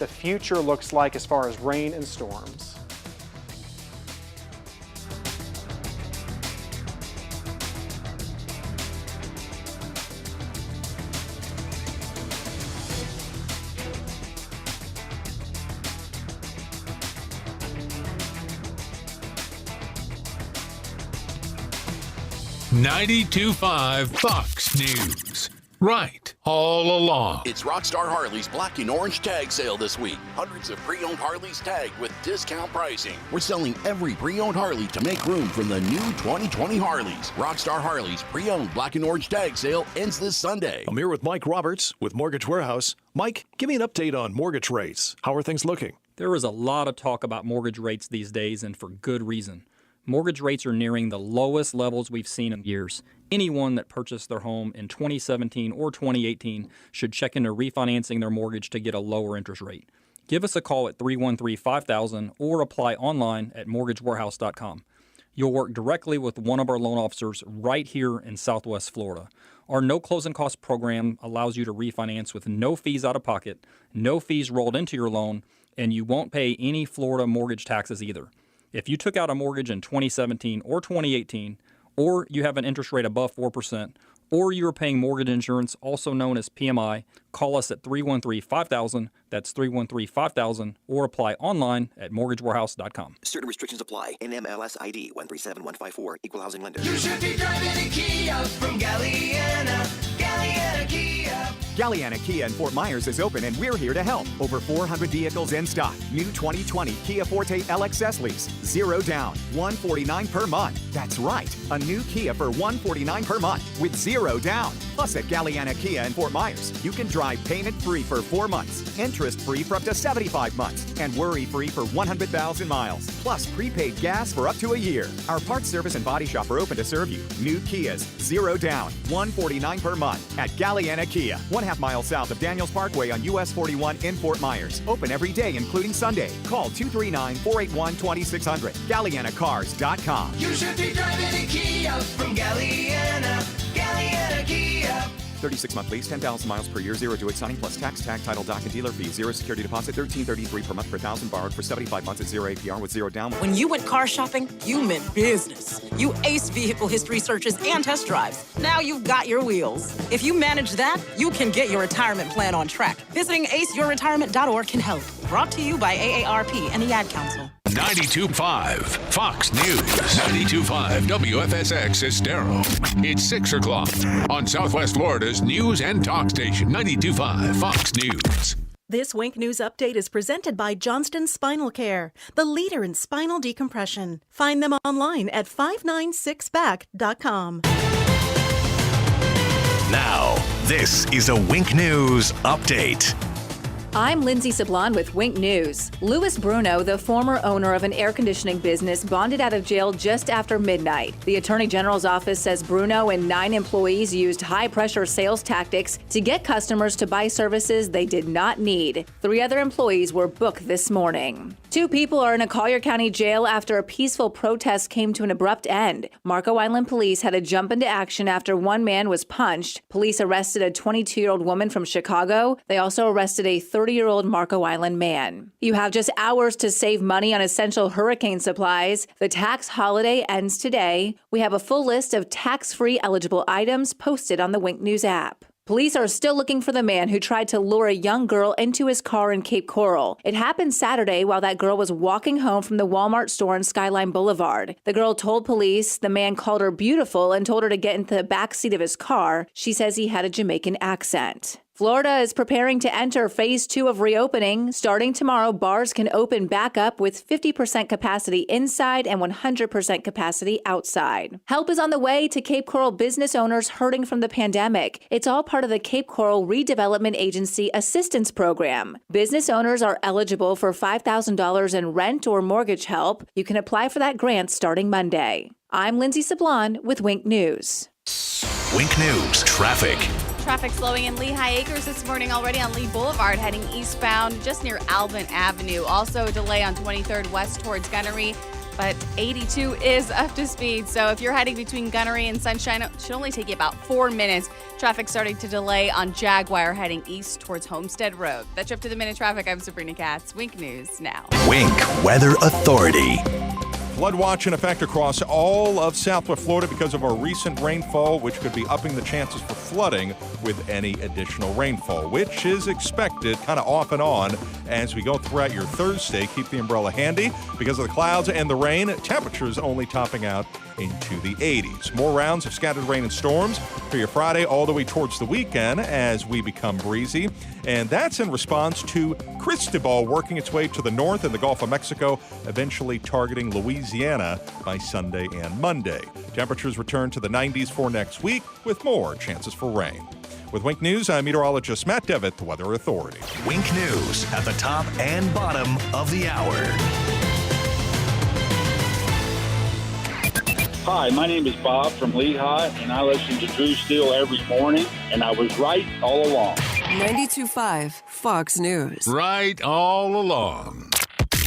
the future looks like as far as rain and storms. .92.5 Fox News. Right, all along. It's Rockstar Harley's Black and Orange Tag Sale this week. Hundreds of pre-owned Harleys tagged with discount pricing. We're selling every pre-owned Harley to make room for the new 2020 Harleys. Rockstar Harley's pre-owned Black and Orange Tag Sale ends this Sunday. I'm here with Mike Roberts with Mortgage Warehouse. Mike, give me an update on mortgage rates. How are things looking? There is a lot of talk about mortgage rates these days, and for good reason. Mortgage rates are nearing the lowest levels we've seen in years. Anyone that purchased their home in 2017 or 2018 should check into refinancing their mortgage to get a lower interest rate. Give us a call at 313-5000 or apply online at mortgagewarehouse.com. You'll work directly with one of our loan officers right here in Southwest Florida. Our no closing costs program allows you to refinance with no fees out of pocket, no fees rolled into your loan, and you won't pay any Florida mortgage taxes either. If you took out a mortgage in 2017 or 2018, or you have an interest rate above 4%, or you are paying mortgage insurance, also known as PMI, call us at 313-5000, that's 313-5000, or apply online at mortgagewarehouse.com. Certain restrictions apply. NMLS ID 137154, Equal Housing Lender. You should be driving a Kia from Galliana. Galliana Kia. Galliana Kia in Fort Myers is open and we're here to help. Over 400 vehicles in stock. New 2020 Kia Forte LXS lease. 0 down. $149 per month. That's right. A new Kia for $149 per month with 0 down. Plus at Galliana Kia in Fort Myers, you can drive payment-free for 4 months, interest-free for up to 75 months, and worry-free for 100,000 miles. Plus prepaid gas for up to a year. Our parts service and body shop are open to serve you. New Kias. 0 down. $149 per month at Galliana Kia. 1/2 mile south of Daniels Parkway on US 41 in Fort Myers. Open every day, including Sunday. Call 239-481-2600. GallianaCars.com. You should be driving a Kia from Galliana. Galliana Kia. 36-month lease, 10,000 miles per year, 0 due at signing, plus tax, tag, title, doc, and dealer fee. 0 security deposit, $13.33 per month per thousand, borrowed for 75 months at 0 APR with 0 down. When you went car shopping, you meant business. You aced vehicle history searches and test drives. Now you've got your wheels. If you manage that, you can get your retirement plan on track. Visiting aceyourretirement.org can help. Brought to you by AARP and the Ad Council. 92.5 Fox News. 92.5 WFSX Estero. It's 6 o'clock on Southwest Florida's news and talk station. 92.5 Fox News. This Wink News Update is presented by Johnston Spinal Care, the leader in spinal decompression. Find them online at 596back.com. Now, this is a Wink News Update. I'm Lindsay Sablon with Wink News. Louis Bruno, the former owner of an air conditioning business, bonded out of jail just after midnight. The Attorney General's office says Bruno and 9 employees used high-pressure sales tactics to get customers to buy services they did not need. 3 other employees were booked this morning. 2 people are in a Collier County jail after a peaceful protest came to an abrupt end. Marco Island police had to jump into action after one man was punched. Police arrested a 22-year-old woman from Chicago. They also arrested a 30-year-old Marco Island man. You have just hours to save money on essential hurricane supplies. The tax holiday ends today. We have a full list of tax-free eligible items posted on the Wink News app. Police are still looking for the man who tried to lure a young girl into his car in Cape Coral. It happened Saturday while that girl was walking home from the Walmart store on Skyline Boulevard. The girl told police the man called her beautiful and told her to get into the back seat of his car. She says he had a Jamaican accent. Florida is preparing to enter phase 2 of reopening. Starting tomorrow, bars can open back up with 50% capacity inside and 100% capacity outside. Help is on the way to Cape Coral business owners hurting from the pandemic. It's all part of the Cape Coral Redevelopment Agency Assistance Program. Business owners are eligible for $5,000 in rent or mortgage help. You can apply for that grant starting Monday. I'm Lindsay Sablon with Wink News. Wink News Traffic. Traffic slowing in Lehigh Acres this morning already on Lee Boulevard heading eastbound just near Alvin Avenue. Also a delay on 23rd west towards Gunnery but 82 is up to speed. So if you're heading between Gunnery and Sunshine, it should only take you about 4 minutes. Traffic starting to delay on Jaguar heading east towards Homestead Road. That's your up to the minute traffic. I'm Sabrina Katz. Wink News now. Wink Weather Authority. Flood watch in effect across all of Southwest Florida because of our recent rainfall, which could be upping the chances for flooding with any additional rainfall, which is expected kind of off and on as we go throughout your Thursday. Keep the umbrella handy because of the clouds and the rain. Temperatures only topping out into the 80s. More rounds of scattered rain and storms for your Friday all the way towards the weekend as we become breezy. And that's in response to Cristobal working its way to the north in the Gulf of Mexico, eventually targeting Louisiana by Sunday and Monday. Temperatures return to the 90s for next week with more chances for rain. With Wink News, I'm meteorologist Matt Devitt, the Weather Authority. Wink News at the top and bottom of the hour. Hi, my name is Bob from Lehigh, and I listen to Drew Steele every morning, and I was right all along. 92.5 Fox News. Right all along.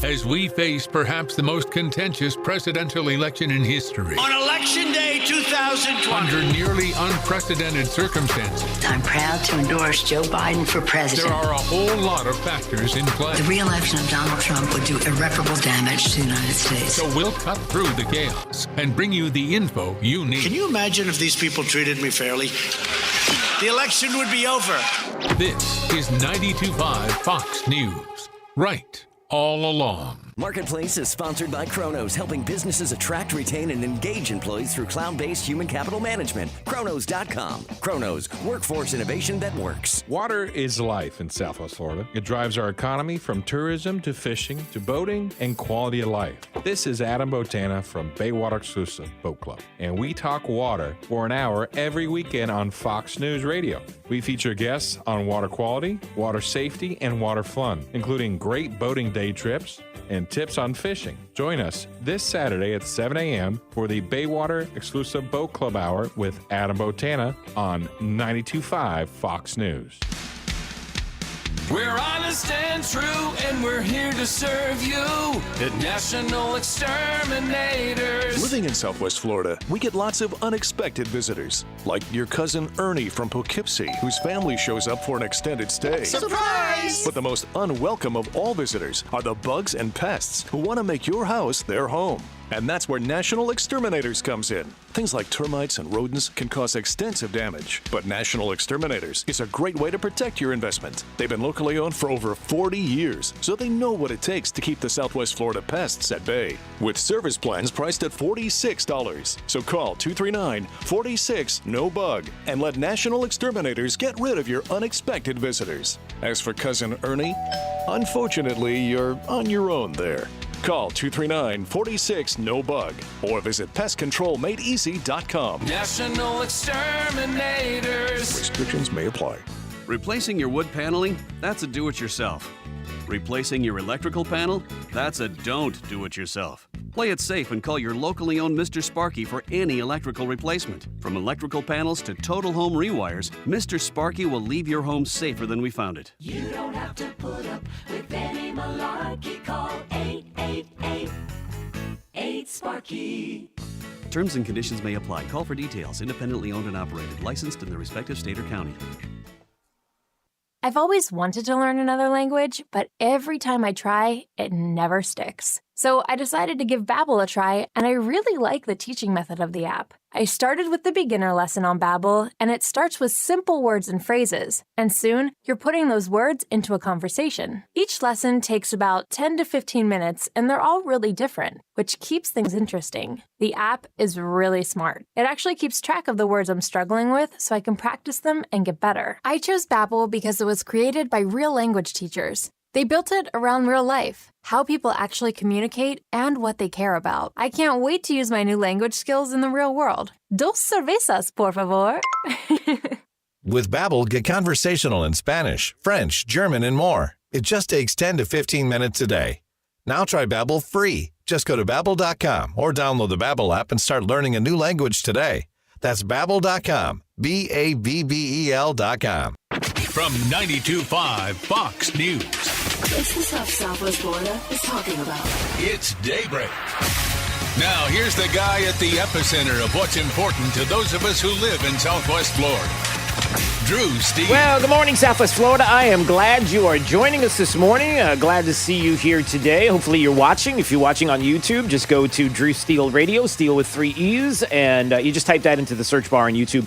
As we face perhaps the most contentious presidential election in history. On Election Day 2020. Under nearly unprecedented circumstances. I'm proud to endorse Joe Biden for president. There are a whole lot of factors in play. The re-election of Donald Trump would do irreparable damage to the United States. So we'll cut through the chaos and bring you the info you need. Can you imagine if these people treated me fairly? The election would be over. This is 92.5 Fox News. Right all along. Marketplace is sponsored by Kronos, helping businesses attract, retain, and engage employees through cloud-based human capital management. Kronos.com. Kronos, workforce innovation that works. Water is life in Southwest Florida. It drives our economy from tourism to fishing to boating and quality of life. This is Adam Botana from Baywater Exclusive Boat Club, and we talk water for an hour every weekend on Fox News Radio. We feature guests on water quality, water safety, and water fun, including great boating day trips and tips on fishing. Join us this Saturday at 7 a.m. for the Baywater Exclusive Boat Club Hour with Adam Botana on 92.5 Fox News. We're honest and true, and we're here to serve you. The National Exterminators. Living in Southwest Florida, we get lots of unexpected visitors, like your cousin Ernie from Poughkeepsie, whose family shows up for an extended stay. Surprise! But the most unwelcome of all visitors are the bugs and pests who want to make your house their home. And that's where National Exterminators comes in. Things like termites and rodents can cause extensive damage, but National Exterminators is a great way to protect your investment. They've been locally owned for over 40 years, so they know what it takes to keep the Southwest Florida pests at bay. With service plans priced at $46. So call 239-46-NO-BUG and let National Exterminators get rid of your unexpected visitors. As for Cousin Ernie, unfortunately, you're on your own there. Call 239-46-NO-BUG or visit pestcontrolmadeeasy.com. National Exterminators. Restrictions may apply. Replacing your wood paneling? That's a do-it-yourself. Replacing your electrical panel? That's a don't do-it-yourself. Play it safe and call your locally owned Mr. Sparky for any electrical replacement. From electrical panels to total home rewires, Mr. Sparky will leave your home safer than we found it. You don't have to put up with any malarkey. Call 888-8-SPARKY. Terms and conditions may apply. Call for details. Independently owned and operated. Licensed in the respective state or county. I've always wanted to learn another language, but every time I try, it never sticks. So I decided to give Babbel a try, and I really like the teaching method of the app. I started with the beginner lesson on Babbel, and it starts with simple words and phrases. And soon, you're putting those words into a conversation. Each lesson takes about 10 to 15 minutes, and they're all really different, which keeps things interesting. The app is really smart. It actually keeps track of the words I'm struggling with, so I can practice them and get better. I chose Babbel because it was created by real language teachers. They built it around real life, how people actually communicate, and what they care about. I can't wait to use my new language skills in the real world. Dos cervezas, por favor. With Babbel, get conversational in Spanish, French, German, and more. It just takes 10 to 15 minutes a day. Now try Babbel free. Just go to Babbel.com or download the Babbel app and start learning a new language today. That's Babbel.com. Babbel.com. From 92.5 Fox News. It's the stuff Southwest Florida is talking about. It's Daybreak. Now, here's the guy at the epicenter of what's important to those of us who live in Southwest Florida. Drew Steele. Well, good morning, Southwest Florida. I am glad you are joining us this morning. Glad to see you here today. Hopefully you're watching. If you're watching on YouTube, just go to Drew Steele Radio, Steele with 3 E's, and you just type that into the search bar on YouTube,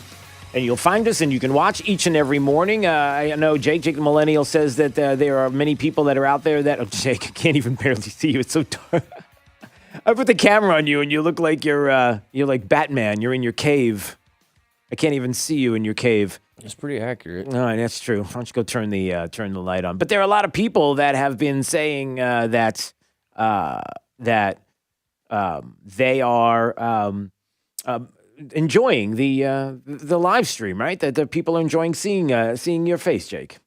and you'll find us, and you can watch each and every morning. I know Jake the Millennial says that there are many people that are out there that, oh, Jake, I can't even barely see you. It's so dark. I put the camera on you, and you look like you're like Batman. You're in your cave. I can't even see you in your cave. It's pretty accurate. All right, that's true. Why don't you go turn the light on? But there are a lot of people that have been saying that they are enjoying the live stream, right? That the people are enjoying seeing your face, Jake.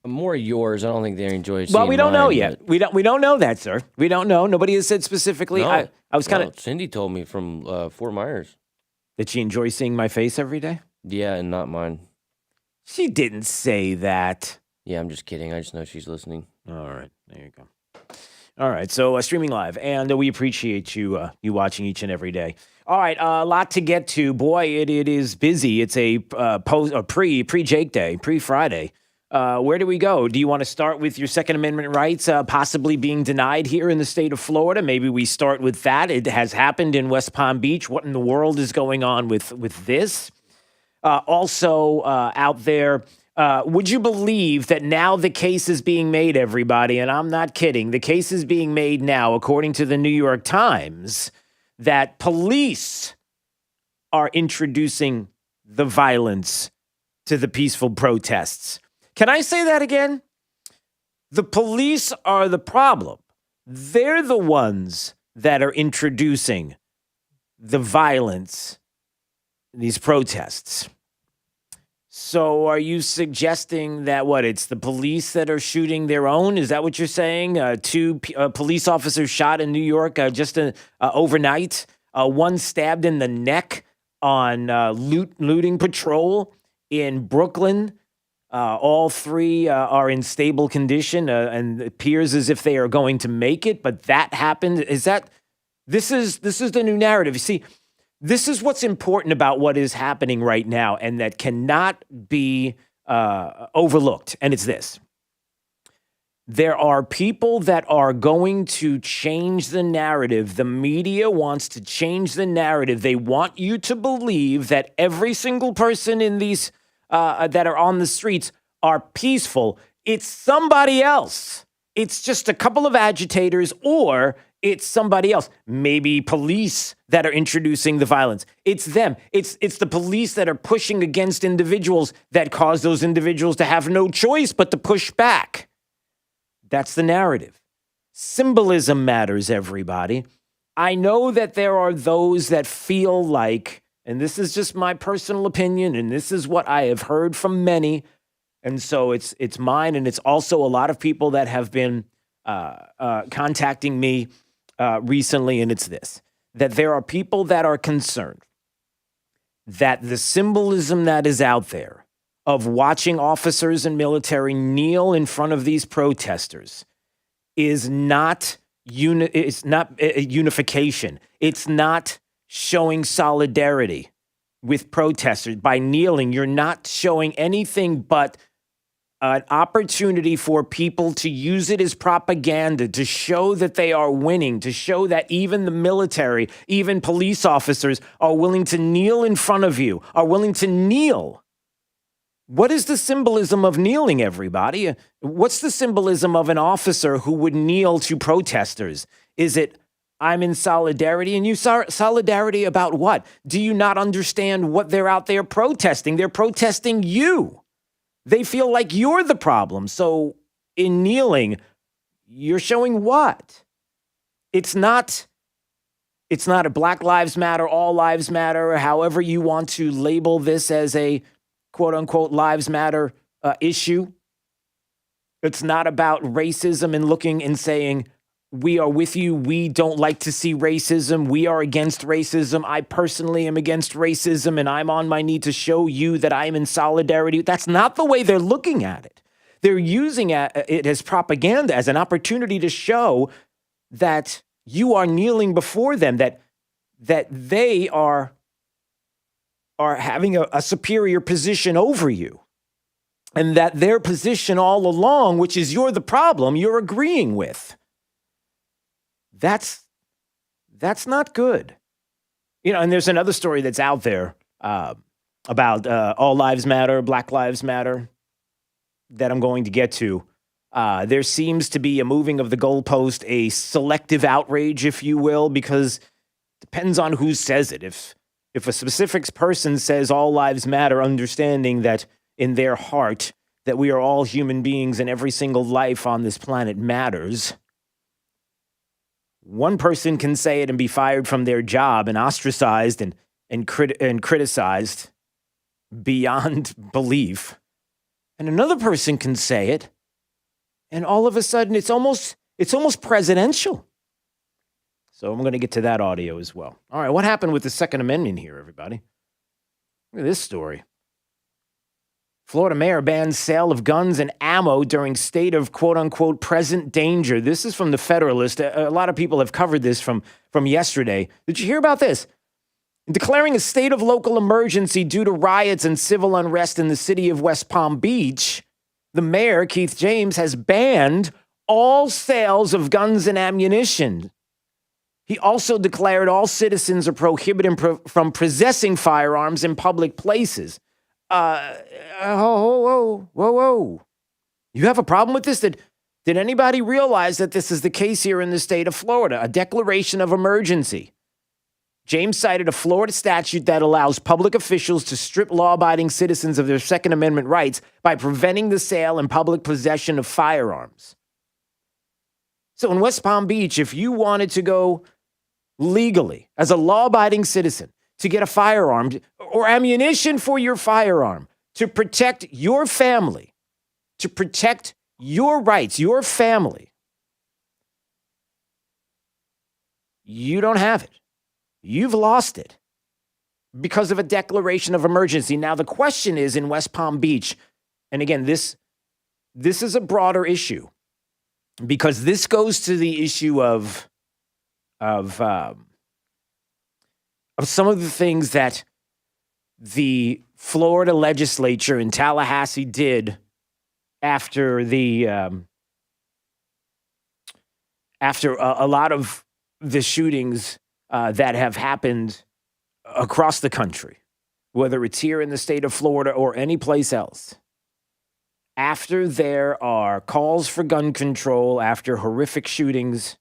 More yours. I don't think they enjoy seeing Well, we don't mine, know yet. We don't know that, sir. We don't know. Nobody has said specifically. No, I was kind of. Cindy told me from Fort Myers that she enjoys seeing my face every day. Yeah, and not mine. She didn't say that. Yeah, I'm just kidding. I just know she's listening. All right, there you go. All right, so streaming live, and we appreciate you watching each and every day. All right, a lot to get to. Boy, it is busy. It's a pre-Jake Day, pre-Friday. Where do we go? Do you want to start with your Second Amendment rights possibly being denied here in the state of Florida? Maybe we start with that. It has happened in West Palm Beach. What in the world is going on with this? Also out there, would you believe that now the case is being made, everybody, and I'm not kidding, the case is being made now, according to the New York Times, that police are introducing the violence to the peaceful protests. Can I say that again? The police are the problem. They're the ones that are introducing the violence in these protests. So are you suggesting that, it's the police that are shooting their own? Is that what you're saying? Two police officers shot in New York just overnight. One stabbed in the neck on looting patrol in Brooklyn. All three are in stable condition and it appears as if they are going to make it. But that happened. This is the new narrative. You see, this is what's important about what is happening right now and that cannot be overlooked. And it's this. There are people that are going to change the narrative. The media wants to change the narrative. They want you to believe that every single person in these that are on the streets are peaceful. It's somebody else. It's just a couple of agitators, or it's somebody else. Maybe police that are introducing the violence. It's them. It's the police that are pushing against individuals that cause those individuals to have no choice but to push back. That's the narrative. Symbolism matters, everybody. I know that there are those that feel like, and this is just my personal opinion, and this is what I have heard from many, and so it's mine, and it's also a lot of people that have been contacting me recently, and it's this, that there are people that are concerned that the symbolism that is out there of watching officers and military kneel in front of these protesters is not unification. It's not showing solidarity with protesters. By kneeling, you're not showing anything but an opportunity for people to use it as propaganda, to show that they are winning, to show that even the military, even police officers are willing to kneel in front of you, are willing to kneel. What is the symbolism of kneeling, everybody? What's the symbolism of an officer who would kneel to protesters? Is it, I'm in solidarity, and you solidarity about what? Do you not understand what they're out there protesting? They're protesting you. They feel like you're the problem. So in kneeling, you're showing what? It's not a Black Lives Matter, All Lives Matter, or however you want to label this as a quote unquote Lives Matter issue. It's not about racism and looking and saying, we are with you. We don't like to see racism. We are against racism. I personally am against racism, and I'm on my knee to show you that I am in solidarity. That's not the way they're looking at it. They're using it as propaganda, as an opportunity to show that you are kneeling before them, that they are having a superior position over you, and that their position all along, which is you're the problem, you're agreeing with. That's not good. And there's another story that's out there about all lives matter, Black Lives Matter, that I'm going to get to. There seems to be a moving of the goalpost, a selective outrage, if you will, because it depends on who says it. If a specific person says all lives matter, understanding that in their heart that we are all human beings and every single life on this planet matters, one person can say it and be fired from their job and ostracized and criticized beyond belief. And another person can say it, and all of a sudden it's almost presidential. So I'm going to get to that audio as well. All right, what happened with the Second Amendment here, everybody? Look at this story. Florida mayor bans sale of guns and ammo during state of quote-unquote present danger. This is from the Federalist. A lot of people have covered this from yesterday. Did you hear about this? Declaring a state of local emergency due to riots and civil unrest in the city of West Palm Beach, the mayor, Keith James, has banned all sales of guns and ammunition. He also declared all citizens are prohibited from possessing firearms in public places. Whoa. You have a problem with this? Did anybody realize that this is the case here in the state of Florida? A declaration of emergency. James cited a Florida statute that allows public officials to strip law-abiding citizens of their Second Amendment rights by preventing the sale and public possession of firearms. So in West Palm Beach, if you wanted to go legally as a law-abiding citizen to get a firearm or ammunition for your firearm to protect your family, to protect your rights, your family, you don't have it. You've lost it because of a declaration of emergency. Now, the question is in West Palm Beach, and again, this is a broader issue because this goes to the issue of some of the things that the Florida legislature in Tallahassee did after a lot of the shootings that have happened across the country, whether it's here in the state of Florida or any place else. After there are calls for gun control, after horrific shootings,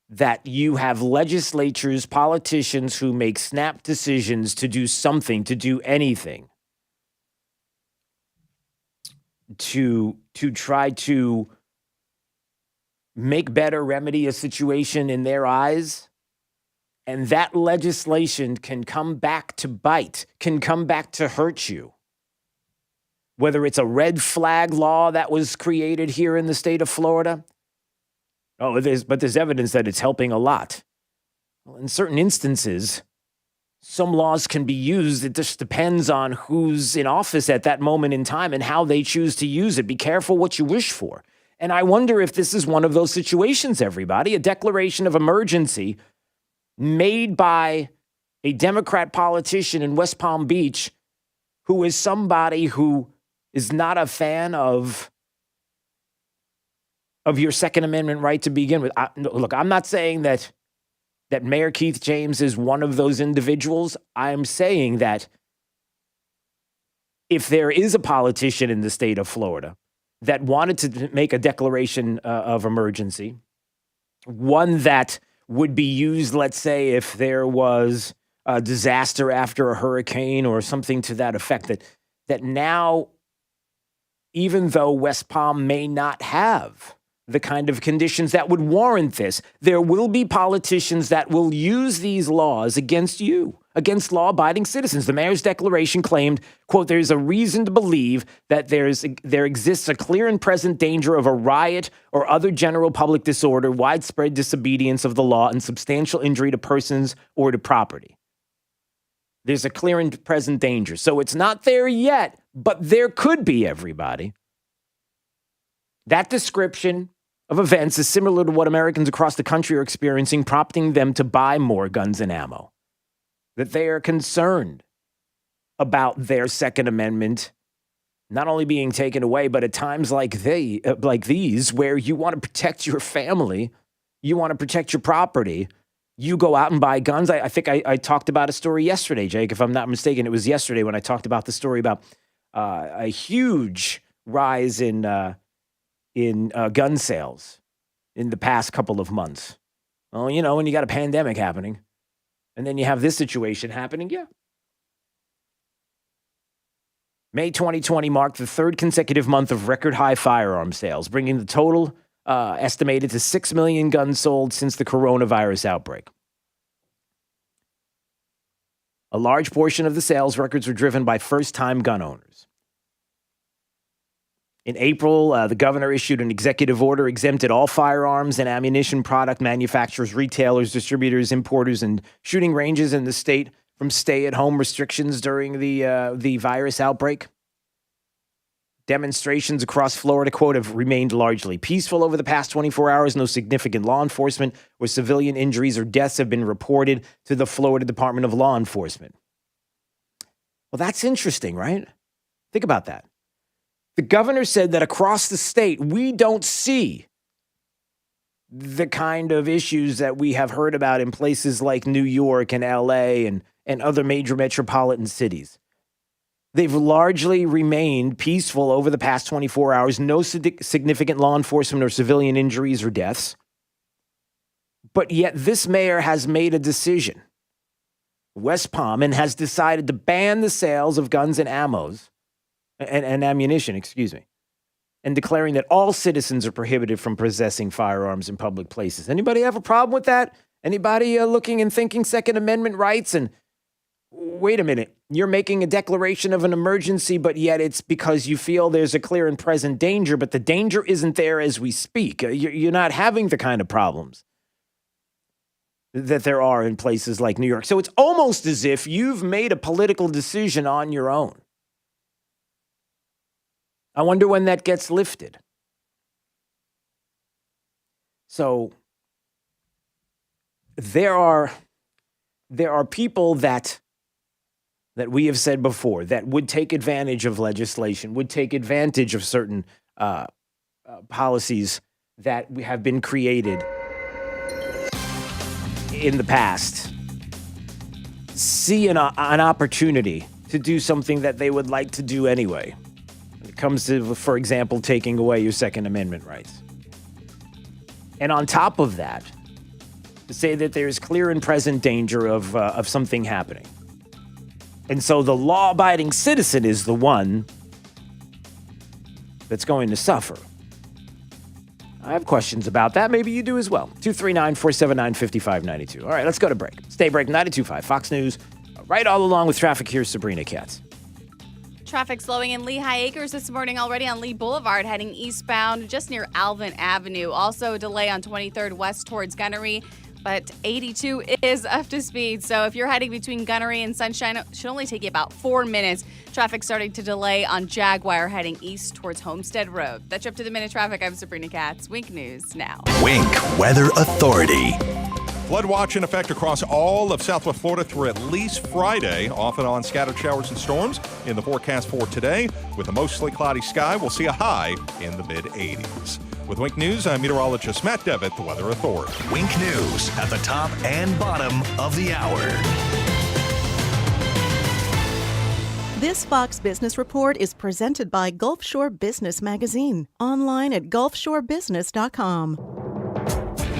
that you have legislatures, politicians who make snap decisions to do something, to do anything, to try to make better, remedy a situation in their eyes. And that legislation can come back to bite, can come back to hurt you. Whether it's a red flag law that was created here in the state of Florida. But there's evidence that it's helping a lot. Well, in certain instances, some laws can be used. It just depends on who's in office at that moment in time and how they choose to use it. Be careful what you wish for. And I wonder if this is one of those situations, everybody, a declaration of emergency made by a Democrat politician in West Palm Beach who is somebody who is not a fan of your Second Amendment right to begin with. Look, I'm not saying that Mayor Keith James is one of those individuals. I'm saying that if there is a politician in the state of Florida that wanted to make a declaration of emergency, one that would be used, let's say, if there was a disaster after a hurricane or something to that effect, that now, even though West Palm may not have the kind of conditions that would warrant this, there will be politicians that will use these laws against you, against law-abiding citizens. The mayor's declaration claimed, quote, "There's a reason to believe that there exists a clear and present danger of a riot or other general public disorder, widespread disobedience of the law, and substantial injury to persons or to property." There's a clear and present danger. So it's not there yet, but there could be, everybody. That description of events is similar to what Americans across the country are experiencing, prompting them to buy more guns and ammo. That they are concerned about their Second Amendment not only being taken away, but at times like these, where you want to protect your family, you want to protect your property, you go out and buy guns. I think I talked about a story yesterday, Jake, if I'm not mistaken. It was yesterday when I talked about the story about a huge rise in gun sales in the past couple of months. Well, you know, when you got a pandemic happening and then you have this situation happening, yeah. May 2020 marked the third consecutive month of record high firearm sales, bringing the total estimated to 6 million guns sold since the coronavirus outbreak. A large portion of the sales records were driven by first-time gun owners. In April, the governor issued an executive order exempted all firearms and ammunition product manufacturers, retailers, distributors, importers, and shooting ranges in the state from stay-at-home restrictions during the virus outbreak. Demonstrations across Florida, quote, have remained largely peaceful over the past 24 hours. No significant law enforcement or civilian injuries or deaths have been reported to the Florida Department of Law Enforcement. Well, that's interesting, right? Think about that. The governor said that across the state, we don't see the kind of issues that we have heard about in places like New York and LA and other major metropolitan cities. They've largely remained peaceful over the past 24 hours. No significant law enforcement or civilian injuries or deaths. But yet this mayor has made a decision, West Palm, and has decided to ban the sales of guns and ammunition, and declaring that all citizens are prohibited from possessing firearms in public places. Anybody have a problem with that? Anybody looking and thinking Second Amendment rights? And wait a minute, you're making a declaration of an emergency, but yet it's because you feel there's a clear and present danger, but the danger isn't there as we speak. You're not having the kind of problems that there are in places like New York. So it's almost as if you've made a political decision on your own. I wonder when that gets lifted. So there are people that we have said before that would take advantage of legislation, would take advantage of certain policies that have been created in the past, see an opportunity to do something that they would like to do anyway. When it comes to, for example, taking away your Second Amendment rights. And on top of that, to say that there is clear and present danger of something happening. And so the law-abiding citizen is the one that's going to suffer. I have questions about that. Maybe you do as well. 239-479-5592. All right, let's go to break. Stay break 92.5 Fox News. Right all along with traffic, here's Sabrina Katz. Traffic slowing in Lehigh Acres this morning already on Lee Boulevard heading eastbound just near Alvin Avenue. Also a delay on 23rd west towards Gunnery. But 82 is up to speed. So if you're heading between Gunnery and Sunshine, it should only take you about 4 minutes. Traffic starting to delay on Jaguar heading east towards Homestead Road. That's your up-to-the-minute traffic. I'm Sabrina Katz. Wink News now. Wink Weather Authority. Flood watch in effect across all of Southwest Florida through at least Friday. Off and on scattered showers and storms in the forecast for today. With a mostly cloudy sky, we'll see a high in the mid-80s. With Wink News, I'm meteorologist Matt Devitt, the Weather Authority. Wink News at the top and bottom of the hour. This Fox Business Report is presented by Gulf Shore Business Magazine, online at gulfshorebusiness.com.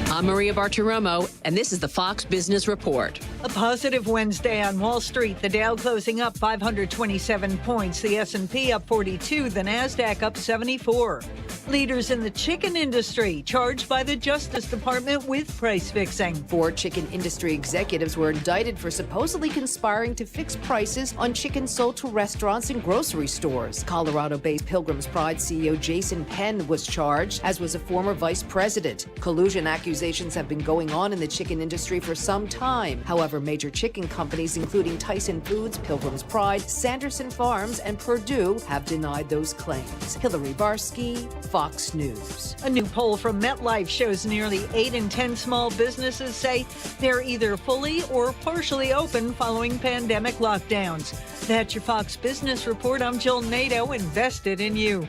I'm Maria Bartiromo, and this is the Fox Business Report. A positive Wednesday on Wall Street. The Dow closing up 527 points. The S&P up 42. The Nasdaq up 74. Leaders in the chicken industry charged by the Justice Department with price fixing. 4 chicken industry executives were indicted for supposedly conspiring to fix prices on chicken sold to restaurants and grocery stores. Colorado-based Pilgrim's Pride CEO Jason Penn was charged, as was a former vice president. Collusion accusations have been going on in the chicken industry for some time. However, However, major chicken companies including Tyson Foods, Pilgrim's Pride, Sanderson Farms, and Purdue have denied those claims. Hillary Barsky, Fox News. A new poll from MetLife shows nearly 8 in 10 small businesses say they're either fully or partially open following pandemic lockdowns. That's your Fox Business Report. I'm Jill Nato, invested in you.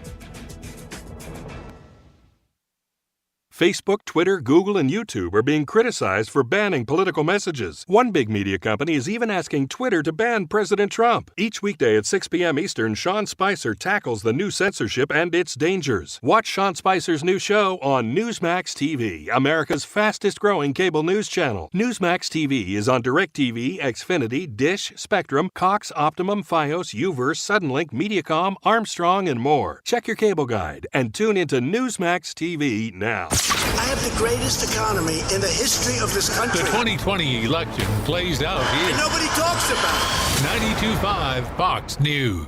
Facebook, Twitter, Google, and YouTube are being criticized for banning political messages. One big media company is even asking Twitter to ban President Trump. Each weekday at 6 p.m. Eastern, Sean Spicer tackles the new censorship and its dangers. Watch Sean Spicer's new show on Newsmax TV, America's fastest-growing cable news channel. Newsmax TV is on DirecTV, Xfinity, Dish, Spectrum, Cox, Optimum, Fios, Uverse, Suddenlink, Mediacom, Armstrong, and more. Check your cable guide and tune into Newsmax TV now. I have the greatest economy in the history of this country. The 2020 election plays out here. And nobody talks about it. 92.5 Fox News.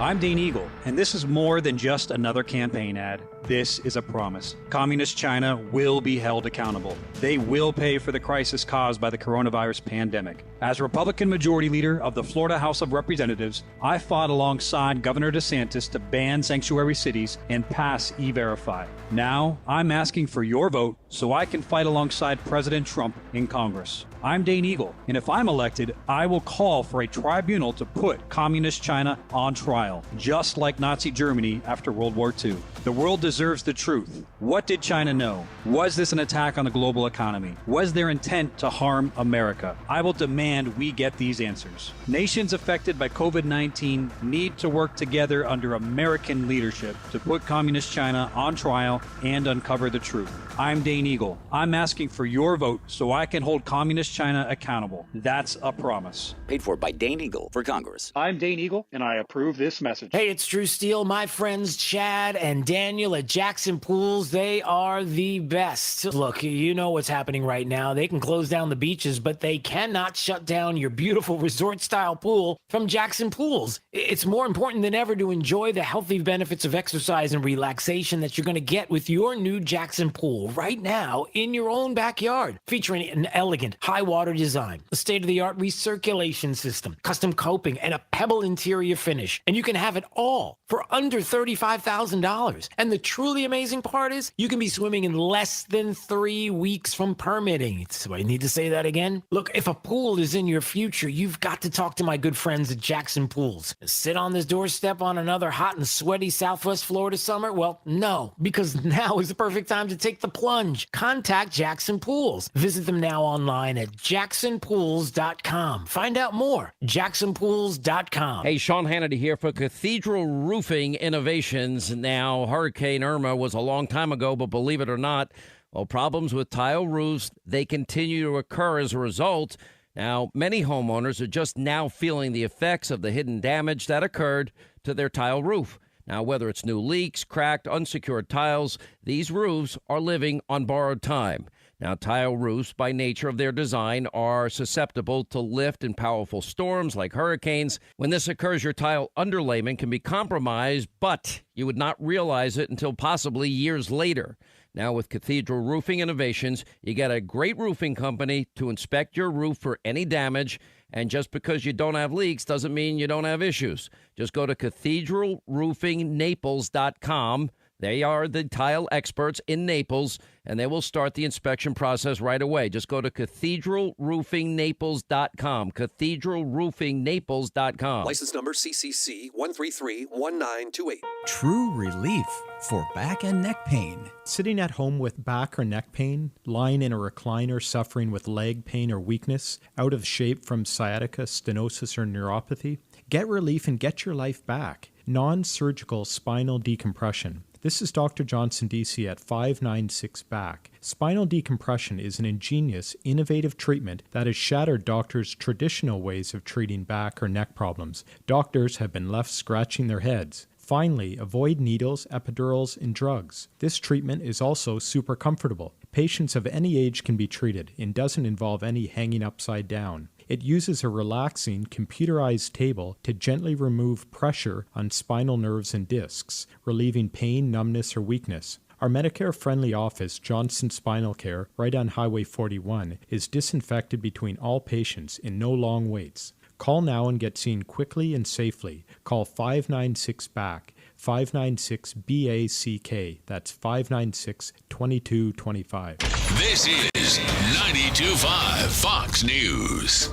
I'm Dean Eagle, and this is more than just another campaign ad. This is a promise. Communist China will be held accountable. They will pay for the crisis caused by the coronavirus pandemic. As Republican Majority Leader of the Florida House of Representatives, I fought alongside Governor DeSantis to ban sanctuary cities and pass E-Verify. Now, I'm asking for your vote so I can fight alongside President Trump in Congress. I'm Dane Eagle, and if I'm elected, I will call for a tribunal to put Communist China on trial, just like Nazi Germany after World War II. The world deserves the truth. What did China know? Was this an attack on the global economy? Was their intent to harm America? I will demand we get these answers. Nations affected by COVID-19 need to work together under American leadership to put Communist China on trial and uncover the truth. I'm Dane Eagle. I'm asking for your vote so I can hold Communist China accountable. That's a promise. Paid for by Dane Eagle for Congress. I'm Dane Eagle, and I approve this message. Hey, it's Drew Steele. My friends Chad and Daniel at Jackson Pools, they are the best. Look, you know what's happening right now. They can close down the beaches, but they cannot shut down your beautiful resort-style pool from Jackson Pools. It's more important than ever to enjoy the healthy benefits of exercise and relaxation that you're going to get with your new Jackson Pool right now in your own backyard, featuring an elegant high-water design, a state-of-the-art recirculation system, custom coping, and a pebble interior finish. And you can have it all for under $35,000. And the truly amazing part is you can be swimming in less than 3 weeks from permitting. So I need to say that again. Look, if a pool is in your future, you've got to talk to my good friends at Jackson Pools. Sit on this doorstep on another hot and sweaty Southwest Florida summer? Well, no, because now is the perfect time to take the plunge. Contact Jackson Pools. Visit them now online at jacksonpools.com. Find out more. jacksonpools.com. Hey, Sean Hannity here for Cathedral Roofing Innovations. Now, Hurricane Irma was a long time ago, but believe it or not, well, problems with tile roofs, they continue to occur as a result. Now, many homeowners are just now feeling the effects of the hidden damage that occurred to their tile roof. Now, whether it's new leaks, cracked, unsecured tiles, these roofs are living on borrowed time. Now, tile roofs, by nature of their design, are susceptible to lift and powerful storms like hurricanes. When this occurs, your tile underlayment can be compromised, but you would not realize it until possibly years later. Now, with Cathedral Roofing Innovations, you get a great roofing company to inspect your roof for any damage. And just because you don't have leaks doesn't mean you don't have issues. Just go to cathedralroofingnaples.com. They are the tile experts in Naples, and they will start the inspection process right away. Just go to cathedralroofingnaples.com. cathedralroofingnaples.com. License number CCC 1331928. True relief for back and neck pain. Sitting at home with back or neck pain, lying in a recliner suffering with leg pain or weakness, out of shape from sciatica, stenosis, or neuropathy? Get relief and get your life back. Non-surgical spinal decompression. This is Dr. Johnson, D.C. at 596 Back. Spinal decompression is an ingenious, innovative treatment that has shattered doctors' traditional ways of treating back or neck problems. Doctors have been left scratching their heads. Finally, avoid needles, epidurals, and drugs. This treatment is also super comfortable. Patients of any age can be treated and doesn't involve any hanging upside down. It uses a relaxing, computerized table to gently remove pressure on spinal nerves and discs, relieving pain, numbness, or weakness. Our Medicare-friendly office, Johnson Spinal Care, right on Highway 41, is disinfected between all patients in no long waits. Call now and get seen quickly and safely. Call 596-BACK, 596-BACK. That's 596-2225. This is 92.5 Fox News.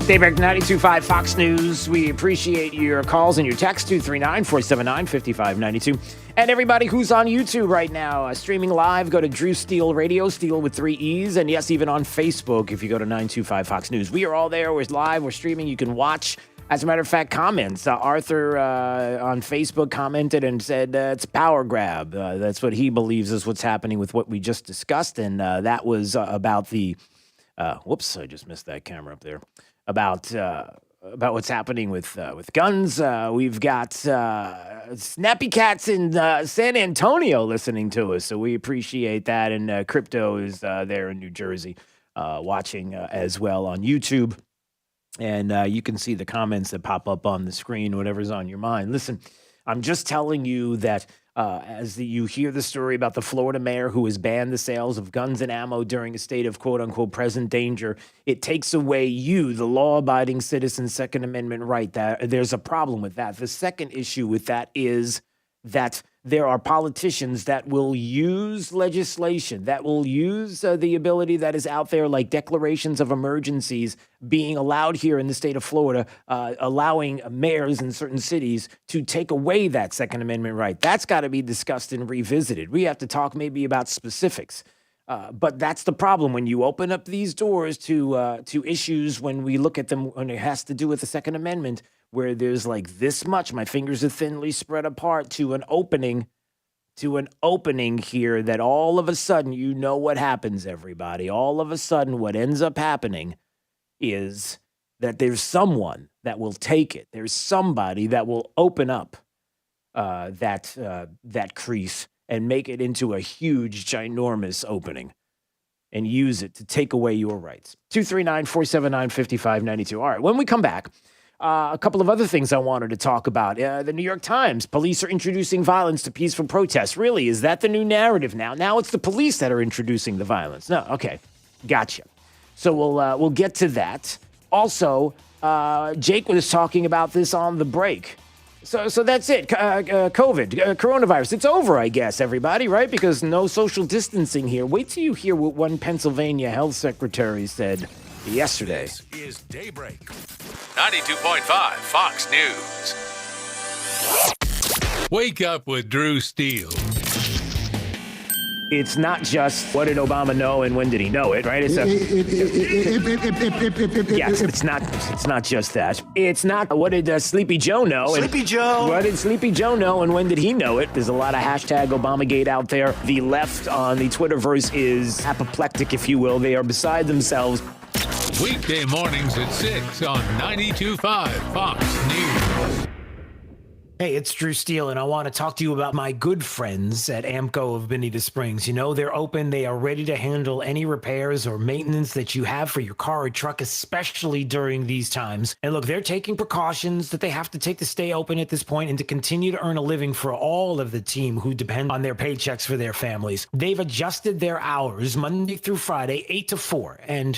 Daybreak 92.5 Fox News. We appreciate your calls and your texts, 239-479-5592. And everybody who's on YouTube right now, streaming live, go to Drew Steele Radio, Steele with 3 E's. And yes, even on Facebook, if you go to 925 Fox News. We are all there. We're live. We're streaming. You can watch. As a matter of fact, comments. Arthur on Facebook commented and said it's a power grab. That's what he believes is what's happening with what we just discussed. And that was about the... whoops, I just missed that camera up there. About what's happening with guns. We've got Snappy Cats in San Antonio listening to us, so we appreciate that. And Crypto is there in New Jersey watching as well on YouTube. And you can see the comments that pop up on the screen, whatever's on your mind. Listen, I'm just telling you that you hear the story about the Florida mayor who has banned the sales of guns and ammo during a state of quote-unquote present danger, it takes away you, the law-abiding citizen's Second Amendment right. There's a problem with that. The second issue with that is that there are politicians that will use legislation, that will use the ability that is out there, like declarations of emergencies being allowed here in the state of Florida, allowing mayors in certain cities to take away that Second Amendment right. That's got to be discussed and revisited. We have to talk maybe about specifics. But that's the problem when you open up these doors to issues when we look at them when it has to do with the Second Amendment, where there's like this much, my fingers are thinly spread apart to an opening here that all of a sudden, you know what happens, everybody. All of a sudden, what ends up happening is that there's someone that will take it. There's somebody that will open up that crease and make it into a huge, ginormous opening and use it to take away your rights. 239-479-5592. All right, when we come back, a couple of other things I wanted to talk about. The New York Times, police are introducing violence to peaceful protests. Really, is that the new narrative now? Now it's the police that are introducing the violence. No, okay, gotcha. So we'll get to that. Also, Jake was talking about this on the break. So that's it. COVID, coronavirus. It's over, I guess, everybody, right? Because no social distancing here. Wait till you hear what one Pennsylvania health secretary said yesterday. This is Daybreak. 92.5 Fox News. Wake up with Drew Steele. It's not just what did Obama know and when did he know it, right? Yes, it's not just that. It's not what did Sleepy Joe know. Sleepy Joe. What did Sleepy Joe know and when did he know it? There's a lot of hashtag Obamagate out there. The left on the Twitterverse is apoplectic, if you will. They are beside themselves. Weekday mornings at 6 on 92.5 Fox News. Hey, it's Drew Steele, and I want to talk to you about my good friends at AMCO of Bonita Springs. You know, they're open. They are ready to handle any repairs or maintenance that you have for your car or truck, especially during these times. And look, they're taking precautions that they have to take to stay open at this point and to continue to earn a living for all of the team who depend on their paychecks for their families. They've adjusted their hours Monday through Friday, 8 to 4, and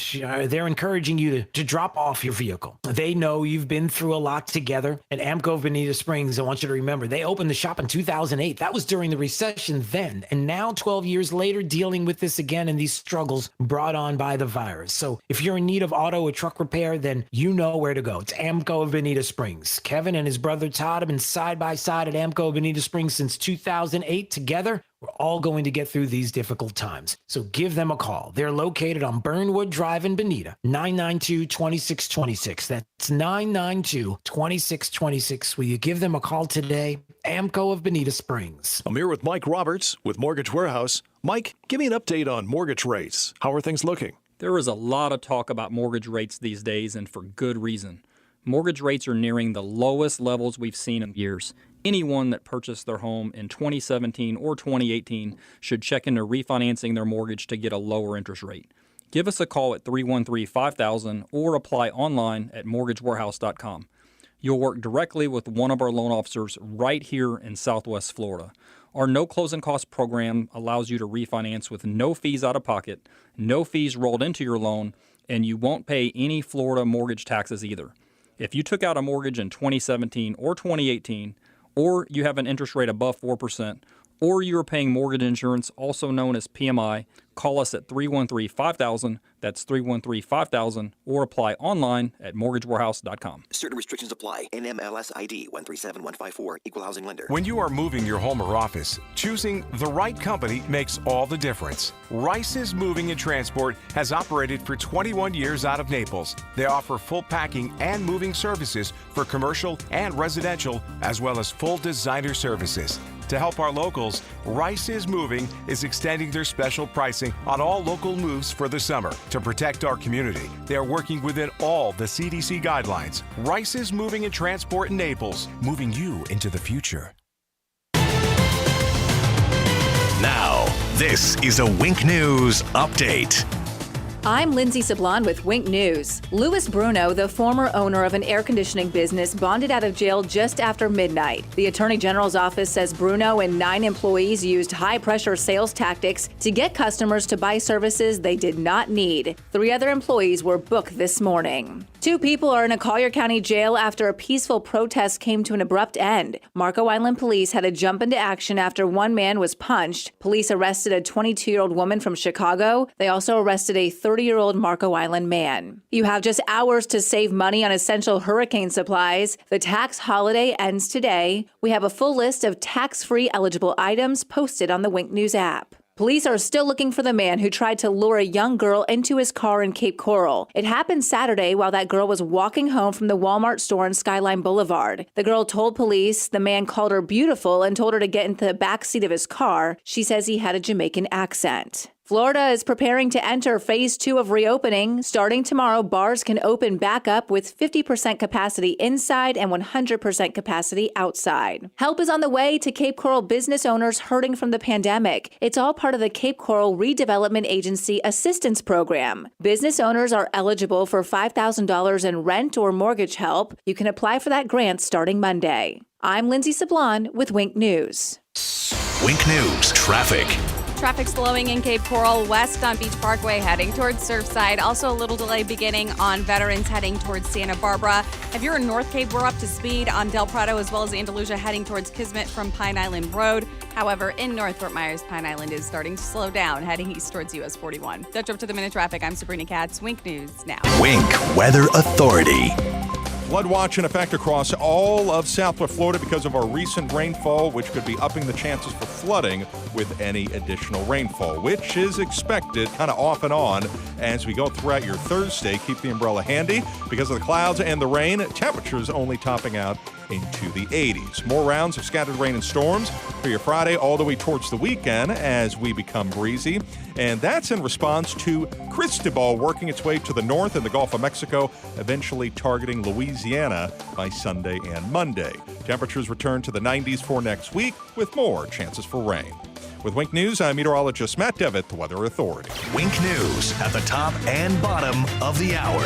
they're encouraging you to drop off your vehicle. They know you've been through a lot together. At AMCO of Bonita Springs, I want you to remember, they opened the shop in 2008. That was during the recession then. And now, 12 years later, dealing with this again and these struggles brought on by the virus. So if you're in need of auto or truck repair, then you know where to go. It's AMCO of Bonita Springs. Kevin and his brother Todd have been side by side at AMCO of Bonita Springs since 2008. Together, we're all going to get through these difficult times. So give them a call. They're located on Burnwood Drive in Bonita, 992-2626. That's 992-2626. Will you give them a call today? AMCO of Bonita Springs. I'm here with Mike Roberts with Mortgage Warehouse. Mike, give me an update on mortgage rates. How are things looking? There is a lot of talk about mortgage rates these days, and for good reason. Mortgage rates are nearing the lowest levels we've seen in years. Anyone that purchased their home in 2017 or 2018 should check into refinancing their mortgage to get a lower interest rate. Give us a call at 313-5000 or apply online at mortgagewarehouse.com. You'll work directly with one of our loan officers right here in Southwest Florida. Our no closing costs program allows you to refinance with no fees out of pocket, no fees rolled into your loan, and you won't pay any Florida mortgage taxes either. If you took out a mortgage in 2017 or 2018, or you have an interest rate above 4%, or you are paying mortgage insurance, also known as PMI, call us at 313-5000, that's 313-5000, or apply online at mortgagewarehouse.com. Certain restrictions apply. NMLS ID 137154, Equal Housing Lender. When you are moving your home or office, choosing the right company makes all the difference. Rice's Moving and Transport has operated for 21 years out of Naples. They offer full packing and moving services for commercial and residential, as well as full designer services. To help our locals, Rice's Moving is extending their special pricing on all local moves for the summer. To protect our community, they are working within all the CDC guidelines. Rice's Moving and Transport in Naples, moving you into the future. Now, this is a Wink News update. I'm Lindsay Sablon with Wink News. Louis Bruno, the former owner of an air conditioning business, bonded out of jail just after midnight. The Attorney General's office says Bruno and 9 employees used high-pressure sales tactics to get customers to buy services they did not need. 3 other employees were booked this morning. 2 people are in a Collier County jail after a peaceful protest came to an abrupt end. Marco Island police had to jump into action after one man was punched. Police arrested a 22-year-old woman from Chicago. They also arrested a 30-year-old Marco Island man. You have just hours to save money on essential hurricane supplies. The tax holiday ends today. We have a full list of tax-free eligible items posted on the Wink News app. Police are still looking for the man who tried to lure a young girl into his car in Cape Coral. It happened Saturday while that girl was walking home from the Walmart store on Skyline Boulevard. The girl told police the man called her beautiful and told her to get into the back seat of his car. She says he had a Jamaican accent. Florida is preparing to enter phase 2 of reopening. Starting tomorrow, bars can open back up with 50% capacity inside and 100% capacity outside. Help is on the way to Cape Coral business owners hurting from the pandemic. It's all part of the Cape Coral Redevelopment Agency Assistance Program. Business owners are eligible for $5,000 in rent or mortgage help. You can apply for that grant starting Monday. I'm Lindsay Sablon with Wink News. Wink News traffic. Traffic slowing in Cape Coral west on Beach Parkway heading towards Surfside. Also a little delay beginning on Veterans heading towards Santa Barbara. If you're in North Cape, we're up to speed on Del Prado as well as Andalusia heading towards Kismet from Pine Island Road. However, in North Fort Myers, Pine Island is starting to slow down heading east towards US 41. That's up to the minute traffic. I'm Sabrina Katz. Wink News now. Wink Weather Authority. Flood watch in effect across all of Southwest Florida because of our recent rainfall, which could be upping the chances for flooding with any additional rainfall, which is expected kind of off and on as we go throughout your Thursday. Keep the umbrella handy because of the clouds and the rain. Temperatures only topping out into the 80s. More rounds of scattered rain and storms for your Friday all the way towards the weekend as we become breezy. And that's in response to Cristobal working its way to the north in the Gulf of Mexico, eventually targeting Louisiana by Sunday and Monday. Temperatures return to the 90s for next week with more chances for rain. With Wink News, I'm meteorologist Matt Devitt, the Weather Authority. Wink News at the top and bottom of the hour.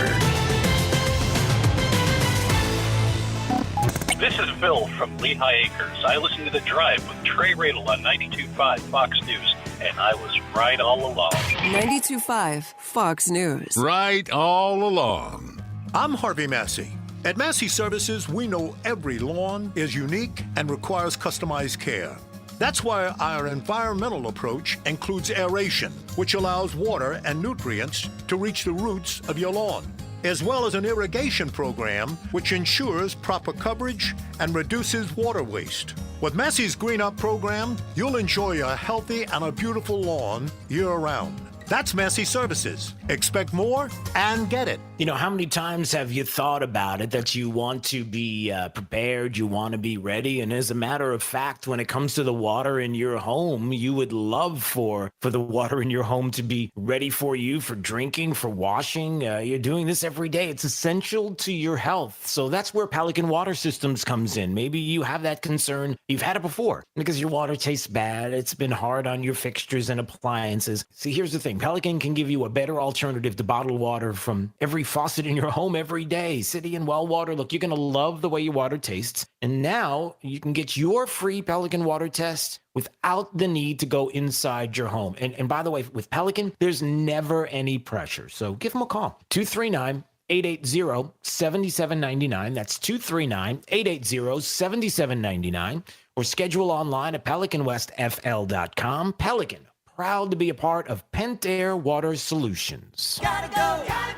This is Phil from Lehigh Acres. I listen to The Drive with Trey Radel on 92.5 Fox News, and I was right all along. 92.5 Fox News. Right all along. I'm Harvey Massey. At Massey Services, we know every lawn is unique and requires customized care. That's why our environmental approach includes aeration, which allows water and nutrients to reach the roots of your lawn, as well as an irrigation program which ensures proper coverage and reduces water waste. With Massey's Green Up program, you'll enjoy a healthy and a beautiful lawn year-round. That's Massey Services. Expect more and get it. You know, how many times have you thought about it that you want to be prepared, you want to be ready? And as a matter of fact, when it comes to the water in your home, you would love for the water in your home to be ready for you, for drinking, for washing. You're doing this every day. It's essential to your health. So that's where Pelican Water Systems comes in. Maybe you have that concern. You've had it before because your water tastes bad. It's been hard on your fixtures and appliances. See, here's the thing. Pelican can give you a better alternative to bottled water from every faucet in your home every day. City and well water. Look, you're going to love the way your water tastes. And now you can get your free Pelican water test without the need to go inside your home. And by the way, with Pelican, there's never any pressure. So give them a call. 239-880-7799. That's 239-880-7799. Or schedule online at PelicanWestFL.com. Pelican, proud to be a part of Pentair Water Solutions. Gotta go to Galliana.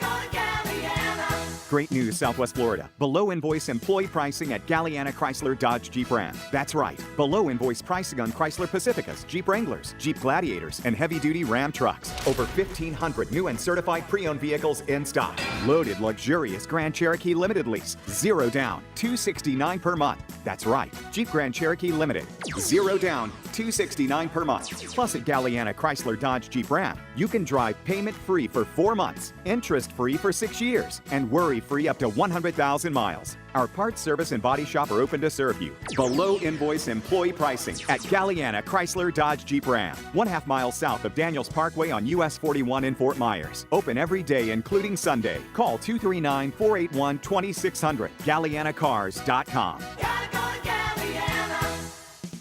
Great news, Southwest Florida. Below invoice employee pricing at Galliana Chrysler Dodge Jeep Ram. That's right. Below invoice pricing on Chrysler Pacificas, Jeep Wranglers, Jeep Gladiators, and heavy-duty Ram trucks. Over 1,500 new and certified pre-owned vehicles in stock. Loaded, luxurious Grand Cherokee Limited lease. 0 down, $269 per month. That's right. Jeep Grand Cherokee Limited. 0 down, $269 per month. Plus at Galliana Chrysler Dodge Jeep Ram, you can drive payment-free for 4 months, interest-free for 6 years, and worry-free up to 100,000 miles. Our parts, service, and body shop are open to serve you. Below invoice employee pricing at Galliana Chrysler Dodge Jeep Ram. 1/2 mile south of Daniels Parkway on US 41 in Fort Myers. Open every day, including Sunday. Call 239-481-2600. GallianaCars.com.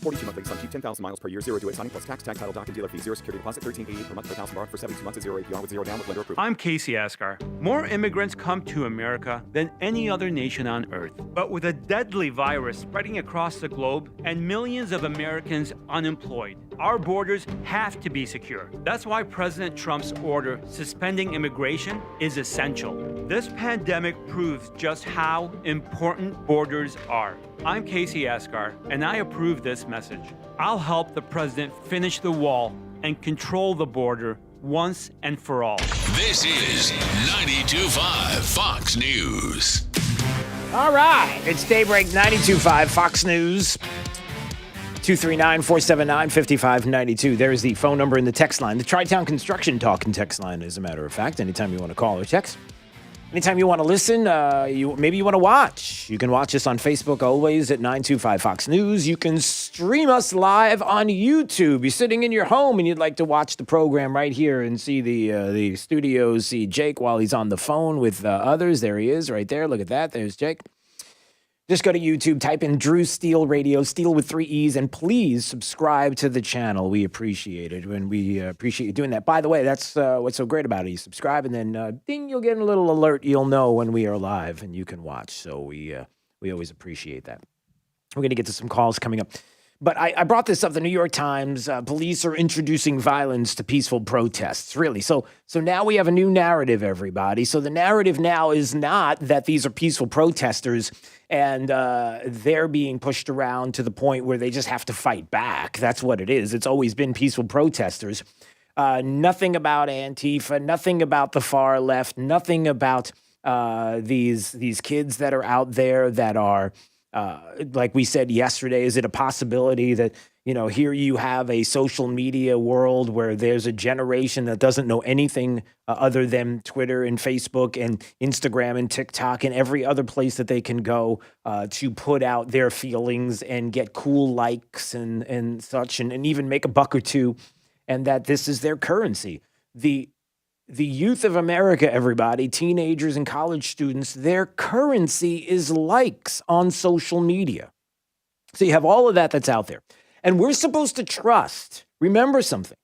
42 monthly sum, 10,000 miles per year, 0 to 8 signing plus tax, tag, title, doc, and dealer fee, 0 security deposit, $13.88 per month per thousand borrowed for 72 months at 0 APR with 0 down with lender approved. I'm Casey Asgar. More immigrants come to America than any other nation on earth. But with a deadly virus spreading across the globe and millions of Americans unemployed, our borders have to be secure. That's why President Trump's order suspending immigration is essential. This pandemic proves just how important borders are. I'm Casey Asgar, and I approve this message. I'll help the president finish the wall and control the border once and for all. This is 92.5 Fox News. All right. It's Daybreak 92.5 Fox News. 239-479-5592. There's the phone number in the text line. The Tri-Town Construction Talk and text line, as a matter of fact. Anytime you want to call or text. Anytime you want to listen, maybe you want to watch. You can watch us on Facebook always at 925 Fox News. You can stream us live on YouTube. You're sitting in your home and you'd like to watch the program right here and see the studios, see Jake while he's on the phone with others. There he is right there. Look at that. There's Jake. Just go to YouTube, type in Drew Steele Radio, Steele with 3 E's, and please subscribe to the channel. We appreciate it, and we appreciate you doing that. By the way, that's what's so great about it. You subscribe, and then ding, you'll get a little alert. You'll know when we are live, and you can watch. So we always appreciate that. We're going to get to some calls coming up. But I brought this up. The New York Times, police are introducing violence to peaceful protests, really. So now we have a new narrative, everybody. So the narrative now is not that these are peaceful protesters and they're being pushed around to the point where they just have to fight back. That's what it is. It's always been peaceful protesters. Nothing about Antifa, nothing about the far left, nothing about these kids that are out there that are, like we said yesterday, is it a possibility that, here you have a social media world where there's a generation that doesn't know anything other than Twitter and Facebook and Instagram and TikTok and every other place that they can go to put out their feelings and get cool likes and such and even make a buck or two, and that this is their currency. The youth of America, everybody, teenagers and college students, their currency is likes on social media. So you have all of that's out there. And we're supposed to trust. Remember something.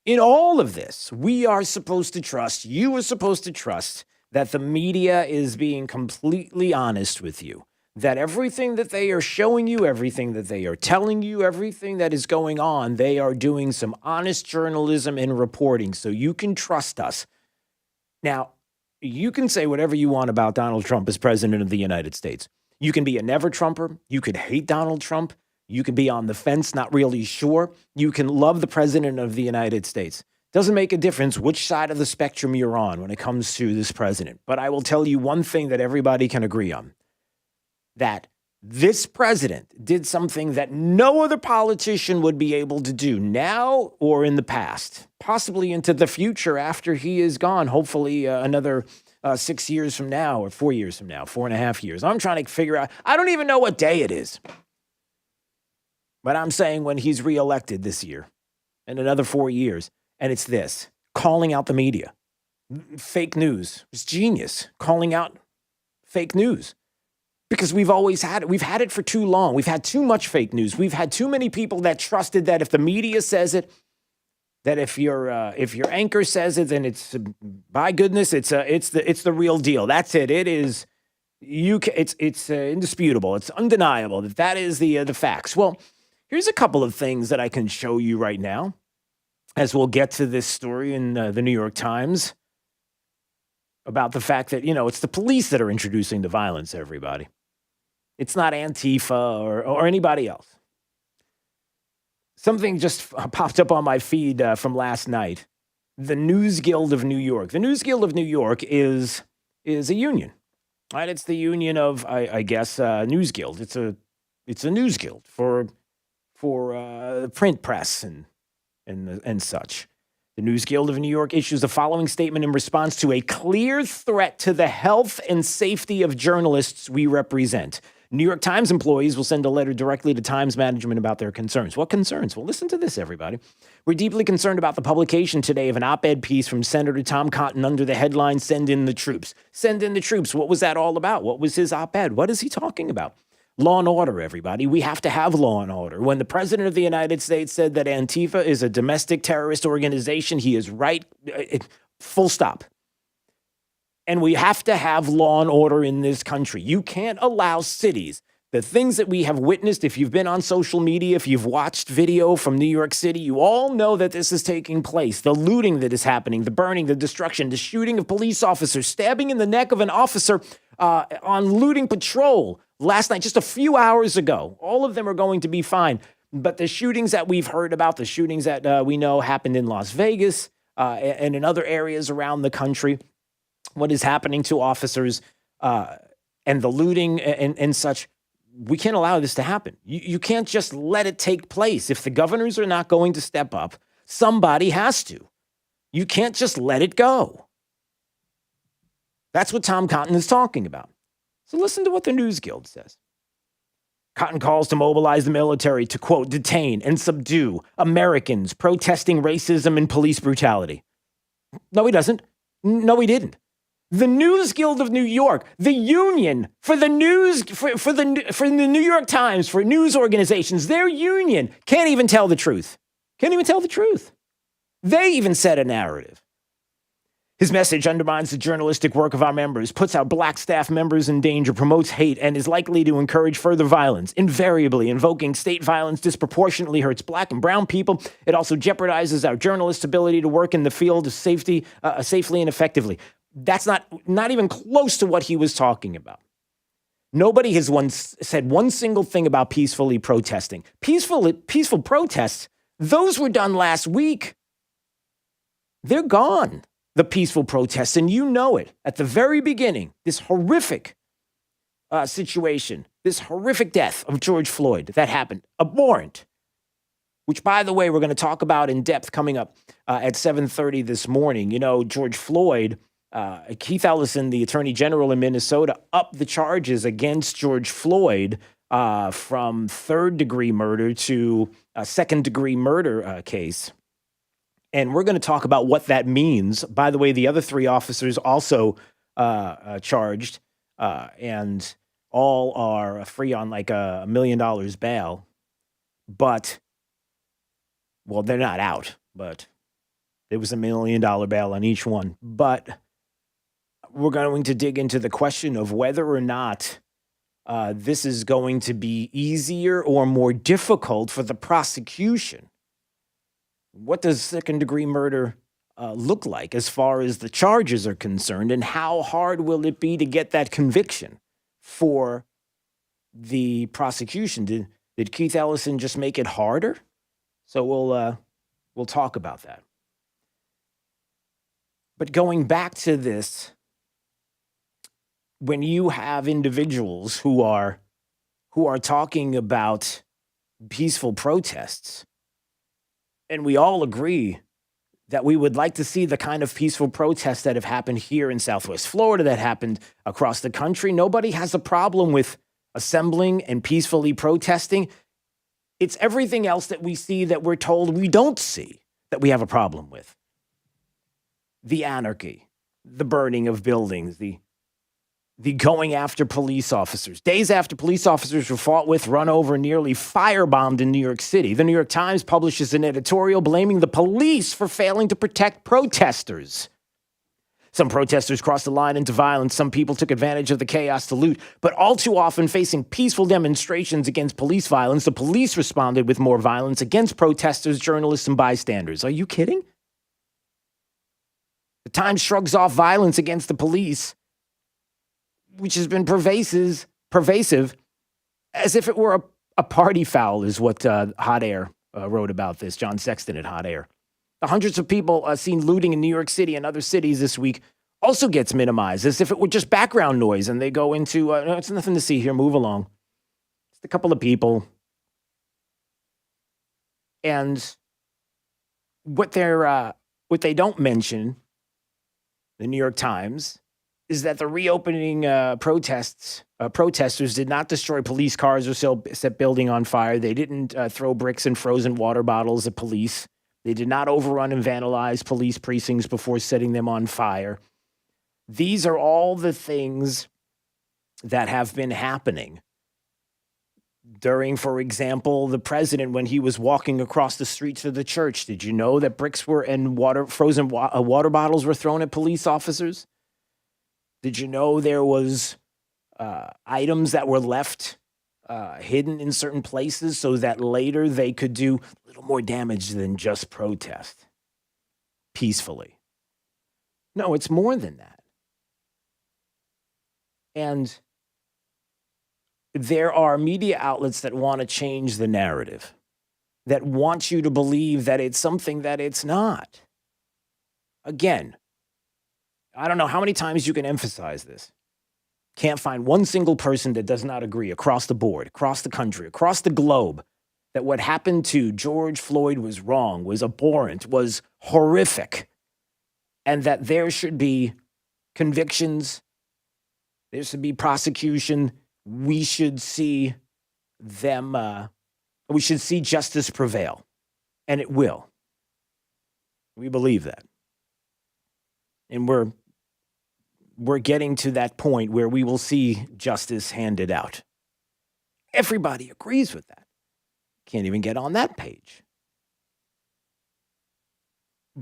In all of this, we are supposed to trust, you are supposed to trust that the media is being completely honest with you. That everything that they are showing you, everything that they are telling you, everything that is going on, they are doing some honest journalism and reporting, so you can trust us. Now, you can say whatever you want about Donald Trump as president of the United States. You can be a never-Trumper. You could hate Donald Trump. You can be on the fence, not really sure. You can love the president of the United States. Doesn't make a difference which side of the spectrum you're on when it comes to this president. But I will tell you one thing that everybody can agree on. That this president did something that no other politician would be able to do now or in the past, possibly into the future after he is gone, hopefully another 6 years from now or 4 years from now, 4.5 years. I'm trying to figure out, I don't even know what day it is. But I'm saying when he's reelected this year and another 4 years, and it's this. calling out the media. Fake news. It's genius. Calling out fake news. Because we've always had it. We've had it for too long. We've had too much fake news. We've had too many people that trusted that if the media says it, that if your anchor says it, then it's, by goodness, it's the real deal. That's it. It is. It's indisputable. It's undeniable that is the facts. Well, here's a couple of things that I can show you right now, as we'll get to this story in the New York Times about the fact that it's the police that are introducing the violence. Everybody, it's not Antifa or anybody else. Something just popped up on my feed from last night. The News Guild of New York. The News Guild of New York is a union, right? It's the union of, I guess, News Guild. It's a news guild for print press and such. The News Guild of New York issues the following statement in response to a clear threat to the health and safety of journalists we represent. New York Times employees will send a letter directly to Times management about their concerns. What concerns? Well, listen to this, everybody. We're deeply concerned about the publication today of an op-ed piece from Senator Tom Cotton under the headline, "Send in the Troops." Send in the troops. What was that all about? What was his op-ed? What is he talking about? Law and order, everybody. We have to have law and order. When the president of the United States said that Antifa is a domestic terrorist organization, he is right. Full stop. And we have to have law and order in this country. You can't allow cities, the things that we have witnessed, if you've been on social media, if you've watched video from New York City, you all know that this is taking place. The looting that is happening, the burning, the destruction, the shooting of police officers, stabbing in the neck of an officer on looting patrol last night, just a few hours ago. All of them are going to be fine. But the shootings that we've heard about, the shootings that we know happened in Las Vegas and in other areas around the country, what is happening to officers and the looting and such, we can't allow this to happen. You can't just let it take place. If the governors are not going to step up, somebody has to. You can't just let it go. That's what Tom Cotton is talking about. So listen to what the News Guild says. Cotton calls to mobilize the military to, quote, detain and subdue Americans protesting racism and police brutality. No, he doesn't. No, he didn't. The News Guild of New York, the union for the news, for the New York Times, for news organizations, their union can't even tell the truth. Can't even tell the truth. They even set a narrative. His message undermines the journalistic work of our members, puts our black staff members in danger, promotes hate, and is likely to encourage further violence. Invariably, invoking state violence disproportionately hurts black and brown people. It also jeopardizes our journalists' ability to work in the field of safety, safely and effectively. That's not even close to what he was talking about. Nobody has said one single thing about peacefully protesting. Peaceful protests, those were done last week. They're gone, the peaceful protests, and you know it. At the very beginning, this horrific situation, this horrific death of George Floyd that happened, abhorrent, which, by the way, we're going to talk about in depth coming up at 7:30 this morning. You know, George Floyd, Keith Ellison, the Attorney General in Minnesota, upped the charges against George Floyd from third-degree murder to a second-degree murder case. And we're going to talk about what that means. By the way, the other three officers also charged, and all are free on like $1 million bail. But, well, they're not out, but there was $1 million bail on each one. But we're going to dig into the question of whether or not this is going to be easier or more difficult for the prosecution. What does second-degree murder look like as far as the charges are concerned, and how hard will it be to get that conviction for the prosecution? Did Keith Ellison just make it harder? So we'll talk about that. But going back to this, when you have individuals who are talking about peaceful protests, and we all agree that we would like to see the kind of peaceful protests that have happened here in Southwest Florida, that happened across the country. Nobody has a problem with assembling and peacefully protesting. It's everything else that we see that we're told we don't see that we have a problem with. the anarchy, the burning of buildings, the going after police officers. Days after police officers were fought with, run over, nearly firebombed in New York City, the New York Times publishes an editorial blaming the police for failing to protect protesters. Some protesters crossed the line into violence. Some people took advantage of the chaos to loot. But all too often, facing peaceful demonstrations against police violence, the police responded with more violence against protesters, journalists, and bystanders. Are you kidding? The Times shrugs off violence against the police, which has been pervasive, as if it were a party foul, is what Hot Air wrote about this. John Sexton at Hot Air. The hundreds of people seen looting in New York City and other cities this week also gets minimized, as if it were just background noise, and they go into, no, it's nothing to see here, move along. Just a couple of people. And what they don't mention, the New York Times, is that the reopening protesters did not destroy police cars or set building on fire. They didn't throw bricks and frozen water bottles at police. They did not overrun and vandalize police precincts before setting them on fire. These are all the things that have been happening during, for example, the president, when he was walking across the streets of the church. Did you know that bricks and frozen water bottles were thrown at police officers? Did you know there was items that were left hidden in certain places so that later they could do a little more damage than just protest peacefully? No, it's more than that. And there are media outlets that want to change the narrative, that want you to believe that it's something that it's not. Again, I don't know how many times you can emphasize this. Can't find one single person that does not agree across the board, across the country, across the globe, that what happened to George Floyd was wrong, was abhorrent, was horrific, and that there should be convictions, there should be prosecution. We should see we should see justice prevail, and it will. We believe that. And we're getting to that point where we will see justice handed out. Everybody agrees with that. Can't even get on that page.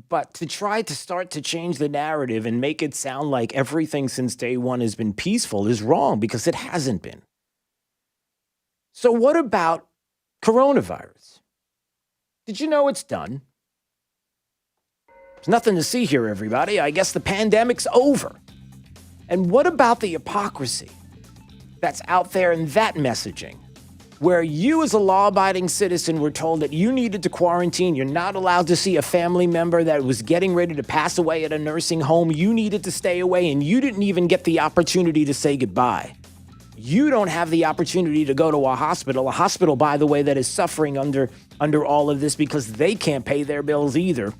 But to try to start to change the narrative and make it sound like everything since day one has been peaceful is wrong, because it hasn't been. So what about coronavirus? Did you know it's done? There's nothing to see here, everybody. I guess the pandemic's over. And what about the hypocrisy that's out there in that messaging, where you as a law-abiding citizen were told that you needed to quarantine, you're not allowed to see a family member that was getting ready to pass away at a nursing home, you needed to stay away, and you didn't even get the opportunity to say goodbye. You don't have the opportunity to go to a hospital, by the way, that is suffering under all of this because they can't pay their bills either.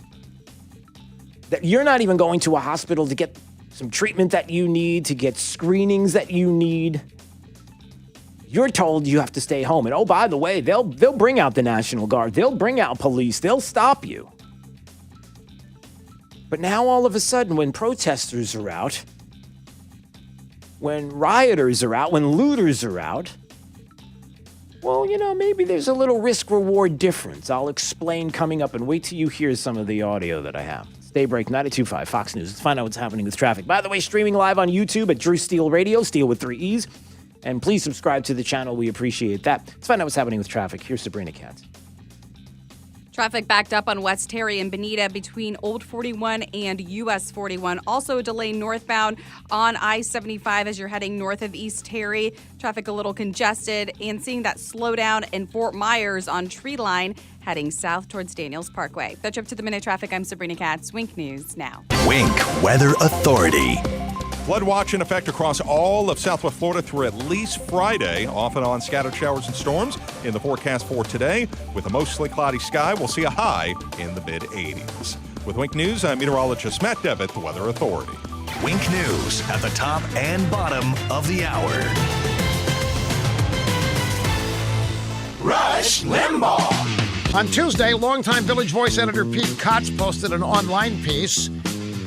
That you're not even going to a hospital to get some treatment that you need, to get screenings that you need. You're told you have to stay home. And oh, by the way, they'll bring out the National Guard. They'll bring out police. They'll stop you. But now all of a sudden, when protesters are out, when rioters are out, when looters are out, well, maybe there's a little risk-reward difference. I'll explain coming up, and wait till you hear some of the audio that I have. Daybreak 92.5 Fox News. Let's find out what's happening with traffic. By the way, streaming live on YouTube at Drew Steele Radio, Steele with 3 E's. And please subscribe to the channel. We appreciate that. Let's find out what's happening with traffic. Here's Sabrina Katz. Traffic backed up on West Terry and Bonita between Old 41 and US 41. Also a delay northbound on I-75 as you're heading north of East Terry. Traffic a little congested, and seeing that slowdown in Fort Myers on Tree Line heading south towards Daniels Parkway. That's up to the minute traffic. I'm Sabrina Katz. Wink News now. Wink Weather Authority. Flood watch in effect across all of Southwest Florida through at least Friday. Off and on scattered showers and storms in the forecast for today. With a mostly cloudy sky, we'll see a high in the mid-80s. With Wink News, I'm meteorologist Matt Devitt, the Weather Authority. Wink News at the top and bottom of the hour. Rush Limbaugh. On Tuesday, longtime Village Voice editor Pete Kotz posted an online piece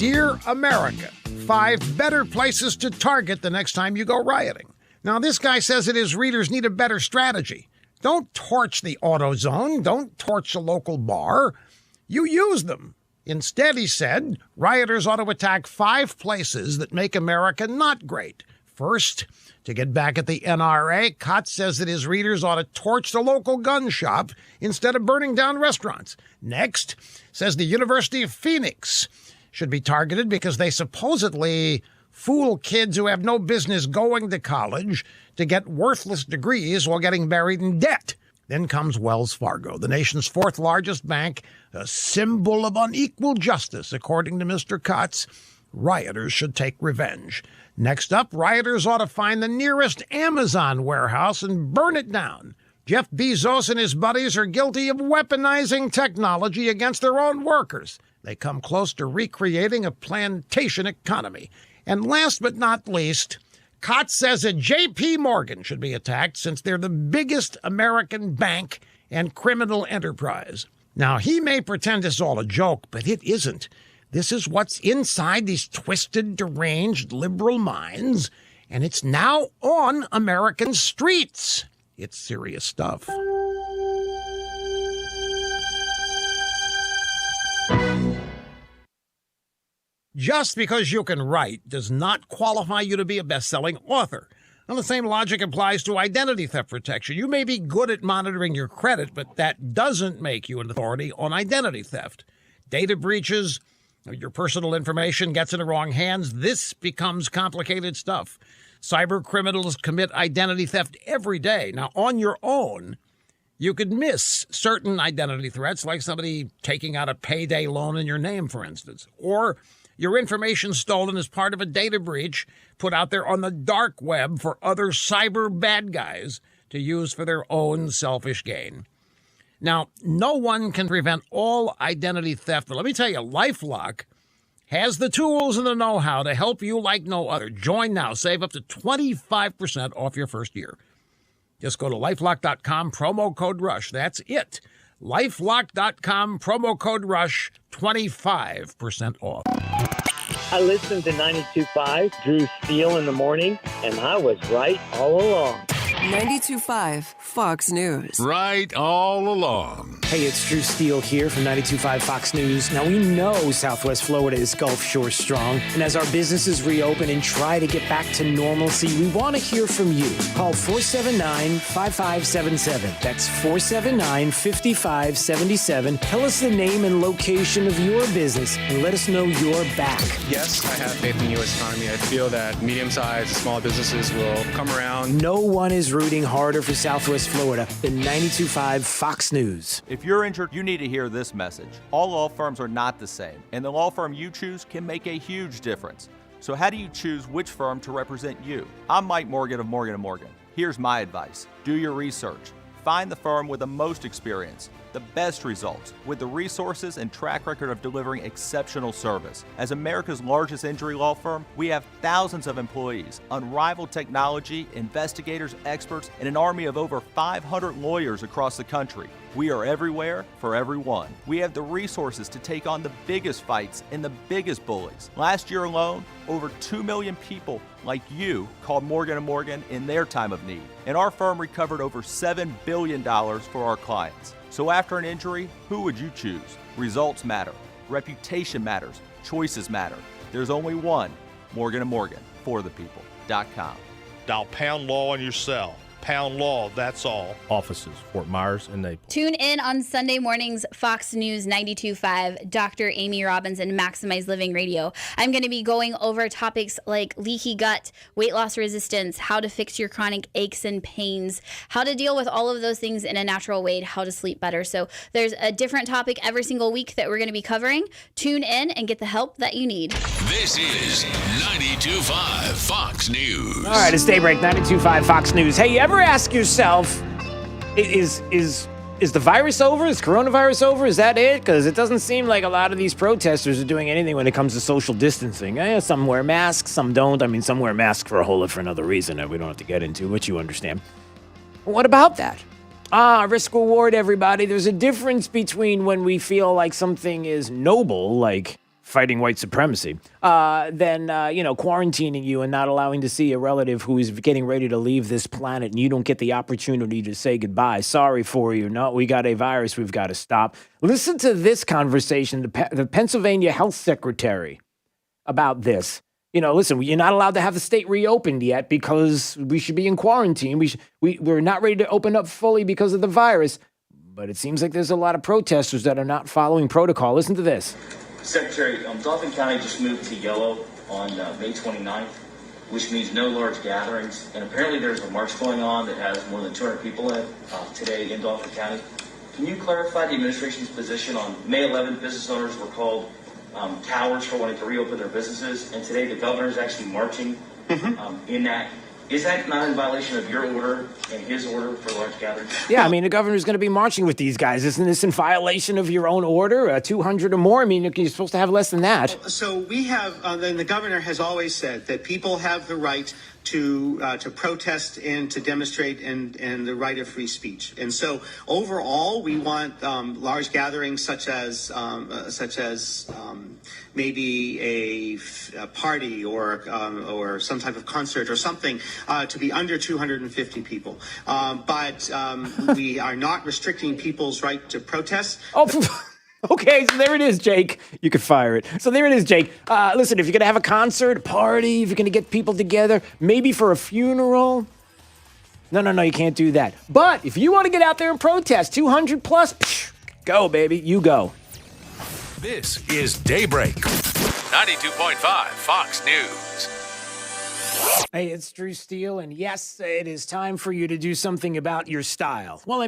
Dear America, 5 better places to target the next time you go rioting. Now, this guy says that his readers need a better strategy. Don't torch the AutoZone. Don't torch a local bar. You use them. Instead, he said, rioters ought to attack 5 places that make America not great. First, to get back at the NRA, Kotz says that his readers ought to torch the local gun shop instead of burning down restaurants. Next, says the University of Phoenix should be targeted because they supposedly fool kids who have no business going to college to get worthless degrees while getting buried in debt. Then comes Wells Fargo, the nation's 4th largest bank, a symbol of unequal justice, according to Mr. Kotz. Rioters should take revenge. Next up, rioters ought to find the nearest Amazon warehouse and burn it down. Jeff Bezos and his buddies are guilty of weaponizing technology against their own workers. They come close to recreating a plantation economy. And last but not least, Kotz says that J.P. Morgan should be attacked since they're the biggest American bank and criminal enterprise. Now, he may pretend it's all a joke, but it isn't. This is what's inside these twisted, deranged liberal minds, and it's now on American streets. It's serious stuff. Just because you can write does not qualify you to be a best-selling author. And the same logic applies to identity theft protection. You may be good at monitoring your credit, but that doesn't make you an authority on identity theft. Data breaches, your personal information gets in the wrong hands, this becomes complicated stuff. Cyber criminals commit identity theft every day. Now, on your own, you could miss certain identity threats, like somebody taking out a payday loan in your name, for instance, or your information stolen as part of a data breach put out there on the dark web for other cyber bad guys to use for their own selfish gain. Now, no one can prevent all identity theft, but let me tell you, LifeLock has the tools and the know-how to help you like no other. Join now. Save up to 25% off your first year. Just go to LifeLock.com, promo code RUSH. That's it. LifeLock.com, promo code RUSH, 25% off. I listened to 92.5, Drew Steele in the morning, and I was right all along. 92.5 Fox News. Right all along. Hey, it's Drew Steele here from 92.5 Fox News. Now, we know Southwest Florida is Gulf Shore strong, and as our businesses reopen and try to get back to normalcy, we want to hear from you. Call 479-5577. That's 479-5577. Tell us the name and location of your business, and let us know you're back. Yes, I have faith in the U.S. economy. I feel that medium-sized, small businesses will come around. No one is rooting harder for Southwest Florida than 92.5 Fox News. If you're injured, you need to hear this message. All law firms are not the same, and the law firm you choose can make a huge difference. So how do you choose which firm to represent you? I'm Mike Morgan of Morgan & Morgan. Here's my advice. Do your research. Find the firm with the most experience, the best results, with the resources and track record of delivering exceptional service. As America's largest injury law firm, we have thousands of employees, unrivaled technology, investigators, experts, and an army of over 500 lawyers across the country. We are everywhere for everyone. We have the resources to take on the biggest fights and the biggest bullies. Last year alone, over 2 million people like you called Morgan & Morgan in their time of need. And our firm recovered over $7 billion for our clients. So after an injury, who would you choose? Results matter. Reputation matters. Choices matter. There's only one, Morgan & Morgan, for the people.com. Dial pound law on your cell. Pound law, that's all. Offices, Fort Myers and Naples. Tune in on Sunday mornings, Fox News 92.5, Dr. Amy Robbins and Maximize Living Radio. I'm going to be going over topics like leaky gut, weight loss resistance, how to fix your chronic aches and pains, how to deal with all of those things in a natural way, how to sleep better. So there's a different topic every single week that we're going to be covering. Tune in and get the help that you need. This is 92.5 Fox News. All right, it's Daybreak, 92.5 Fox News. Hey, you ever ask yourself, is the virus over? Is coronavirus over? Is that it? Because it doesn't seem like a lot of these protesters are doing anything when it comes to social distancing. Some wear masks, some don't. I mean, some wear masks for a whole different reason that we don't have to get into, which you understand. But what about that? Risk reward, everybody. There's a difference between when we feel like something is noble, like fighting white supremacy, than quarantining you and not allowing to see a relative who is getting ready to leave this planet, and you don't get the opportunity to say goodbye. Sorry for you. No, we got a virus we've got to stop. Listen to this conversation, the Pennsylvania health secretary about this. Listen, you're not allowed to have the state reopened yet because we should be in quarantine. We're not ready to open up fully because of the virus. But it seems like there's a lot of protesters that are not following protocol. Listen to this. Secretary, Dauphin County just moved to yellow on May 29th, which means no large gatherings. And apparently there's a march going on that has more than 200 people in it today in Dauphin County. Can you clarify the administration's position on May 11th? Business owners were called cowards for wanting to reopen their businesses, and today the governor is actually marching in that. Is that not in violation of your order and his order for large gatherings? Yeah, the governor's going to be marching with these guys. Isn't this in violation of your own order? 200 or more? You're supposed to have less than that. So we have, then the governor has always said that people have the right to protest and to demonstrate and the right of free speech. And so overall, we want large gatherings such as maybe a party or some type of concert or something to be under 250 people. But we are not restricting people's right to protest. Okay, so there it is, Jake. You could fire it. So there it is, Jake. Listen, if you're going to have a concert, a party, if you're going to get people together, maybe for a funeral. No, you can't do that. But if you want to get out there and protest, 200 plus, go, baby. You go. This is Daybreak. 92.5 Fox News. Hey, it's Drew Steele, and yes, it is time for you to do something about your style. Well,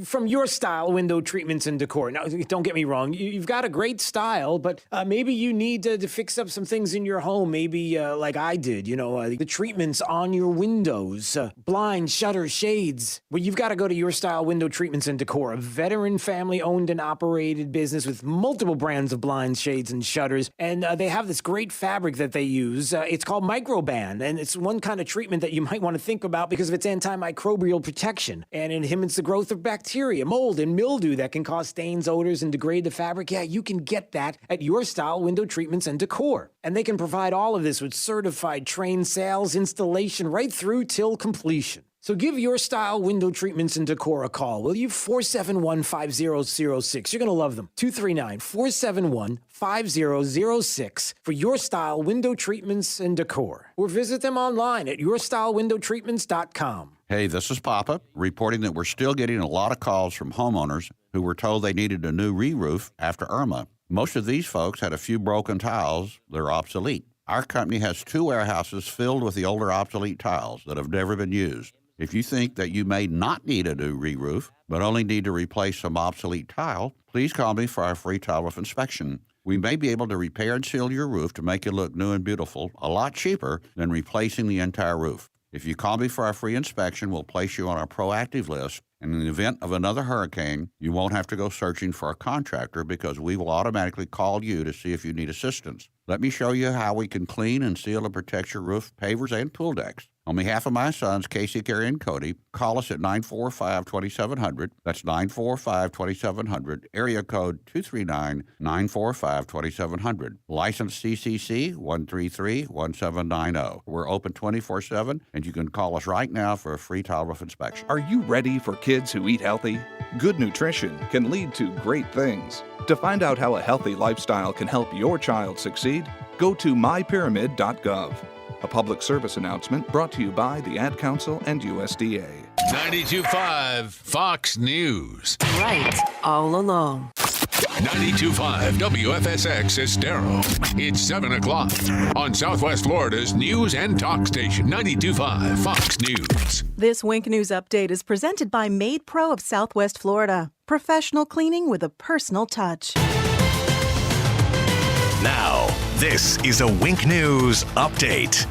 from your style, window treatments and decor. Now, don't get me wrong, you've got a great style, but maybe you need to fix up some things in your home, maybe like I did, the treatments on your windows, blinds, shutters, shades. Well, you've got to go to Your Style Window Treatments and Decor, a veteran family-owned and operated business with multiple brands of blinds, shades, and shutters, and they have this great fabric that they use. It's called Microban, and it's one kind of treatment that you might want to think about because of its antimicrobial protection. And it inhibits the growth of bacteria, mold, and mildew that can cause stains, odors, and degrade the fabric. Yeah, you can get that at Your Style Window Treatments and Decor. And they can provide all of this with certified trained sales, installation, right through till completion. So give Your Style Window Treatments and Decor a call, will you? 471-5006. You're going to love them. 239-471-5006 for Your Style Window Treatments and Decor. Or visit them online at yourstylewindowtreatments.com. Hey, this is Papa, reporting that we're still getting a lot of calls from homeowners who were told they needed a new re-roof after Irma. Most of these folks had a few broken tiles that are obsolete. Our company has 2 warehouses filled with the older obsolete tiles that have never been used. If you think that you may not need a new re-roof, but only need to replace some obsolete tile, please call me for our free tile roof inspection. We may be able to repair and seal your roof to make it look new and beautiful, a lot cheaper than replacing the entire roof. If you call me for our free inspection, we'll place you on our proactive list. And in the event of another hurricane, you won't have to go searching for a contractor because we will automatically call you to see if you need assistance. Let me show you how we can clean and seal and protect your roof, pavers, and pool decks. On behalf of my sons, Casey, Carrie, and Cody, call us at 945-2700. That's 945-2700, area code 239-945-2700. License CCC 133-1790. We're open 24/7, and you can call us right now for a free tile roof inspection. Are you ready for kids who eat healthy? Good nutrition can lead to great things. To find out how a healthy lifestyle can help your child succeed, go to mypyramid.gov. A public service announcement brought to you by the Ad Council and USDA. 92.5 Fox News. Right all along. 92.5 WFSX Estero. It's 7 o'clock on Southwest Florida's news and talk station, 92.5 Fox News. This Wink News Update is presented by Made Pro of Southwest Florida. Professional cleaning with a personal touch. Now, this is a Wink News Update.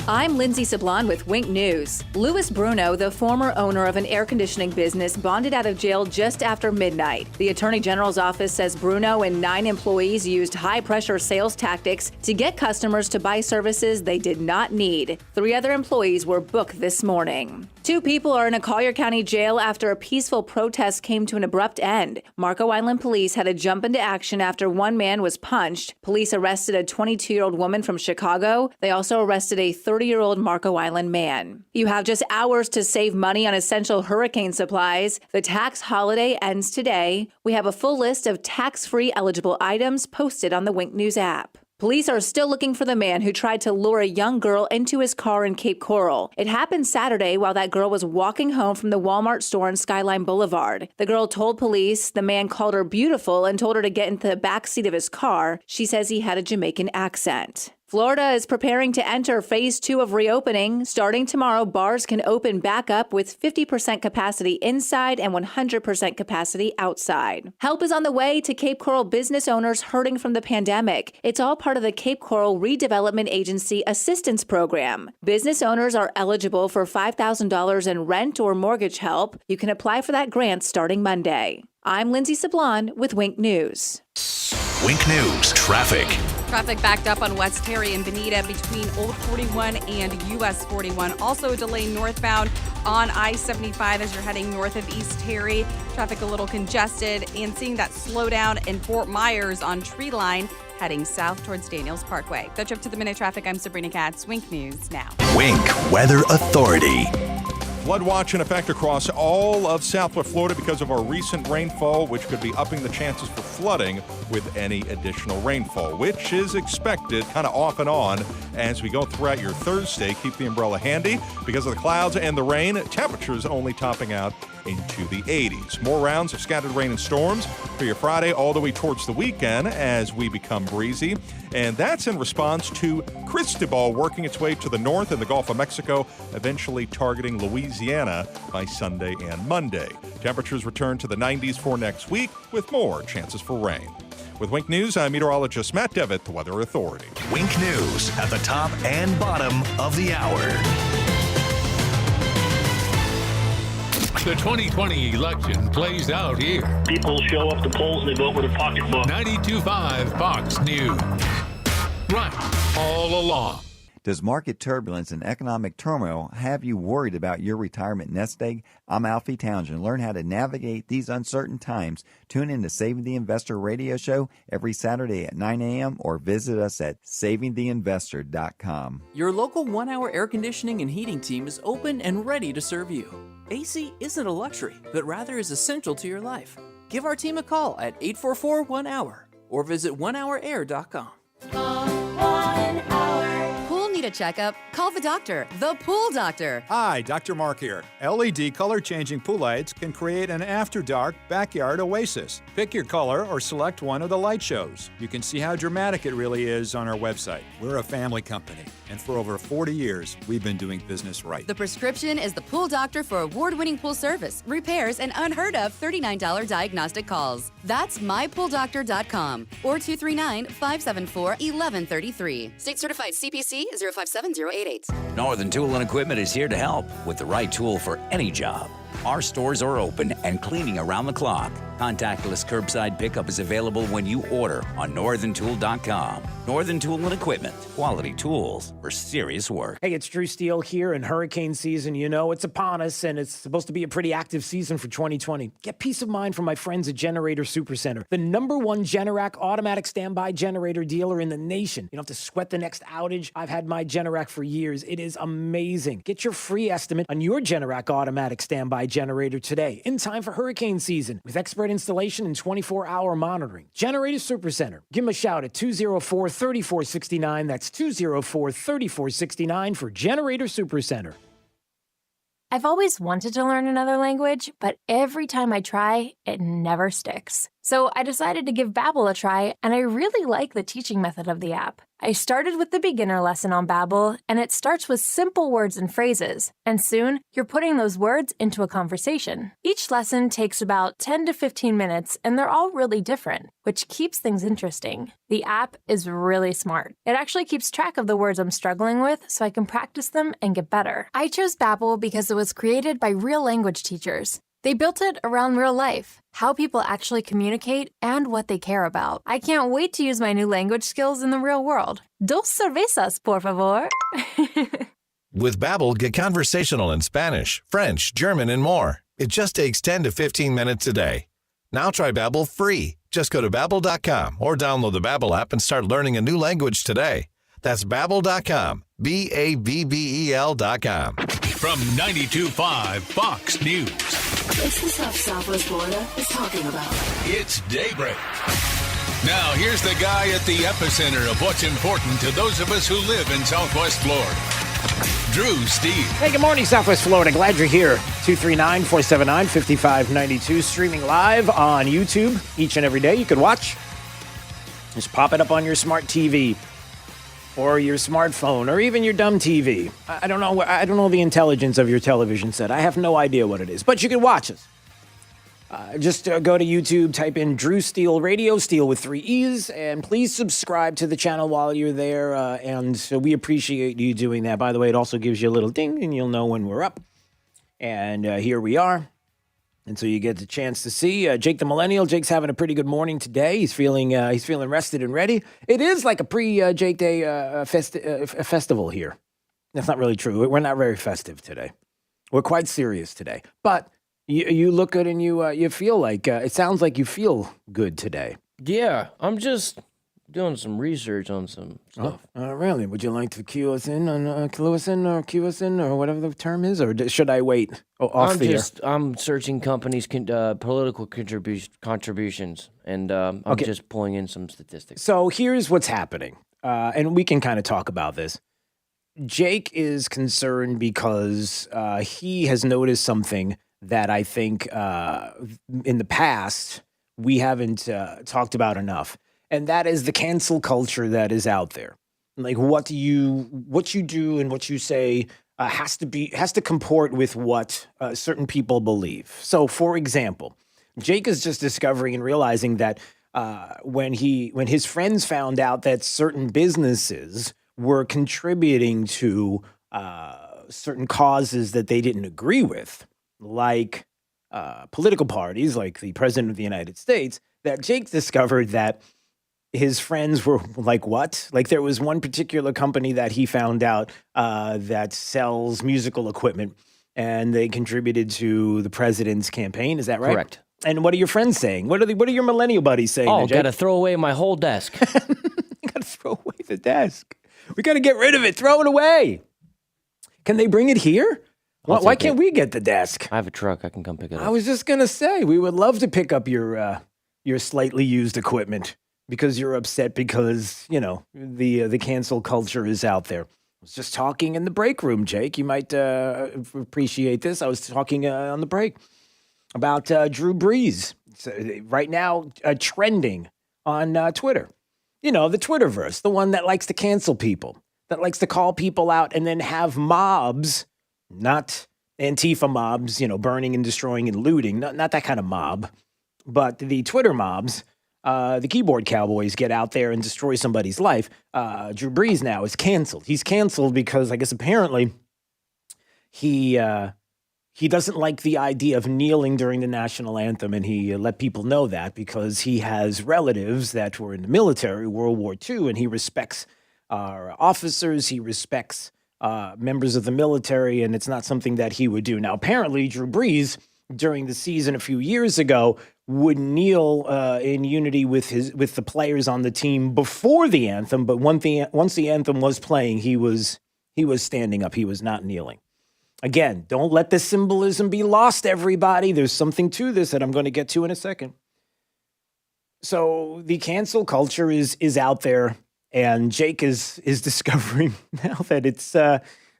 I'm Lindsay Sablon with Wink News. Louis Bruno, the former owner of an air conditioning business, bonded out of jail just after midnight. The Attorney General's office says Bruno and 9 employees used high-pressure sales tactics to get customers to buy services they did not need. 3 other employees were booked this morning. Two people are in a Collier County jail after a peaceful protest came to an abrupt end. Marco Island police had to jump into action after one man was punched. Police arrested a 22-year-old woman from Chicago. They also arrested a 30-year-old Marco Island man. You have just hours to save money on essential hurricane supplies. The tax holiday ends today. We have a full list of tax-free eligible items posted on the Wink News app. Police are still looking for the man who tried to lure a young girl into his car in Cape Coral. It happened Saturday while that girl was walking home from the Walmart store on Skyline Boulevard. The girl told police the man called her beautiful and told her to get into the back seat of his car. She says he had a Jamaican accent. Florida is preparing to enter phase 2 of reopening. Starting tomorrow, bars can open back up with 50% capacity inside and 100% capacity outside. Help is on the way to Cape Coral business owners hurting from the pandemic. It's all part of the Cape Coral Redevelopment Agency Assistance Program. Business owners are eligible for $5,000 in rent or mortgage help. You can apply for that grant starting Monday. I'm Lindsay Sablon with Wink News. Wink News traffic. Traffic backed up on West Terry and Bonita between Old 41 and US 41. Also a delay northbound on I-75 as you're heading north of East Terry. Traffic a little congested and seeing that slowdown in Fort Myers on Tree Line heading south towards Daniels Parkway. That's up to the minute traffic. I'm Sabrina Katz. Wink News now. Wink Weather Authority. Flood watch in effect across all of Southwest Florida because of our recent rainfall, which could be upping the chances for flooding with any additional rainfall, which is expected kind of off and on as we go throughout your Thursday. Keep the umbrella handy because of the clouds and the rain. Temperatures only topping out into the 80s. More rounds of scattered rain and storms for your Friday all the way towards the weekend as we become breezy. And that's in response to Cristobal working its way to the north in the Gulf of Mexico, eventually targeting Louisiana by Sunday and Monday. Temperatures return to the 90s for next week with more chances for rain. With Wink News, I'm meteorologist Matt Devitt, the Weather Authority. Wink News at the top and bottom of the hour. The 2020 election plays out here. People show up to polls and they vote with a pocketbook. 92.5 Fox News. Right all along. Does market turbulence and economic turmoil have you worried about your retirement nest egg? I'm Alfie Townsend. Learn how to navigate these uncertain times. Tune in to Saving the Investor radio show every Saturday at 9 a.m. or visit us at savingtheinvestor.com. Your local 1-hour air conditioning and heating team is open and ready to serve you. AC isn't a luxury, but rather is essential to your life. Give our team a call at 844-1-HOUR or visit onehourair.com. Pool need a checkup? Call the doctor, the Pool Doctor. Hi, Dr. Mark here. LED color-changing pool lights can create an after-dark backyard oasis. Pick your color or select one of the light shows. You can see how dramatic it really is on our website. We're a family company, and for over 40 years, we've been doing business right. The prescription is the Pool Doctor for award-winning pool service, repairs, and unheard of $39 diagnostic calls. That's mypooldoctor.com or 239-574-1133. State certified CPC 057088. Northern Tool and Equipment is here to help with the right tool for any job. Our stores are open and cleaning around the clock. Contactless curbside pickup is available when you order on northerntool.com. Northern Tool and Equipment. Quality tools for serious work. Hey, it's Drew Steele here, and hurricane season, you know, it's upon us, and it's supposed to be a pretty active season for 2020. Get peace of mind from my friends at Generator Supercenter, the #1 Generac automatic standby generator dealer in the nation. You don't have to sweat the next outage. I've had my Generac for years. It is amazing. Get your free estimate on your Generac automatic standby generator today, in time for hurricane season, with expert installation and 24-hour monitoring. Generator Supercenter. Give them a shout at 204-3469. That's 204-3469 for Generator Supercenter. I've always wanted to learn another language, but every time I try, it never sticks. So I decided to give Babbel a try, and I really like the teaching method of the app. I started with the beginner lesson on Babbel, and it starts with simple words and phrases. And soon, you're putting those words into a conversation. Each lesson takes about 10 to 15 minutes, and they're all really different, which keeps things interesting. The app is really smart. It actually keeps track of the words I'm struggling with, so I can practice them and get better. I chose Babbel because it was created by real language teachers. They built it around real life, how people actually communicate, and what they care about. I can't wait to use my new language skills in the real world. Dos cervezas, por favor. With Babbel, get conversational in Spanish, French, German, and more. It just takes 10 to 15 minutes a day. Now try Babbel free. Just go to Babbel.com or download the Babbel app and start learning a new language today. That's Babbel.com. Babbel.com. From 92.5 Fox News. It's the stuff Southwest Florida is talking about. It's Daybreak. Now, here's the guy at the epicenter of what's important to those of us who live in Southwest Florida. Drew Steve. Hey, good morning, Southwest Florida. Glad you're here. 239-479-5592. Streaming live on YouTube each and every day. You can watch. Just pop it up on your smart TV or your smartphone or even your dumb TV. I don't know the intelligence of your television set. I have no idea what it is, but you can watch us. Just go to YouTube, type in Drew Steele Radio, Steele with 3 E's, and please subscribe to the channel while you're there. And so we appreciate you doing that. By the way, it also gives you a little ding, and you'll know when we're up. And here we are. And so you get the chance to see Jake the Millennial. Jake's having a pretty good morning today. He's feeling rested and ready. It is like a pre-Jake Day festival here. That's not really true. We're not very festive today. We're quite serious today. But you look good and you feel like, it sounds like you feel good today. Yeah, I'm just doing some research on some stuff. Really? Would you like to cue us in on cue us in or whatever the term is? Or should I wait off the air? I'm searching companies' political contributions, and I'm just pulling in some statistics. So here's what's happening, and we can kind of talk about this. Jake is concerned because he has noticed something that I think in the past we haven't talked about enough, and that is the cancel culture that is out there. Like what you do and what you say has to comport with what certain people believe. So, for example, Jake is just discovering and realizing that when his friends found out that certain businesses were contributing to certain causes that they didn't agree with, like political parties, like the President of the United States, that Jake discovered that his friends were like, what? Like there was one particular company that he found out that sells musical equipment, and they contributed to the president's campaign. Is that right? Correct. And what are your friends saying? What are your millennial buddies saying? Oh, got to throw away my whole desk. You got to throw away the desk. We got to get rid of it. Throw it away. Can they bring it here? Why can't we get the desk? I have a truck. I can come pick it up. I was just going to say, we would love to pick up your slightly used equipment because you're upset because, the cancel culture is out there. I was just talking in the break room, Jake. You might appreciate this. I was talking on the break about Drew Brees. So, right now, trending on Twitter. The Twitterverse, the one that likes to cancel people, that likes to call people out and then have mobs, not Antifa mobs, burning and destroying and looting, not that kind of mob, but the Twitter mobs, the keyboard cowboys get out there and destroy somebody's life. Drew Brees now is canceled. He's canceled because I guess apparently he doesn't like the idea of kneeling during the national anthem, and he let people know that because he has relatives that were in the military, World War II, and he respects our officers, he respects members of the military, and it's not something that he would do. Now, apparently, Drew Brees, during the season a few years ago, would kneel in unity with the players on the team before the anthem, but once the anthem was playing, he was standing up. He was not kneeling. Again, don't let the symbolism be lost, everybody. There's something to this that I'm going to get to in a second. So the cancel culture is out there, and Jake is discovering now that it's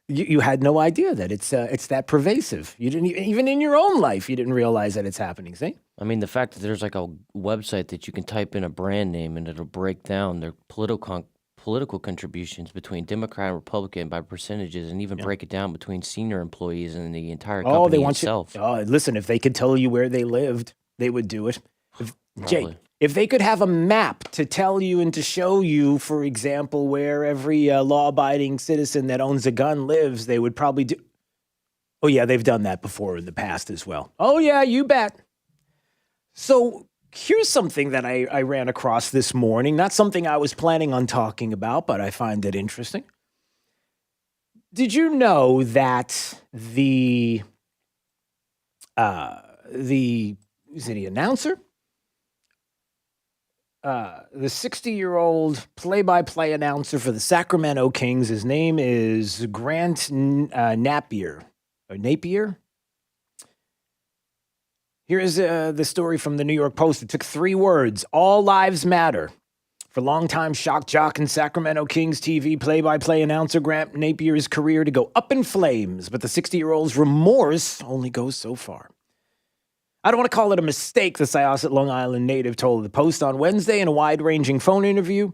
you had no idea that it's that pervasive. You didn't even in your own life you didn't realize that it's happening. See? I mean, the fact that there's like a website that you can type in a brand name and it'll break down their political contributions between Democrat and Republican by percentages, and even break it down between senior employees and the entire company they want itself. Listen, if they could tell you where they lived, they would do it. Jake, if they could have a map to tell you and to show you, for example, where every law-abiding citizen that owns a gun lives, they would probably do. Oh, yeah, they've done that before in the past as well. Oh, yeah, you bet. So here's something that I ran across this morning. Not something I was planning on talking about, but I find it interesting. Did you know that the is it the announcer? The 60-year-old play-by-play announcer for the Sacramento Kings. His name is Grant Napier. Or Napier? Here is the story from the New York Post. It took 3 words. All lives matter. For longtime shock jock and Sacramento Kings TV play-by-play announcer Grant Napier's career to go up in flames, but the 60-year-old's remorse only goes so far. I don't want to call it a mistake, the Syosset, Long Island native told the Post on Wednesday in a wide-ranging phone interview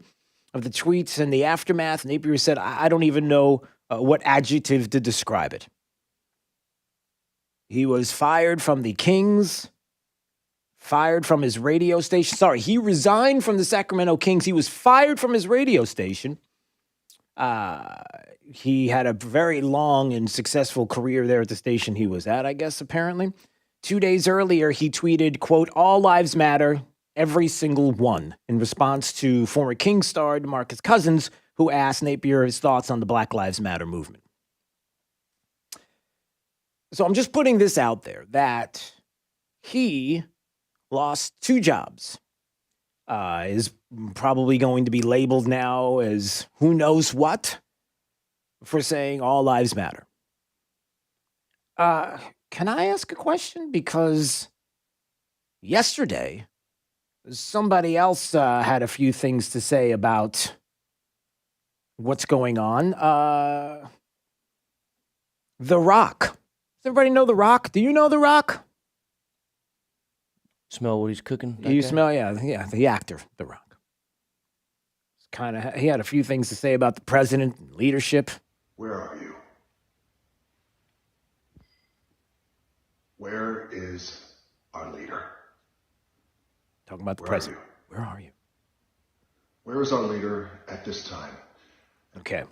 of the tweets and the aftermath. Napier said, I don't even know what adjective to describe it. He was fired from the Kings, fired from his radio station. Sorry, he resigned from the Sacramento Kings. He was fired from his radio station. He had a very long and successful career there at the station he was at, I guess, apparently. 2 days earlier, he tweeted, quote, all lives matter, every single one, in response to former Kings star DeMarcus Cousins, who asked Napier his thoughts on the Black Lives Matter movement. So I'm just putting this out there that he lost 2 jobs, is probably going to be labeled now as who knows what for saying all lives matter. Can I ask a question? Because yesterday, somebody else had a few things to say about what's going on. The Rock. Does everybody know The Rock? Do you know The Rock? Smell what he's cooking? You smell, yeah, the actor, The Rock. He had a few things to say about the president and leadership. Where are you? Where is our leader? Talking about the president. Where are you? Where is our leader at this time? Okay.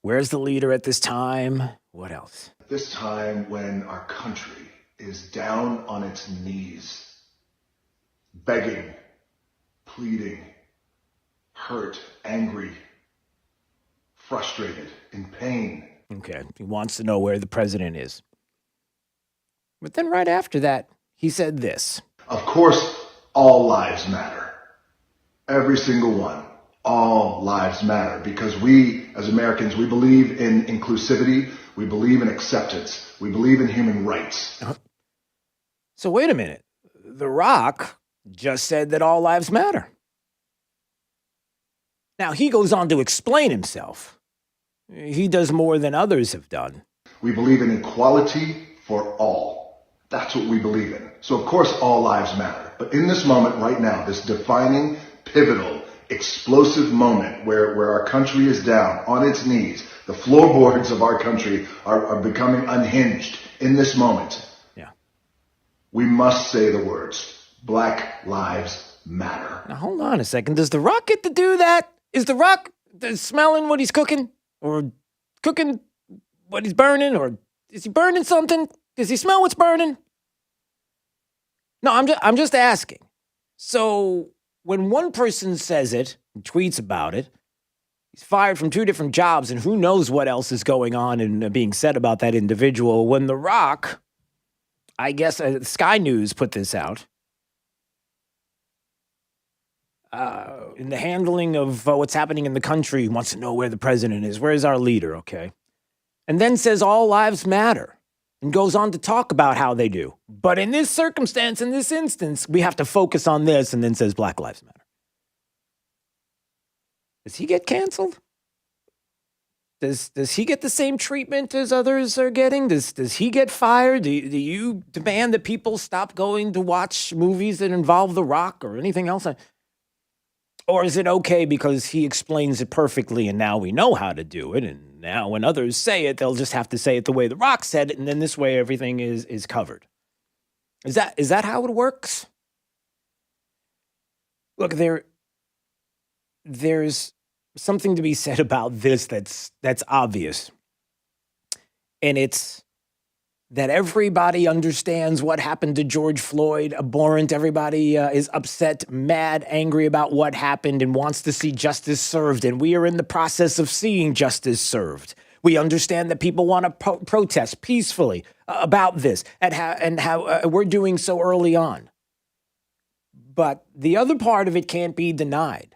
Where's the leader at this time? What else? At this time when our country is down on its knees, begging, pleading, hurt, angry, frustrated, in pain. Okay. He wants to know where the president is. But then right after that, he said this. Of course, all lives matter. Every single one. All lives matter because we, as Americans, we believe in inclusivity. We believe in acceptance. We believe in human rights. So wait a minute. The Rock just said that all lives matter. Now, he goes on to explain himself. He does more than others have done. We believe in equality for all. That's what we believe in. So, of course, all lives matter. But in this moment right now, this defining, pivotal, explosive moment where our country is down on its knees, the floorboards of our country are becoming unhinged. In this moment, we must say the words, Black Lives Matter. Now, hold on a second. Does The Rock get to do that? Is The Rock smelling what he's cooking? Or cooking what he's burning? Or is he burning something? Does he smell what's burning? No, I'm just asking. So when one person says it, and tweets about it, he's fired from 2 different jobs, and who knows what else is going on and being said about that individual. When The Rock, I guess Sky News put this out, in the handling of what's happening in the country, he wants to know where the president is. Where's our leader, okay? And then says all lives matter. And goes on to talk about how they do. But in this circumstance, in this instance, we have to focus on this, and then says Black Lives Matter. Does he get canceled? Does he get the same treatment as others are getting? Does he get fired? Do you demand that people stop going to watch movies that involve The Rock or anything else? Or is it okay because he explains it perfectly and now we know how to do it, and now when others say it, they'll just have to say it the way The Rock said it, and then this way everything is covered? Is that how it works? Look, there's something to be said about this that's obvious. And it's that everybody understands what happened to George Floyd, abhorrent. Everybody is upset, mad, angry about what happened and wants to see justice served. And we are in the process of seeing justice served. We understand that people want to protest peacefully about this and how we're doing so early on. But the other part of it can't be denied.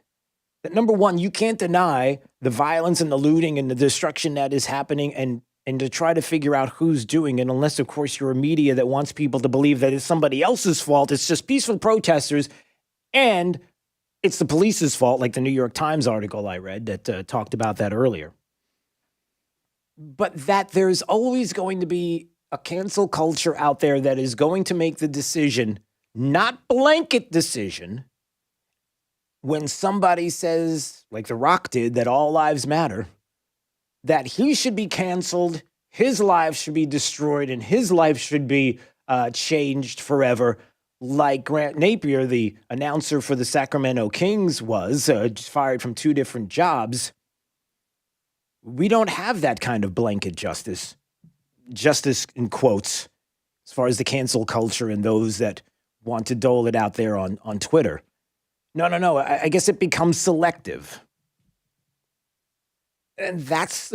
That number one, you can't deny the violence and the looting and the destruction that is happening and to try to figure out who's doing it, unless, of course, you're a media that wants people to believe that it's somebody else's fault. It's just peaceful protesters and it's the police's fault, like the New York Times article I read that talked about that earlier. But that there's always going to be a cancel culture out there that is going to make the decision, not blanket decision, when somebody says, like The Rock did, that all lives matter, that he should be canceled, his life should be destroyed, and his life should be changed forever, like Grant Napier, the announcer for the Sacramento Kings, was fired from 2 different jobs. We don't have that kind of blanket justice in quotes, as far as the cancel culture and those that want to dole it out there on Twitter. No. I guess it becomes selective. And that's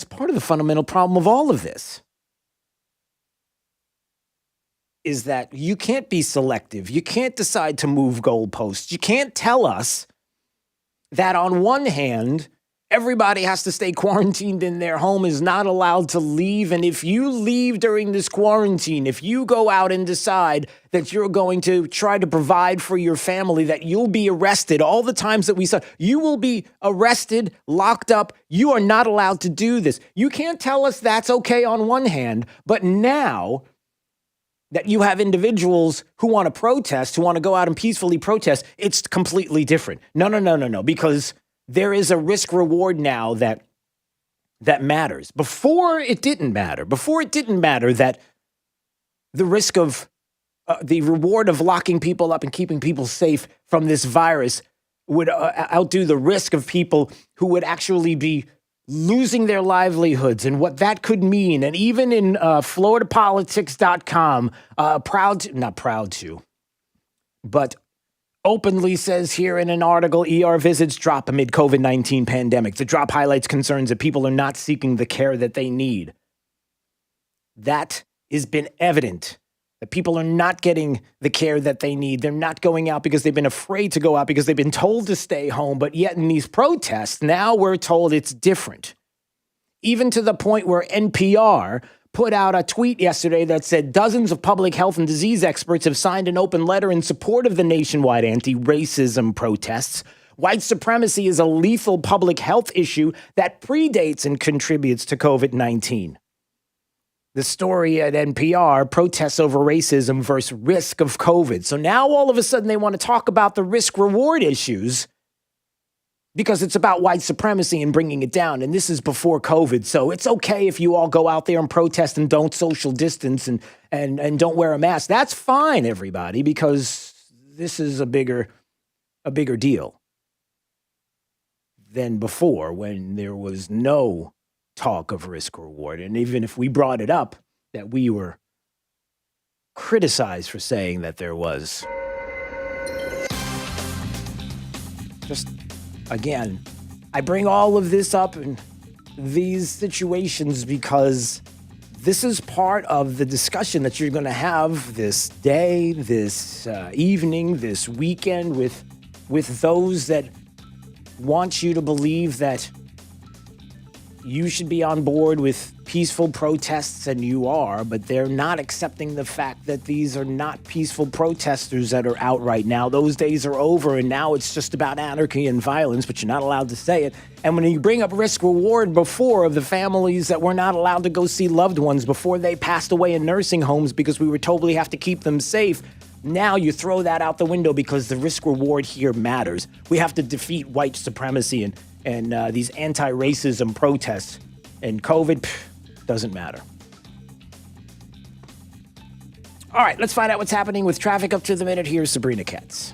part of the fundamental problem of all of this. Is that you can't be selective. You can't decide to move goalposts. You can't tell us that on one hand, everybody has to stay quarantined in their home, is not allowed to leave. And if you leave during this quarantine, if you go out and decide that you're going to try to provide for your family, that you'll be arrested. All the times that we saw, you will be arrested, locked up. You are not allowed to do this. You can't tell us that's okay on one hand, but now that you have individuals who want to protest, who want to go out and peacefully protest, it's completely different. No, because there is a risk reward now that matters. Before it didn't matter. Before it didn't matter that the risk of the reward of locking people up and keeping people safe from this virus would outdo the risk of people who would actually be losing their livelihoods and what that could mean. And even in floridapolitics.com, but openly says here in an article, ER visits drop amid COVID-19 pandemic. The drop highlights concerns that people are not seeking the care that they need. That has been evident, that people are not getting the care that they need. They're not going out because they've been afraid to go out because they've been told to stay home. But yet in these protests, now we're told it's different. Even to the point where NPR put out a tweet yesterday that said dozens of public health and disease experts have signed an open letter in support of the nationwide anti-racism protests. White supremacy is a lethal public health issue that predates and contributes to COVID-19. The story at NPR, protests over racism versus risk of COVID. So now all of a sudden they want to talk about the risk-reward issues because it's about white supremacy and bringing it down. And this is before COVID. So it's okay if you all go out there and protest and don't social distance and don't wear a mask. That's fine, everybody, because this is a bigger deal than before when there was no talk of risk reward. And even if we brought it up, that we were criticized for saying that there was. Just again, I bring all of this up in these situations because this is part of the discussion that you're going to have this day, this evening, this weekend with those that want you to believe that you should be on board with peaceful protests, and you are, but they're not accepting the fact that these are not peaceful protesters that are out right now. Those days are over, and now it's just about anarchy and violence, but you're not allowed to say it. And when you bring up risk reward before of the families that were not allowed to go see loved ones before they passed away in nursing homes because we were told we have to keep them safe, now you throw that out the window because the risk reward here matters. We have to defeat white supremacy and these anti-racism protests. And COVID doesn't matter. All right, let's find out what's happening with traffic up to the minute. Here's Sabrina Katz.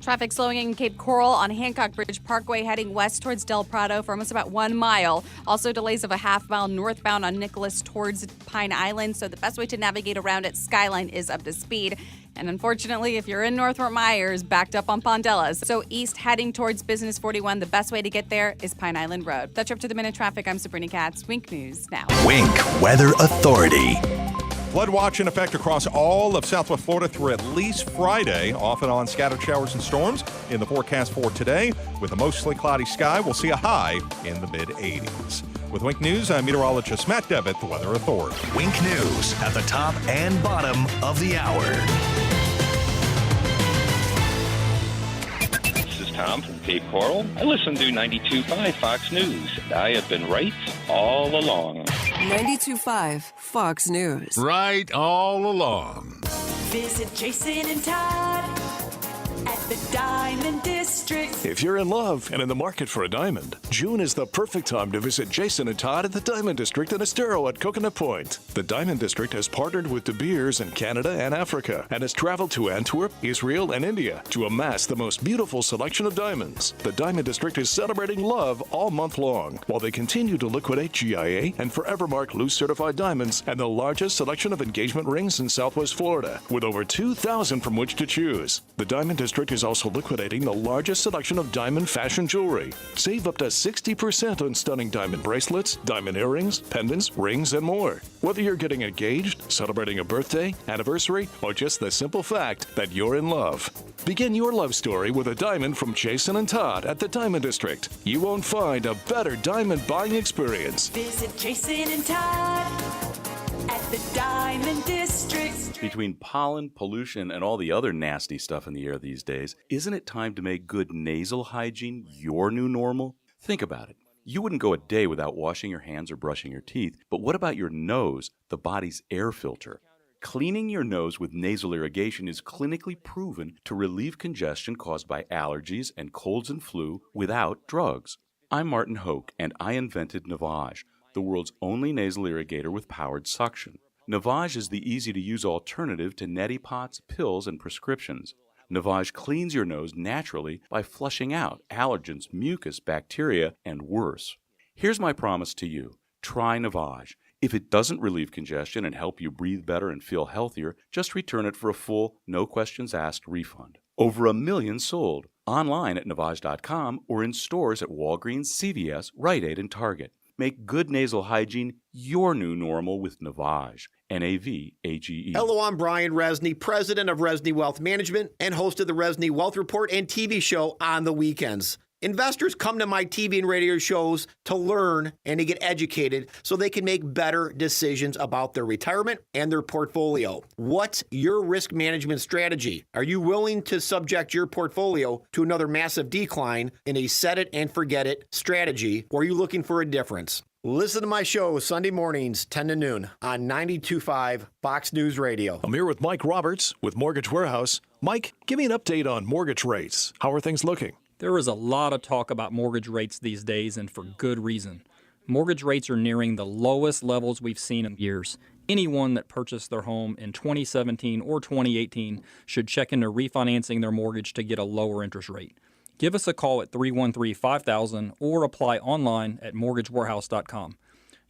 Traffic slowing in Cape Coral on Hancock Bridge Parkway heading west towards Del Prado for almost about 1 mile. Also delays of a half mile northbound on Nicholas towards Pine Island. So the best way to navigate around at Skyline is up to speed. And unfortunately, if you're in Northport Myers, backed up on Pondelas. So east heading towards Business 41, the best way to get there is Pine Island Road. That's up to the minute traffic. I'm Sabrina Katz. Wink News now. Wink Weather Authority. Flood watch in effect across all of Southwest Florida through at least Friday, off and on scattered showers and storms in the forecast for today. With a mostly cloudy sky, we'll see a high in the mid-80s. With Wink News, I'm meteorologist Matt Devitt, the Weather Authority. Wink News at the top and bottom of the hour. This is Tom from Cape Coral. I listen to 92.5 Fox News, and I have been right all along. 92.5 Fox News. Right all along. Visit Jason and Todd at the Diamond District. If you're in love and in the market for a diamond, June is the perfect time to visit Jason and Todd at the Diamond District in Estero at Coconut Point. The Diamond District has partnered with De Beers in Canada and Africa and has traveled to Antwerp, Israel, and India to amass the most beautiful selection of diamonds. The Diamond District is celebrating love all month long while they continue to liquidate GIA and Forevermark loose certified diamonds and the largest selection of engagement rings in Southwest Florida, with over 2,000 from which to choose. The Diamond District is also liquidating the largest selection of diamond fashion jewelry. Save up to 60% on stunning diamond bracelets, diamond earrings, pendants, rings, and more. Whether you're getting engaged, celebrating a birthday, anniversary, or just the simple fact that you're in love. Begin your love story with a diamond from Jason and Todd at the Diamond District. You won't find a better diamond buying experience. Visit Jason and Todd at the Diamond District. Between pollen, pollution, and all the other nasty stuff in the air these days, isn't it time to make good nasal hygiene your new normal? Think about it. You wouldn't go a day without washing your hands or brushing your teeth, but what about your nose, the body's air filter? Cleaning your nose with nasal irrigation is clinically proven to relieve congestion caused by allergies and colds and flu without drugs. I'm Martin Hoke, and I invented Navage, the world's only nasal irrigator with powered suction. Navage is the easy-to-use alternative to neti pots, pills, and prescriptions. Navage cleans your nose naturally by flushing out allergens, mucus, bacteria, and worse. Here's my promise to you. Try Navage. If it doesn't relieve congestion and help you breathe better and feel healthier, just return it for a full, no-questions-asked refund. Over 1 million sold. Online at Navage.com or in stores at Walgreens, CVS, Rite Aid, and Target. Make good nasal hygiene your new normal with Navage. Navage. Hello, I'm Brian Resney, president of Resney Wealth Management and host of the Resney Wealth Report and TV show on the weekends. Investors come to my TV and radio shows to learn and to get educated so they can make better decisions about their retirement and their portfolio. What's your risk management strategy? Are you willing to subject your portfolio to another massive decline in a set it and forget it strategy, or are you looking for a difference? Listen to my show Sunday mornings, 10 to noon on 92.5 Fox News Radio. I'm here with Mike Roberts with Mortgage Warehouse. Mike, give me an update on mortgage rates. How are things looking? There is a lot of talk about mortgage rates these days, and for good reason. Mortgage rates are nearing the lowest levels we've seen in years. Anyone that purchased their home in 2017 or 2018 should check into refinancing their mortgage to get a lower interest rate. Give us a call at 313-5000 or apply online at mortgagewarehouse.com.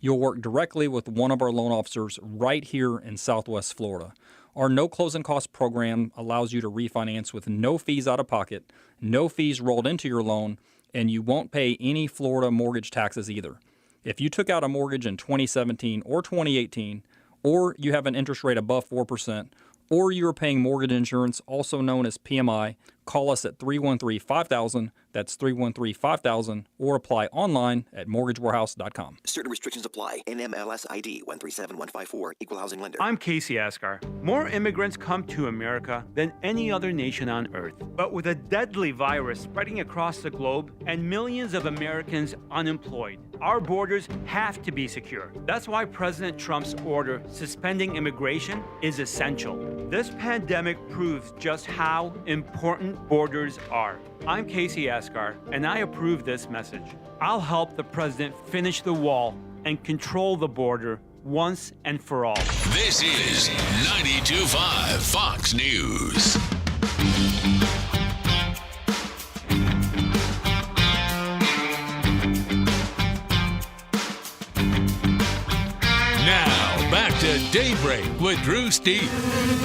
You'll work directly with one of our loan officers right here in Southwest Florida. Our no closing cost program allows you to refinance with no fees out of pocket, no fees rolled into your loan, and you won't pay any Florida mortgage taxes either. If you took out a mortgage in 2017 or 2018, or you have an interest rate above 4%, or you are paying mortgage insurance, also known as PMI, call us at 313-5000, that's 313-5000, or apply online at mortgagewarehouse.com. Certain restrictions apply. NMLS ID 137154, Equal Housing Lender. I'm Casey Askar. More immigrants come to America than any other nation on earth. But with a deadly virus spreading across the globe and millions of Americans unemployed, our borders have to be secure. That's why President Trump's order suspending immigration is essential. This pandemic proves just how important borders are. I'm Casey Askar, and I approve this message. I'll help the president finish the wall and control the border once and for all. This is 92.5 Fox News. Now, back to Daybreak with Drew Steve.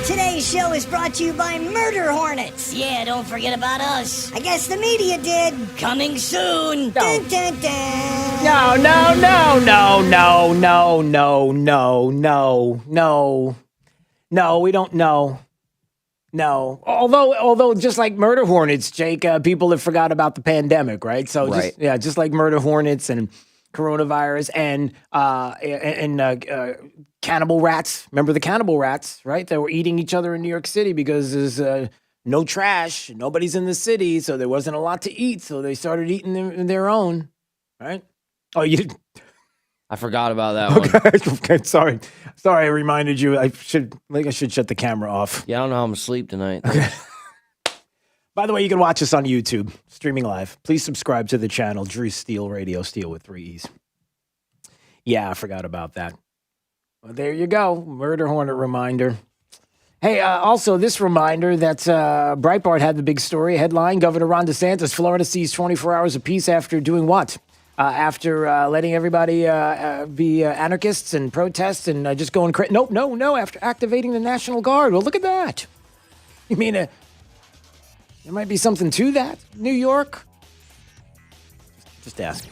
Today's show is brought to you by Murder Hornets. Yeah, don't forget about us. I guess the media did. Coming soon. Dun, dun, dun. No, no, no, no, no, no, no, no, no, no. No, we don't know. No. Although just like Murder Hornets, Jake, people have forgot about the pandemic, right? So Right. just like Murder Hornets and coronavirus and cannibal rats. Remember the cannibal rats, right? They were eating each other in New York City because there's no trash, nobody's in the city, so there wasn't a lot to eat. So they started eating their own, right? Oh, you didn't. I forgot about that one. Okay, sorry, I reminded you. I should shut the camera off. Yeah, I don't know how I'm asleep tonight. By the way, you can watch us on YouTube, streaming live. Please subscribe to the channel, Drew Steele Radio, Steele with 3 E's. Yeah, I forgot about that. Well, there you go, Murder Hornet reminder. Hey, also this reminder that Breitbart had the big story headline: Governor Ron DeSantis, Florida sees 24 hours of peace after doing what? After letting everybody be anarchists and protest and just going crazy. No, after activating the National Guard. Well, look at that. You mean there might be something to that, New York? Just ask.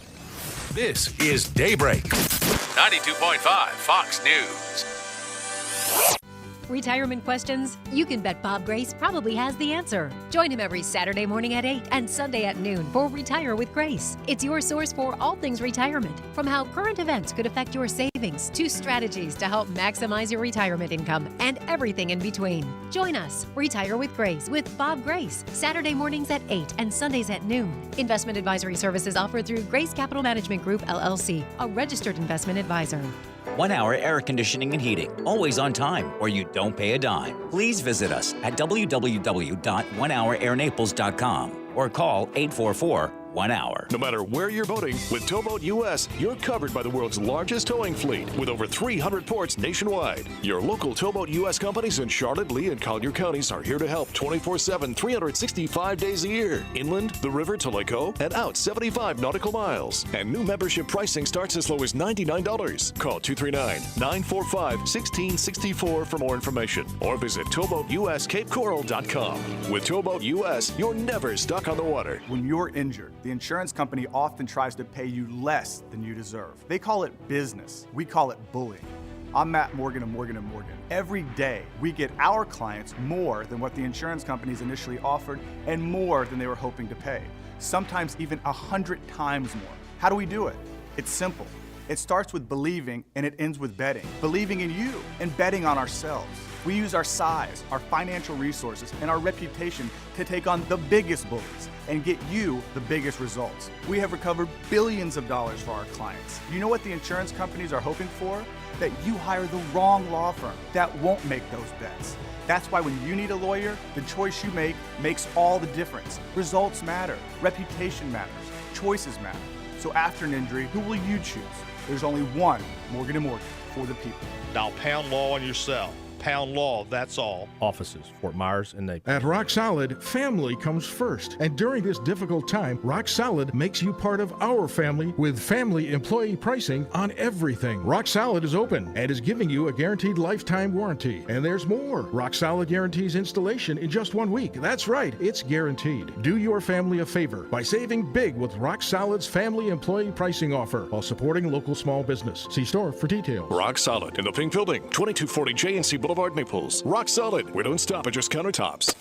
This is Daybreak. 92.5 Fox News. Retirement questions? You can bet Bob Grace probably has the answer. Join him every Saturday morning at 8 and Sunday at noon for Retire with Grace. It's your source for all things retirement, from how current events could affect your savings to strategies to help maximize your retirement income and everything in between. Join us, Retire with Grace with Bob Grace, Saturday mornings at 8 and Sundays at noon. Investment advisory services offered through Grace Capital Management Group, LLC, a registered investment advisor. 1 Hour Air Conditioning and Heating, always on time, or you don't pay a dime. Please visit us at www.onehourairnaples.com or call 844-1-HOUR. No matter where you're boating, with Towboat US, you're covered by the world's largest towing fleet with over 300 ports nationwide. Your local Towboat US companies in Charlotte, Lee, and Collier counties are here to help 24/7, 365 days a year. Inland, the river to Lake O, and out 75 nautical miles. And new membership pricing starts as low as $99. Call 239-945-1664 for more information, or visit towboatuscapecoral.com. With Towboat US, you're never stuck on the water. When you're injured, the insurance company often tries to pay you less than you deserve. They call it business. We call it bullying. I'm Matt Morgan of Morgan & Morgan. Every day, we get our clients more than what the insurance companies initially offered and more than they were hoping to pay. Sometimes even 100 times more. How do we do it? It's simple. It starts with believing and it ends with betting. Believing in you and betting on ourselves. We use our size, our financial resources, and our reputation to take on the biggest bullies and get you the biggest results. We have recovered billions of dollars for our clients. You know what the insurance companies are hoping for? That you hire the wrong law firm that won't make those bets. That's why when you need a lawyer, the choice you make makes all the difference. Results matter, reputation matters, choices matter. So after an injury, who will you choose? There's only one Morgan & Morgan for the people. Now pound law on yourself. Pound Law, that's all. Offices, Fort Myers and Naples. At Rock Solid, family comes first. And during this difficult time, Rock Solid makes you part of our family with family employee pricing on everything. Rock Solid is open and is giving you a guaranteed lifetime warranty. And there's more. Rock Solid guarantees installation in just 1 week. That's right, it's guaranteed. Do your family a favor by saving big with Rock Solid's family employee pricing offer while supporting local small business. See store for details. Rock Solid in the Pink Building, 2240 J&C Boulevard, Naples. Rock Solid. We don't stop at just countertops.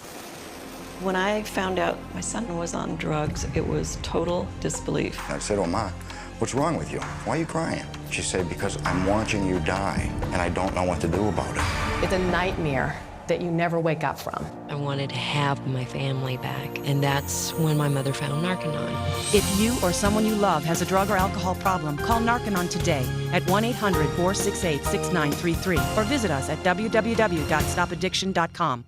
When I found out my son was on drugs, it was total disbelief. I said, "Oh, Ma, what's wrong with you? Why are you crying?" She said, "Because I'm watching you die, and I don't know what to do about it." It's a nightmare that you never wake up from. I wanted to have my family back, and that's when my mother found Narconon. If you or someone you love has a drug or alcohol problem, call Narconon today at 1-800-468-6933 or visit us at www.stopaddiction.com.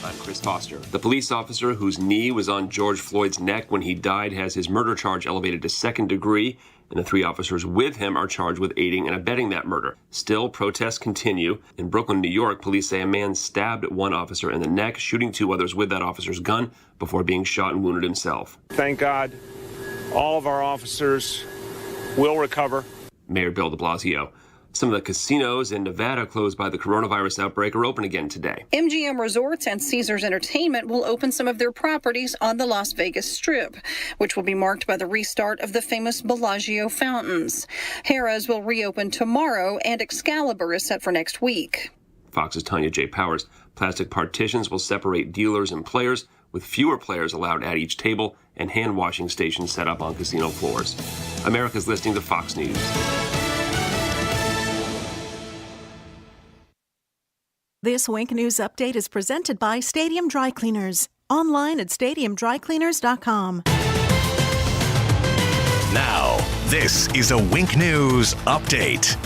I'm Chris Foster. The police officer whose knee was on George Floyd's neck when he died has his murder charge elevated to second degree, and the 3 officers with him are charged with aiding and abetting that murder. Still, protests continue. In Brooklyn, New York, police say a man stabbed 1 officer in the neck, shooting 2 others with that officer's gun before being shot and wounded himself. Thank God, all of our officers will recover. Mayor Bill de Blasio. Some of the casinos in Nevada closed by the coronavirus outbreak are open again today. MGM Resorts and Caesars Entertainment will open some of their properties on the Las Vegas Strip, which will be marked by the restart of the famous Bellagio fountains. Harrah's will reopen tomorrow, and Excalibur is set for next week. Fox's Tanya J. Powers. Plastic partitions will separate dealers and players, with fewer players allowed at each table and hand washing stations set up on casino floors. America's listening to Fox News. This Wink News update is presented by Stadium Dry Cleaners. Online at stadiumdrycleaners.com. Now, this is a Wink News update.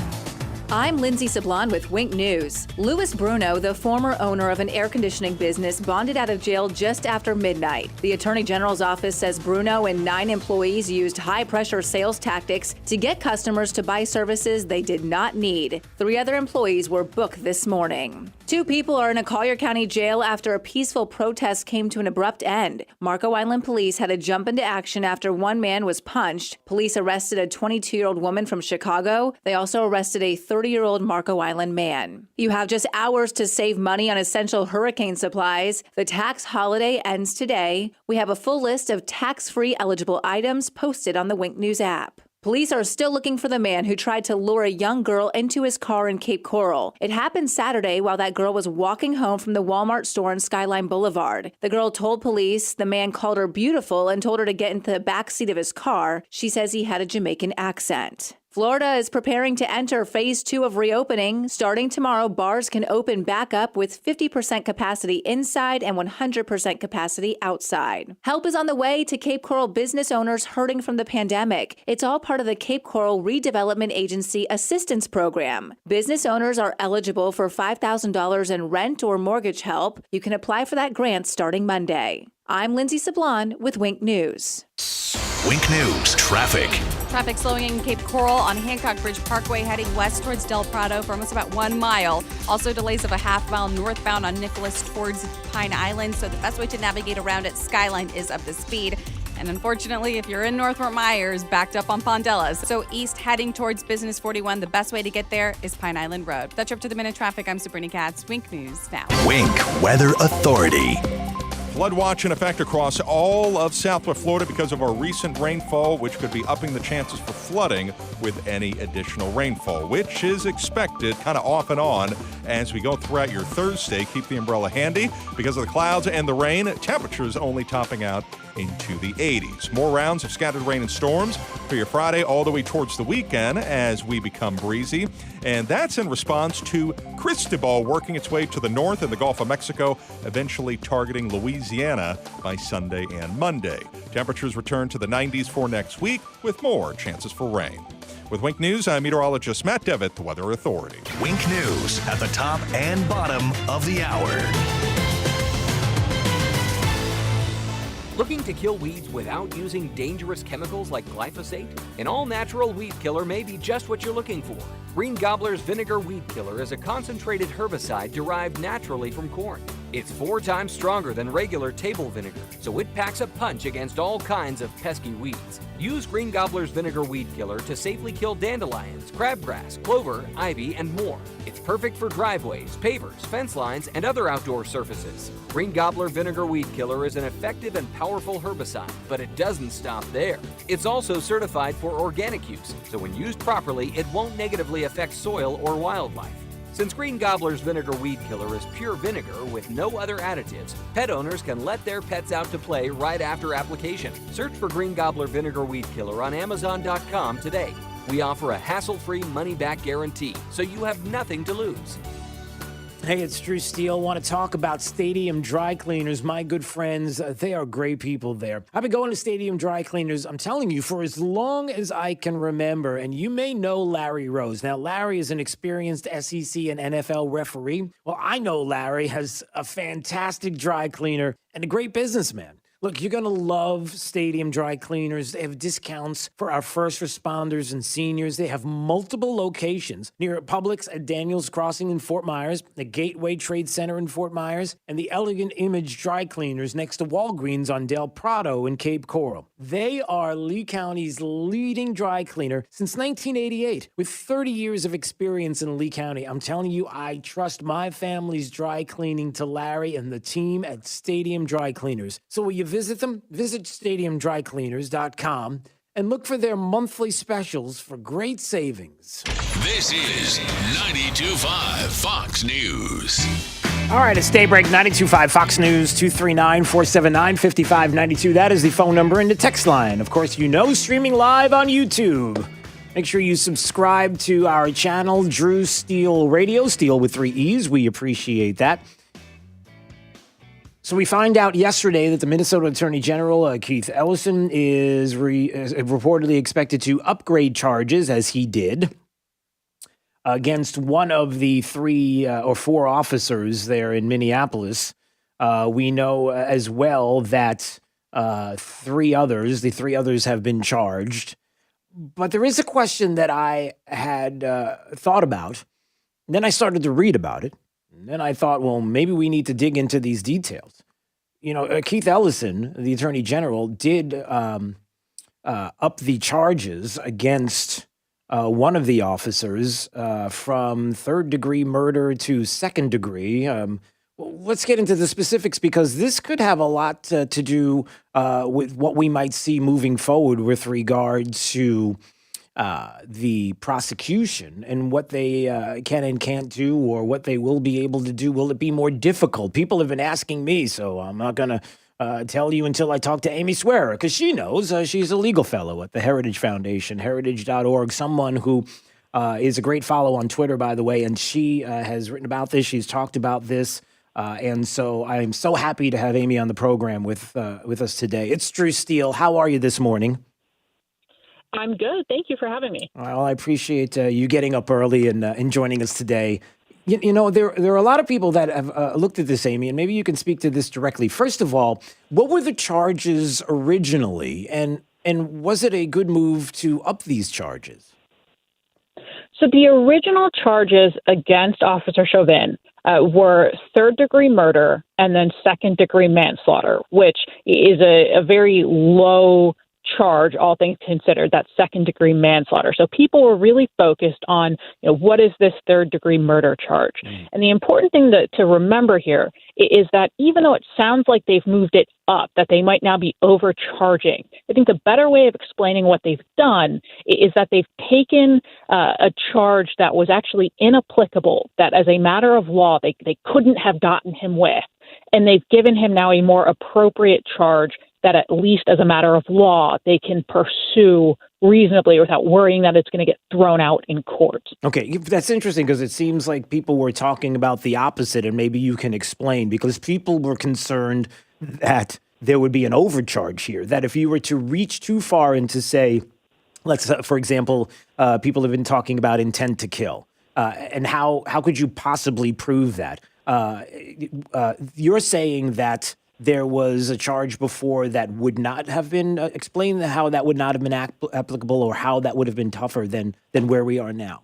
I'm Lindsay Sablon with Wink News. Louis Bruno, the former owner of an air conditioning business, bonded out of jail just after midnight. The Attorney General's office says Bruno and 9 employees used high-pressure sales tactics to get customers to buy services they did not need. 3 other employees were booked this morning. 2 people are in a Collier County jail after a peaceful protest came to an abrupt end. Marco Island police had to jump into action after one man was punched. Police arrested a 22-year-old woman from Chicago. They also arrested a 30-year-old Marco Island man. You have just hours to save money on essential hurricane supplies. The tax holiday ends today. We have a full list of tax-free eligible items posted on the Wink News app. Police are still looking for the man who tried to lure a young girl into his car in Cape Coral. It happened Saturday while that girl was walking home from the Walmart store on Skyline Boulevard. The girl told police the man called her beautiful and told her to get into the back seat of his car. She says he had a Jamaican accent. Florida is preparing to enter phase 2 of reopening. Starting tomorrow, bars can open back up with 50% capacity inside and 100% capacity outside. Help is on the way to Cape Coral business owners hurting from the pandemic. It's all part of the Cape Coral Redevelopment Agency Assistance Program. Business owners are eligible for $5,000 in rent or mortgage help. You can apply for that grant starting Monday. I'm Lindsay Sablon with Wink News. Wink News traffic. Traffic slowing in Cape Coral on Hancock Bridge Parkway heading west towards Del Prado for almost about 1 mile. Also delays of a half mile northbound on Nicholas towards Pine Island. So the best way to navigate around it, Skyline, is up the speed. And unfortunately, if you're in North Fort Myers, backed up on Pondelas. So east heading towards Business 41, the best way to get there is Pine Island Road. That's up to the minute traffic. I'm Sabrina Katz. Wink News now. Wink Weather Authority. Flood watch in effect across all of Southwest Florida because of our recent rainfall, which could be upping the chances for flooding with any additional rainfall, which is expected kind of off and on as we go throughout your Thursday. Keep the umbrella handy because of the clouds and the rain. Temperatures only topping out into the 80s. More rounds of scattered rain and storms for your Friday all the way towards the weekend as we become breezy. And that's in response to Cristobal working its way to the north in the Gulf of Mexico, eventually targeting Louisiana by Sunday and Monday. Temperatures return to the 90s for next week with more chances for rain. With Wink News, I'm meteorologist Matt Devitt, the Weather Authority. Wink News at the top and bottom of the hour. Looking to kill weeds without using dangerous chemicals like glyphosate? An all-natural weed killer may be just what you're looking for. Green Gobbler's Vinegar Weed Killer is a concentrated herbicide derived naturally from corn. It's 4 times stronger than regular table vinegar, so it packs a punch against all kinds of pesky weeds. Use Green Gobbler's Vinegar Weed Killer to safely kill dandelions, crabgrass, clover, ivy, and more. It's perfect for driveways, pavers, fence lines, and other outdoor surfaces. Green Gobbler Vinegar Weed Killer is an effective and powerful herbicide, but it doesn't stop there. It's also certified for organic use, so when used properly, it won't negatively affect soil or wildlife. Since Green Gobbler's Vinegar Weed Killer is pure vinegar with no other additives, pet owners can let their pets out to play right after application. Search for Green Gobbler Vinegar Weed Killer on Amazon.com today. We offer a hassle-free money-back guarantee, so you have nothing to lose. Hey, it's Drew Steele. Want to talk about Stadium Dry Cleaners. My good friends, they are great people there. I've been going to Stadium Dry Cleaners, I'm telling you, for as long as I can remember. And you may know Larry Rose. Now, Larry is an experienced SEC and NFL referee. Well, I know Larry has a fantastic dry cleaner and a great businessman. Look, you're going to love Stadium Dry Cleaners. They have discounts for our first responders and seniors. They have multiple locations near Publix at Daniels Crossing in Fort Myers, the Gateway Trade Center in Fort Myers, and the Elegant Image Dry Cleaners next to Walgreens on Del Prado in Cape Coral. They are Lee County's leading dry cleaner since 1988. With 30 years of experience in Lee County, I'm telling you, I trust my family's dry cleaning to Larry and the team at Stadium Dry Cleaners. So will you visit them? Visit stadiumdrycleaners.com and look for their monthly specials for great savings. This is 92.5 Fox News. All right, it's Daybreak 92.5 Fox News 239-479-5592. That is the phone number and the text line. Of course, you know, streaming live on YouTube. Make sure you subscribe to our channel, Drew Steele Radio, Steele with 3 E's. We appreciate that. So we find out yesterday that the Minnesota Attorney General, Keith Ellison, is reportedly expected to upgrade charges, as he did, against one of the 3 or 4 officers there in Minneapolis. We know as well that the 3 others have been charged. But there is a question that I had thought about. Then I started to read about it. And then I thought, well, maybe we need to dig into these details. You know, Keith Ellison, the Attorney General, did up the charges against one of the officers from 3rd-degree murder to 2nd degree. Let's get into the specifics, because this could have a lot to do with what we might see moving forward with regard to the prosecution and what they can and can't do, or what they will be able to do. Will it be more difficult? People have been asking me, so I'm not going to tell you until I talk to Amy Swearer, because she knows. She's a legal fellow at the Heritage Foundation, heritage.org, someone who is a great follow on Twitter, by the way, and she has written about this. She's talked about this. And so I'm so happy to have Amy on the program with us today. It's Drew Steele. How are you this morning? I'm good. Thank you for having me. Well, I appreciate you getting up early and joining us today. You know, there are a lot of people that have looked at this, Amy, and maybe you can speak to this directly. First of all, what were the charges originally, and was it a good move to up these charges? So the original charges against Officer Chauvin were 3rd-degree murder and then 2nd-degree manslaughter, which is a very low charge, all things considered, that 2nd-degree manslaughter. So people were really focused on, what is this 3rd-degree murder charge? And the important thing to remember here is that even though it sounds like they've moved it up, that they might now be overcharging, I think the better way of explaining what they've done is that they've taken a charge that was actually inapplicable, that as a matter of law, they couldn't have gotten him with, and they've given him now a more appropriate charge that at least as a matter of law, they can pursue reasonably without worrying that it's going to get thrown out in court. Okay, that's interesting, because it seems like people were talking about the opposite, and maybe you can explain, because people were concerned that there would be an overcharge here, that if you were to reach too far and to say, let's, for example, people have been talking about intent to kill, and how could you possibly prove that? You're saying that there was a charge before that would not have been, explain how that would not have been applicable, or how that would have been tougher than where we are now.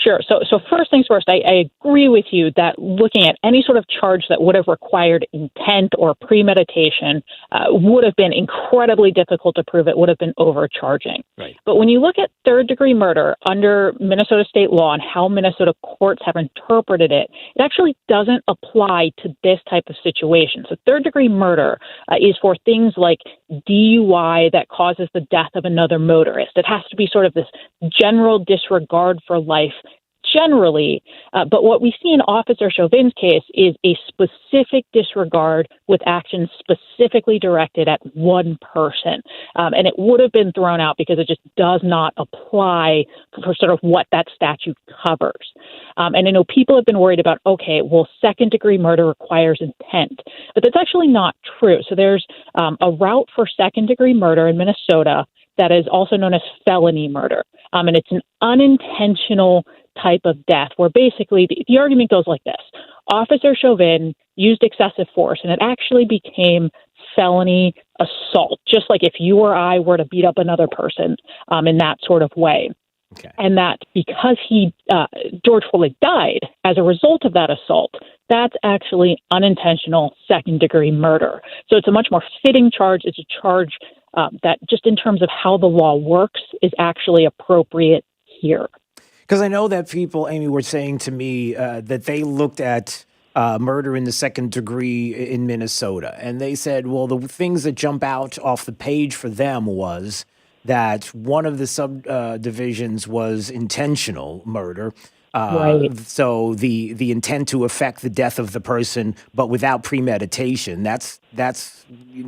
Sure. So first things first, I agree with you that looking at any sort of charge that would have required intent or premeditation would have been incredibly difficult to prove. It would have been overcharging. Right. But when you look at 3rd-degree murder under Minnesota state law and how Minnesota courts have interpreted it, it actually doesn't apply to this type of situation. So 3rd-degree murder is for things like DUI that causes the death of another motorist. It has to be sort of this general disregard for life generally, but what we see in Officer Chauvin's case is a specific disregard with actions specifically directed at one person. And it would have been thrown out because it just does not apply for sort of what that statute covers. And I know people have been worried about, okay, well, 2nd-degree murder requires intent, but that's actually not true. So there's a route for 2nd-degree murder in Minnesota that is also known as felony murder. And it's an unintentional type of death where basically the argument goes like this. Officer Chauvin used excessive force, and it actually became felony assault, just like if you or I were to beat up another person in that sort of way. Okay. And that because George Floyd died as a result of that assault, that's actually unintentional second-degree murder. So it's a much more fitting charge. It's a charge that, just in terms of how the law works, is actually appropriate here. Because I know that people, Amy, were saying to me that they looked at murder in the second degree in Minnesota, and they said, well, the things that jump out off the page for them was that one of the subdivisions was intentional murder. Right. So the intent to affect the death of the person, but without premeditation, that's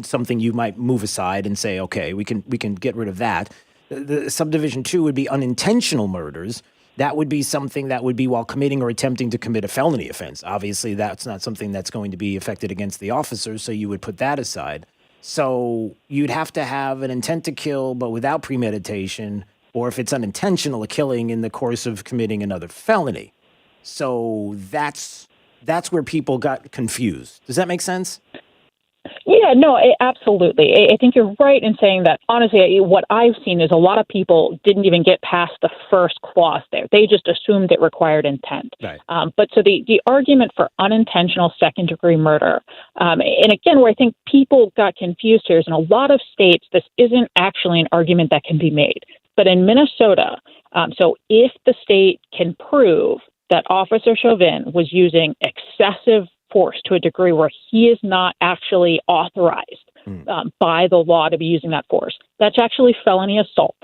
something you might move aside and say, okay, we can get rid of that. The subdivision 2 would be unintentional murders. That would be something that would be while committing or attempting to commit a felony offense. Obviously, that's not something that's going to be affected against the officers, so you would put that aside. So you'd have to have an intent to kill, but without premeditation, or if it's unintentional, a killing in the course of committing another felony. So that's where people got confused. Does that make sense? Yeah, no, absolutely. I think you're right in saying that, honestly, what I've seen is a lot of people didn't even get past the first clause there. They just assumed it required intent. Right. But so the argument for unintentional second-degree murder, and again, where I think people got confused here is in a lot of states, this isn't actually an argument that can be made. But in Minnesota, so if the state can prove that Officer Chauvin was using excessive force to a degree where he is not actually authorized by the law to be using that force, that's actually felony assault.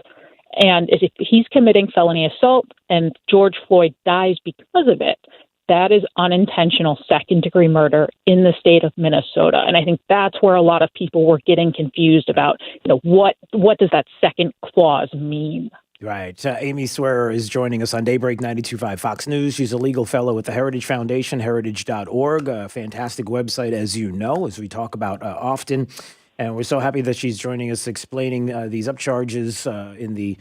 And if he's committing felony assault and George Floyd dies because of it, that is unintentional second-degree murder in the state of Minnesota. And I think that's where a lot of people were getting confused about, what does that second clause mean? Right. Amy Swearer is joining us on Daybreak 92.5 Fox News. She's a legal fellow at the Heritage Foundation, heritage.org, a fantastic website, as you know, as we talk about often. And we're so happy that she's joining us explaining these upcharges in the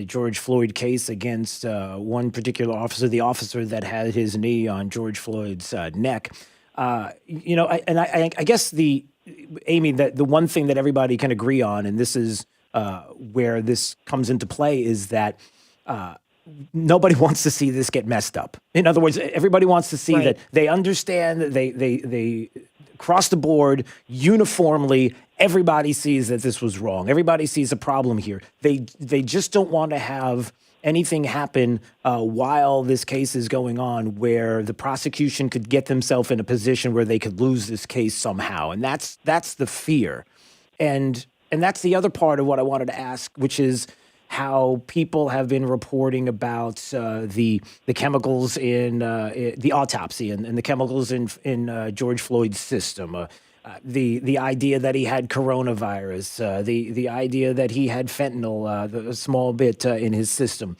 George Floyd case against one particular officer, the officer that had his knee on George Floyd's neck. I guess Amy, the one thing that everybody can agree on, and this is where this comes into play, is that nobody wants to see this get messed up. In other words, everybody wants to see that they understand that they across the board, uniformly, everybody sees that this was wrong. Everybody sees a problem here. They just don't want to have anything happen while this case is going on where the prosecution could get themselves in a position where they could lose this case somehow. And that's the fear. And that's the other part of what I wanted to ask, which is how people have been reporting about the chemicals in the autopsy and the chemicals in George Floyd's system. The idea that he had coronavirus, the idea that he had fentanyl, a small bit in his system,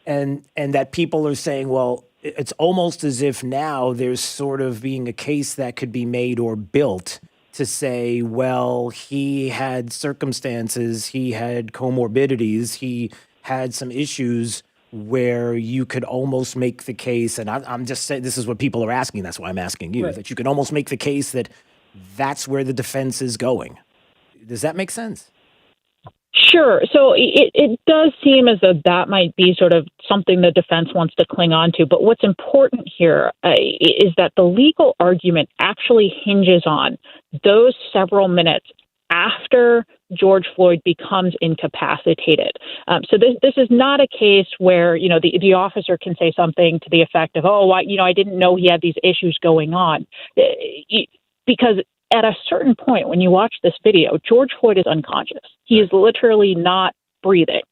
and that people are saying, well, it's almost as if now there's sort of being a case that could be made or built to say, well, he had circumstances, he had comorbidities, he had some issues where you could almost make the case, and I'm just saying this is what people are asking, that's why I'm asking you, that you could almost make the case that that's where the defense is going. Does that make sense? Sure. So it does seem as though that might be sort of something the defense wants to cling on to. But what's important here is that the legal argument actually hinges on those several minutes after George Floyd becomes incapacitated. So this is not a case where, the officer can say something to the effect of, I didn't know he had these issues going on. Because at a certain point, when you watch this video, George Floyd is unconscious. He is literally not breathing.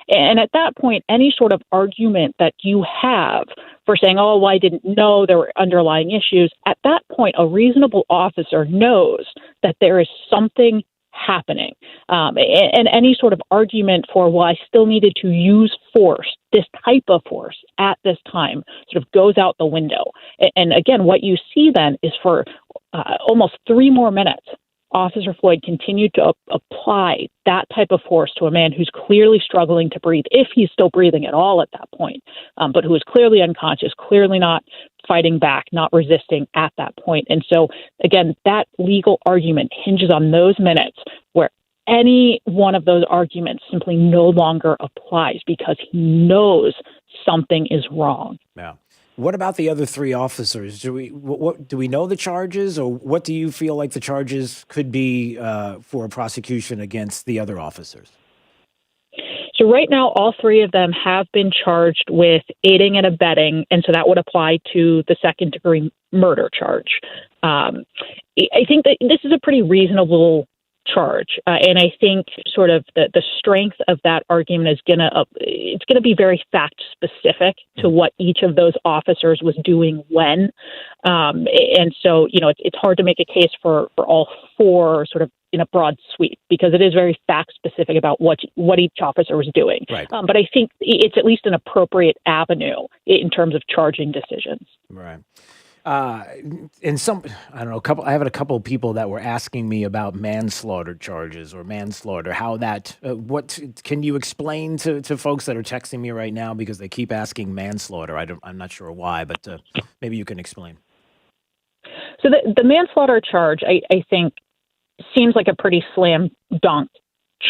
And at that point, any sort of argument that you have for saying, I didn't know there were underlying issues, at that point, a reasonable officer knows that there is something happening. And any sort of argument for, I still needed to use force, this type of force at this time, sort of goes out the window. And again, what you see then is for almost 3 more minutes, Officer Floyd continued to apply that type of force to a man who's clearly struggling to breathe, if he's still breathing at all at that point, but who is clearly unconscious, clearly not fighting back, not resisting at that point. And so, again, that legal argument hinges on those minutes where any one of those arguments simply no longer applies because he knows something is wrong. Yeah. What about the other three officers? Do we know the charges, or what do you feel like the charges could be for a prosecution against the other officers? So right now, all three of them have been charged with aiding and abetting, and so that would apply to the second-degree murder charge. I think that this is a pretty reasonable charge, and I think sort of the strength of that argument is it's gonna be very fact specific to what each of those officers was doing when, and so it's hard to make a case for all four sort of in a broad sweep because it is very fact specific about what each officer was doing. Right. But I think it's at least an appropriate avenue in terms of charging decisions. Right. And I don't know, I have a couple of people that were asking me about manslaughter charges or manslaughter, how that, what can you explain to folks that are texting me right now because they keep asking manslaughter? I'm not sure why, but maybe you can explain. So the manslaughter charge, I think, seems like a pretty slam dunk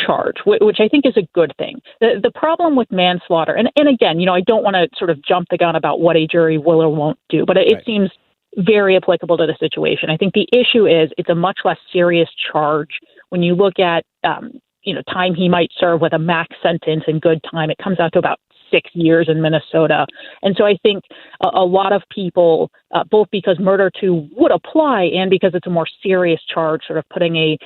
charge, which I think is a good thing. The problem with manslaughter, and again, I don't want to sort of jump the gun about what a jury will or won't do, but it seems very applicable to the situation. I think the issue is it's a much less serious charge when you look at, time he might serve with a max sentence and good time. It comes out to about 6 years in Minnesota. And so I think a lot of people, both because murder to would apply and because it's a more serious charge, sort of putting a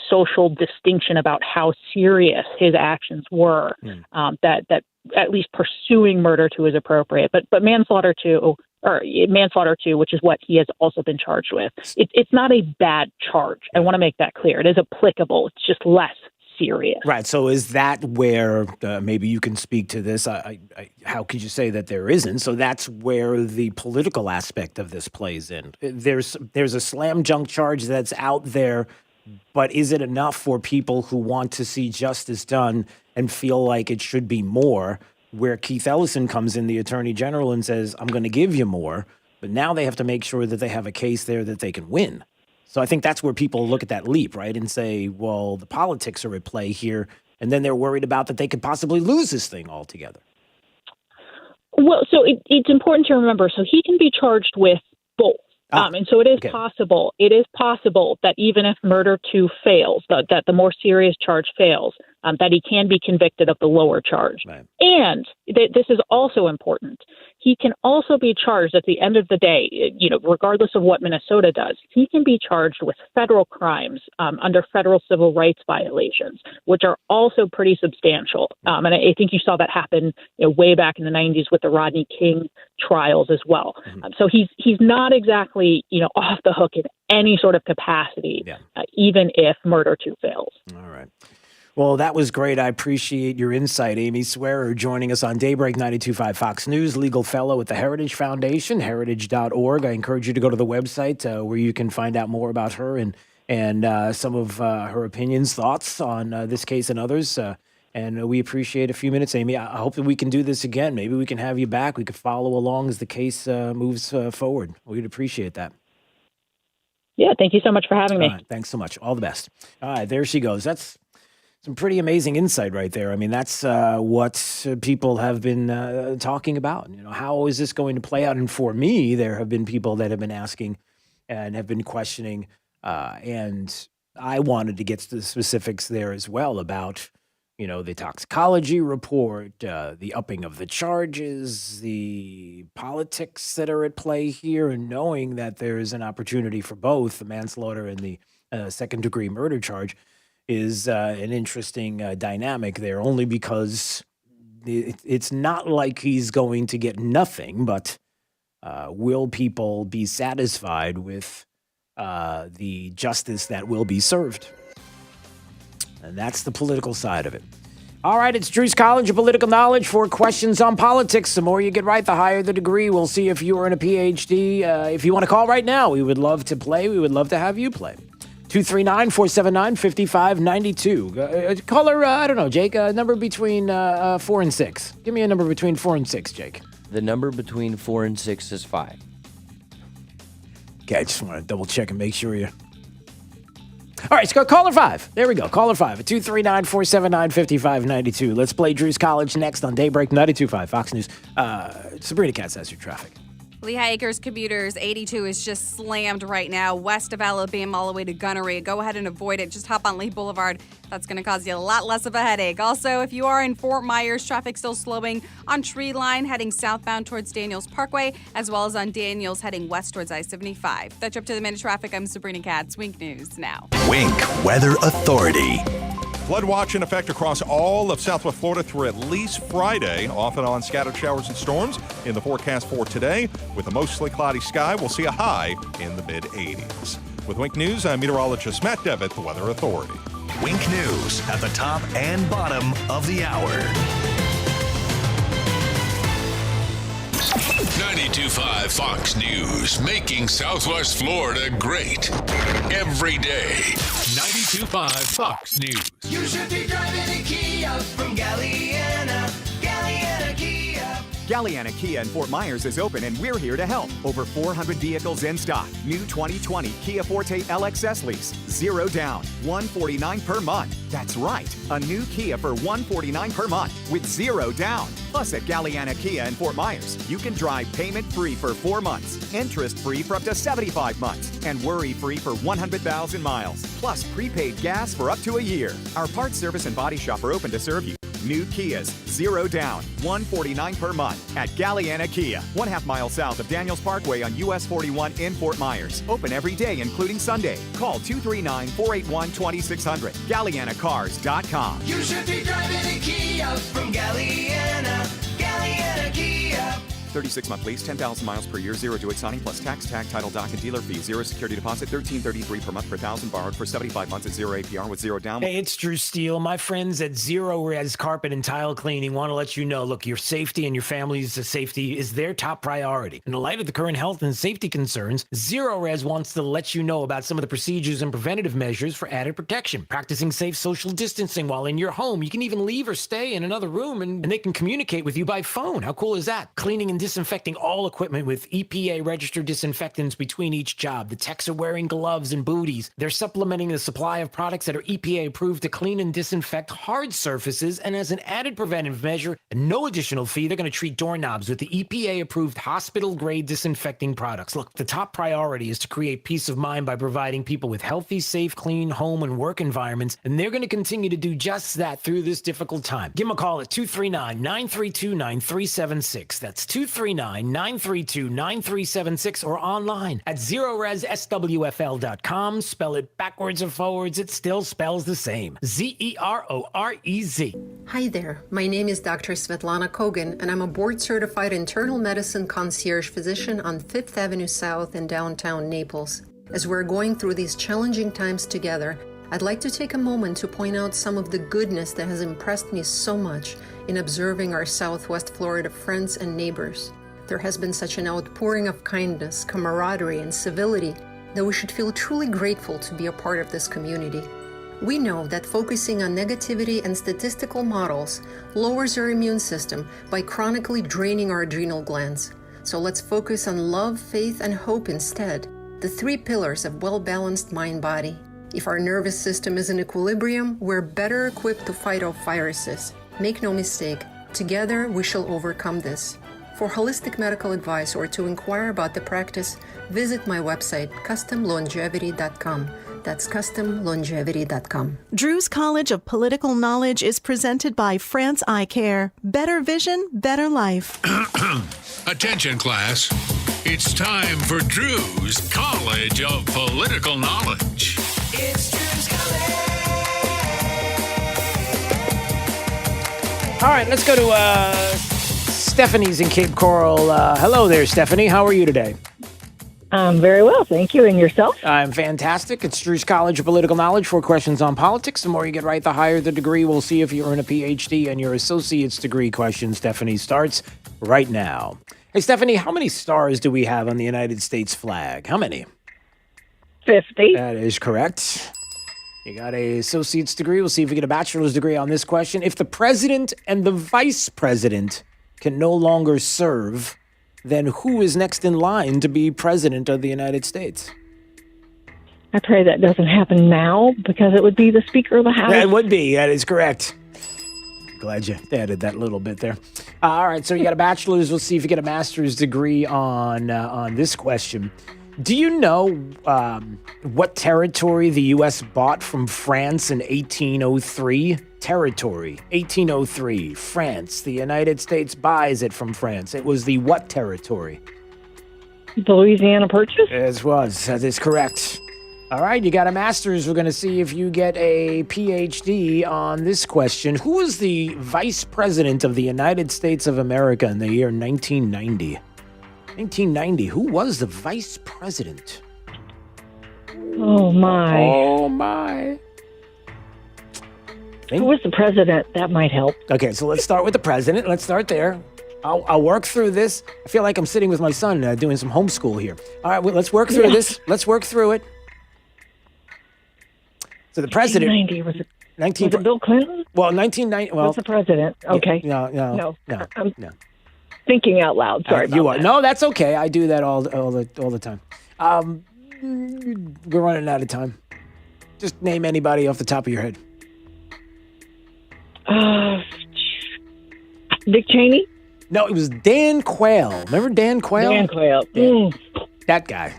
social distinction about how serious his actions were, that at least pursuing murder to is appropriate. But manslaughter to, which is what he has also been charged with, it's not a bad charge. I want to make that clear. It is applicable. It's just less serious. Right. So is that where maybe you can speak to this? How could you say that there isn't? So that's where the political aspect of this plays in. There's a slam dunk charge that's out there, but is it enough for people who want to see justice done and feel like it should be more? Where Keith Ellison comes in, the Attorney General, and says, I'm going to give you more, but now they have to make sure that they have a case there that they can win. So I think that's where people look at that leap, right, and say, well, the politics are at play here, and then they're worried about that they could possibly lose this thing altogether. Well, so it's important to remember, so he can be charged with both. And so it is possible. It is possible that even if murder 2 fails, that the more serious charge fails, that he can be convicted of the lower charge. Right. And this is also important. He can also be charged at the end of the day, regardless of what Minnesota does, he can be charged with federal crimes under federal civil rights violations, which are also pretty substantial. And I think you saw that happen way back in the 90s with the Rodney King trials as well. So he's not exactly, off the hook in any sort of capacity, even if murder 2 fails. All right. Well, that was great. I appreciate your insight, Amy Swearer, joining us on Daybreak 92.5 Fox News, legal fellow at the Heritage Foundation, heritage.org. I encourage you to go to the website where you can find out more about her and some of her opinions, thoughts on this case and others. And we appreciate a few minutes, Amy. I hope that we can do this again. Maybe we can have you back. We could follow along as the case moves forward. We'd appreciate that. Yeah, thank you so much for having me. Thanks so much. All the best. All right, there she goes. That's some pretty amazing insight right there. I mean, that's what people have been talking about. How is this going to play out? And for me, there have been people that have been asking and have been questioning. And I wanted to get to the specifics there as well about, the toxicology report, the upping of the charges, the politics that are at play here, and knowing that there is an opportunity for both the manslaughter and the second-degree murder charge is an interesting dynamic there, only because it's not like he's going to get nothing, but will people be satisfied with the justice that will be served? And that's the political side of it. All right, it's Drew's College of Political Knowledge for questions on politics. The more you get right, the higher the degree. We'll see if you earn a PhD. If you want to call right now, we would love to play. We would love to have you play. 239-479-5592. Caller, I don't know, Jake, a number between 4 and 6. Give me a number between 4 and 6, Jake. The number between 4 and 6 is 5. Okay, I just want to double check and make sure you. All right, let's go. Caller 5. There we go. Caller 5 at 239-479-5592. Let's play Drew's College next on Daybreak 92.5 Fox News. Sabrina Katz has your traffic. Lehigh Acres commuters, 82 is just slammed right now, west of Alabama all the way to Gunnery. Go ahead and avoid it. Just hop on Lee Boulevard. That's going to cause you a lot less of a headache. Also, if you are in Fort Myers, traffic still slowing on Tree Line heading southbound towards Daniels Parkway, as well as on Daniels heading west towards I-75. That's up to the minute traffic. I'm Sabrina Katz. Wink News now. Wink Weather Authority. Flood watch in effect across all of Southwest Florida through at least Friday, off and on scattered showers and storms in the forecast for today. With a mostly cloudy sky, we'll see a high in the mid-80s. With Wink News, I'm meteorologist Matt Devitt, the Weather Authority. Wink News at the top and bottom of the hour. 92.5 Fox News, making Southwest Florida great every day. 92.5 Fox News. You should be driving a Kia from Galliana. Galliana Kia. Galliana Kia in Fort Myers is open and we're here to help. Over 400 vehicles in stock. New 2020 Kia Forte LXS lease. 0 down. $149 per month. That's right. A new Kia for $149 per month with 0 down. Plus at Galliana Kia in Fort Myers, you can drive payment-free for 4 months, interest-free for up to 75 months, and worry-free for 100,000 miles. Plus prepaid gas for up to a year. Our parts service and body shop are open to serve you. New Kias, 0 down, $149 per month at Galliana Kia, 1/2 mile south of Daniels Parkway on US 41 in Fort Myers. Open every day, including Sunday. Call 239-481-2600. GallianaCars.com. You should be driving a Kia from Galliana. Galliana Kia. 36-month lease, 10,000 miles per year, 0 due at signing, plus tax, tag, title, doc, and dealer fee. 0 security deposit, $13.33 per month per thousand, borrowed for 75 months at 0 APR with 0 down. Hey, it's Drew Steele. My friends at Zero Res Carpet and Tile Cleaning want to let you know, look, your safety and your family's safety is their top priority. In the light of the current health and safety concerns, Zero Res wants to let you know about some of the procedures and preventative measures for added protection. Practicing safe social distancing while in your home. You can even leave or stay in another room and they can communicate with you by phone. How cool is that? Cleaning and disinfecting all equipment with EPA-registered disinfectants between each job. The techs are wearing gloves and booties. They're supplementing the supply of products that are EPA-approved to clean and disinfect hard surfaces, and as an added preventive measure, and no additional fee, they're going to treat doorknobs with the EPA-approved hospital-grade disinfecting products. Look, the top priority is to create peace of mind by providing people with healthy, safe, clean home and work environments, and they're going to continue to do just that through this difficult time. Give them a call at 239-932-9376. That's 239-932-9376 or online at ZeroResSWFL.com. Spell it backwards or forwards, it still spells the same. ZEROREZ. Hi there. My name is Dr. Svetlana Kogan, and I'm a board-certified internal medicine concierge physician on 5th Avenue South in downtown Naples. As we're going through these challenging times together, I'd like to take a moment to point out some of the goodness that has impressed me so much in observing our Southwest Florida friends and neighbors. There has been such an outpouring of kindness, camaraderie, and civility that we should feel truly grateful to be a part of this community. We know that focusing on negativity and statistical models lowers our immune system by chronically draining our adrenal glands. So let's focus on love, faith, and hope instead, the 3 pillars of well-balanced mind-body. If our nervous system is in equilibrium, we're better equipped to fight off viruses. Make no mistake, together we shall overcome this. For holistic medical advice or to inquire about the practice, visit my website, customlongevity.com. That's customlongevity.com. Drew's College of Political Knowledge is presented by France Eye Care. Better vision, better life. Attention, class. It's time for Drew's College of Political Knowledge. It's Drew's College. All right, let's go to Stephanie's in Cape Coral. Hello there, Stephanie. How are you today? Very well, thank you. And yourself? I'm fantastic. It's Drew's College of Political Knowledge. 4 questions on politics. The more you get right, the higher the degree. We'll see if you earn a PhD and your associate's degree question. Stephanie starts right now. Hey, Stephanie, how many stars do we have on the United States flag? How many? 50. That is correct. You got a associate's degree. We'll see if you get a bachelor's degree on this question. If the president and the vice president can no longer serve, then who is next in line to be president of the United States? I pray that doesn't happen now because it would be the Speaker of the House. Yeah, it would be. That is correct. Glad you added that little bit there. All right, so you got a bachelor's. We'll see if you get a master's degree on this question. Do you know what territory the U.S. bought from France in 1803? Territory, 1803, France. The United States buys it from France. It was the what territory? The Louisiana Purchase? It was. That is correct. All right, you got a master's. We're going to see if you get a PhD on this question. Who was the vice president of the United States of America in the year 1990? 1990. Who was the vice president? Oh, my. Oh, my. Who was the president? That might help. Okay, so let's start with the president. Let's start there. I'll work through this. I feel like I'm sitting with my son doing some homeschool here. All right, well, let's work through this. Let's work through it. So the president... 1990. Was it Bill Clinton? Well, 1990... Well, was the president? Okay. No. I'm thinking out loud. Sorry about you are. that. No, that's okay. I do that all the time. We're running out of time. Just name anybody off the top of your head. Dick Cheney? No, it was Dan Quayle. Remember Dan Quayle? Dan Quayle. Yeah. That guy.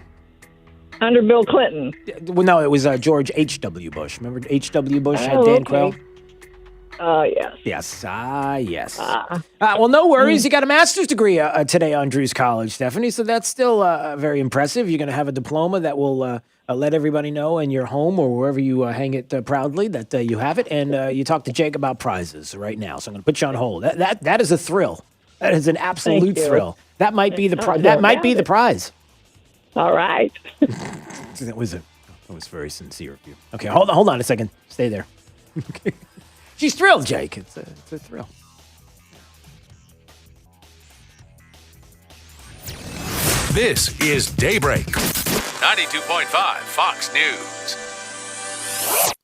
Under Bill Clinton. Well, no, it was George H.W. Bush. Remember H.W. Bush had Dan Quayle? Yes. Yes. Yes. Well, no worries. You got a master's degree today on Drew's College, Stephanie. So that's still very impressive. You're going to have a diploma that will let everybody know in your home or wherever you hang it proudly that you have it. And you talk to Jake about prizes right now. So I'm going to put you on hold. That is a thrill. That is an absolute thrill. That might be the prize. That might be the prize. All right. That was very sincere of you. Okay, hold on a second. Stay there. Okay. She's thrilled, Jake. It's a thrill. This is Daybreak. 92.5 Fox News.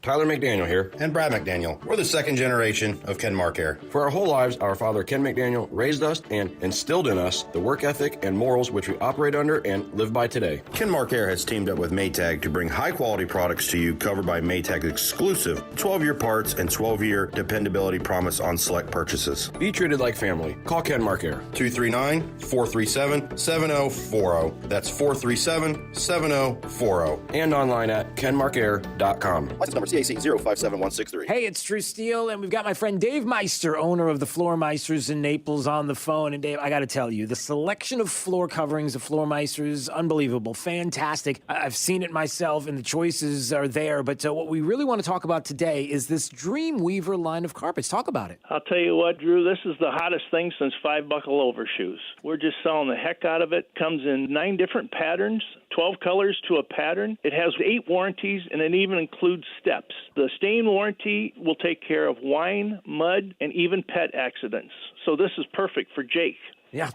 Tyler McDaniel here. And Brad McDaniel. We're the second generation of Ken Marcare. For our whole lives, our father Ken McDaniel raised us and instilled in us the work ethic and morals which we operate under and live by today. Ken Marcare has teamed up with Maytag to bring high-quality products to you covered by Maytag's exclusive 12-year parts and 12-year dependability promise on select purchases. Be treated like family. Call Ken Marcare. 239-437-7040. That's 437-7040. And online at kenmarcare.com. License number CAC 057163. Hey, it's True Steel, and we've got my friend Dave Meister, owner of the Floor Meisters in Naples, on the phone. And Dave, I got to tell you, the selection of floor coverings of Floor Meisters, unbelievable, fantastic. I've seen it myself, and the choices are there. But what we really want to talk about today is this Dreamweaver line of carpets. Talk about it. I'll tell you what, Drew, this is the hottest thing since 5-buckle overshoes. We're just selling the heck out of it. Comes in 9 different patterns, 12 colors to a pattern. It has 8 warranties, and it even includes steps. The stain warranty will take care of wine, mud, and even pet accidents. So this is perfect for Jake. Yeah,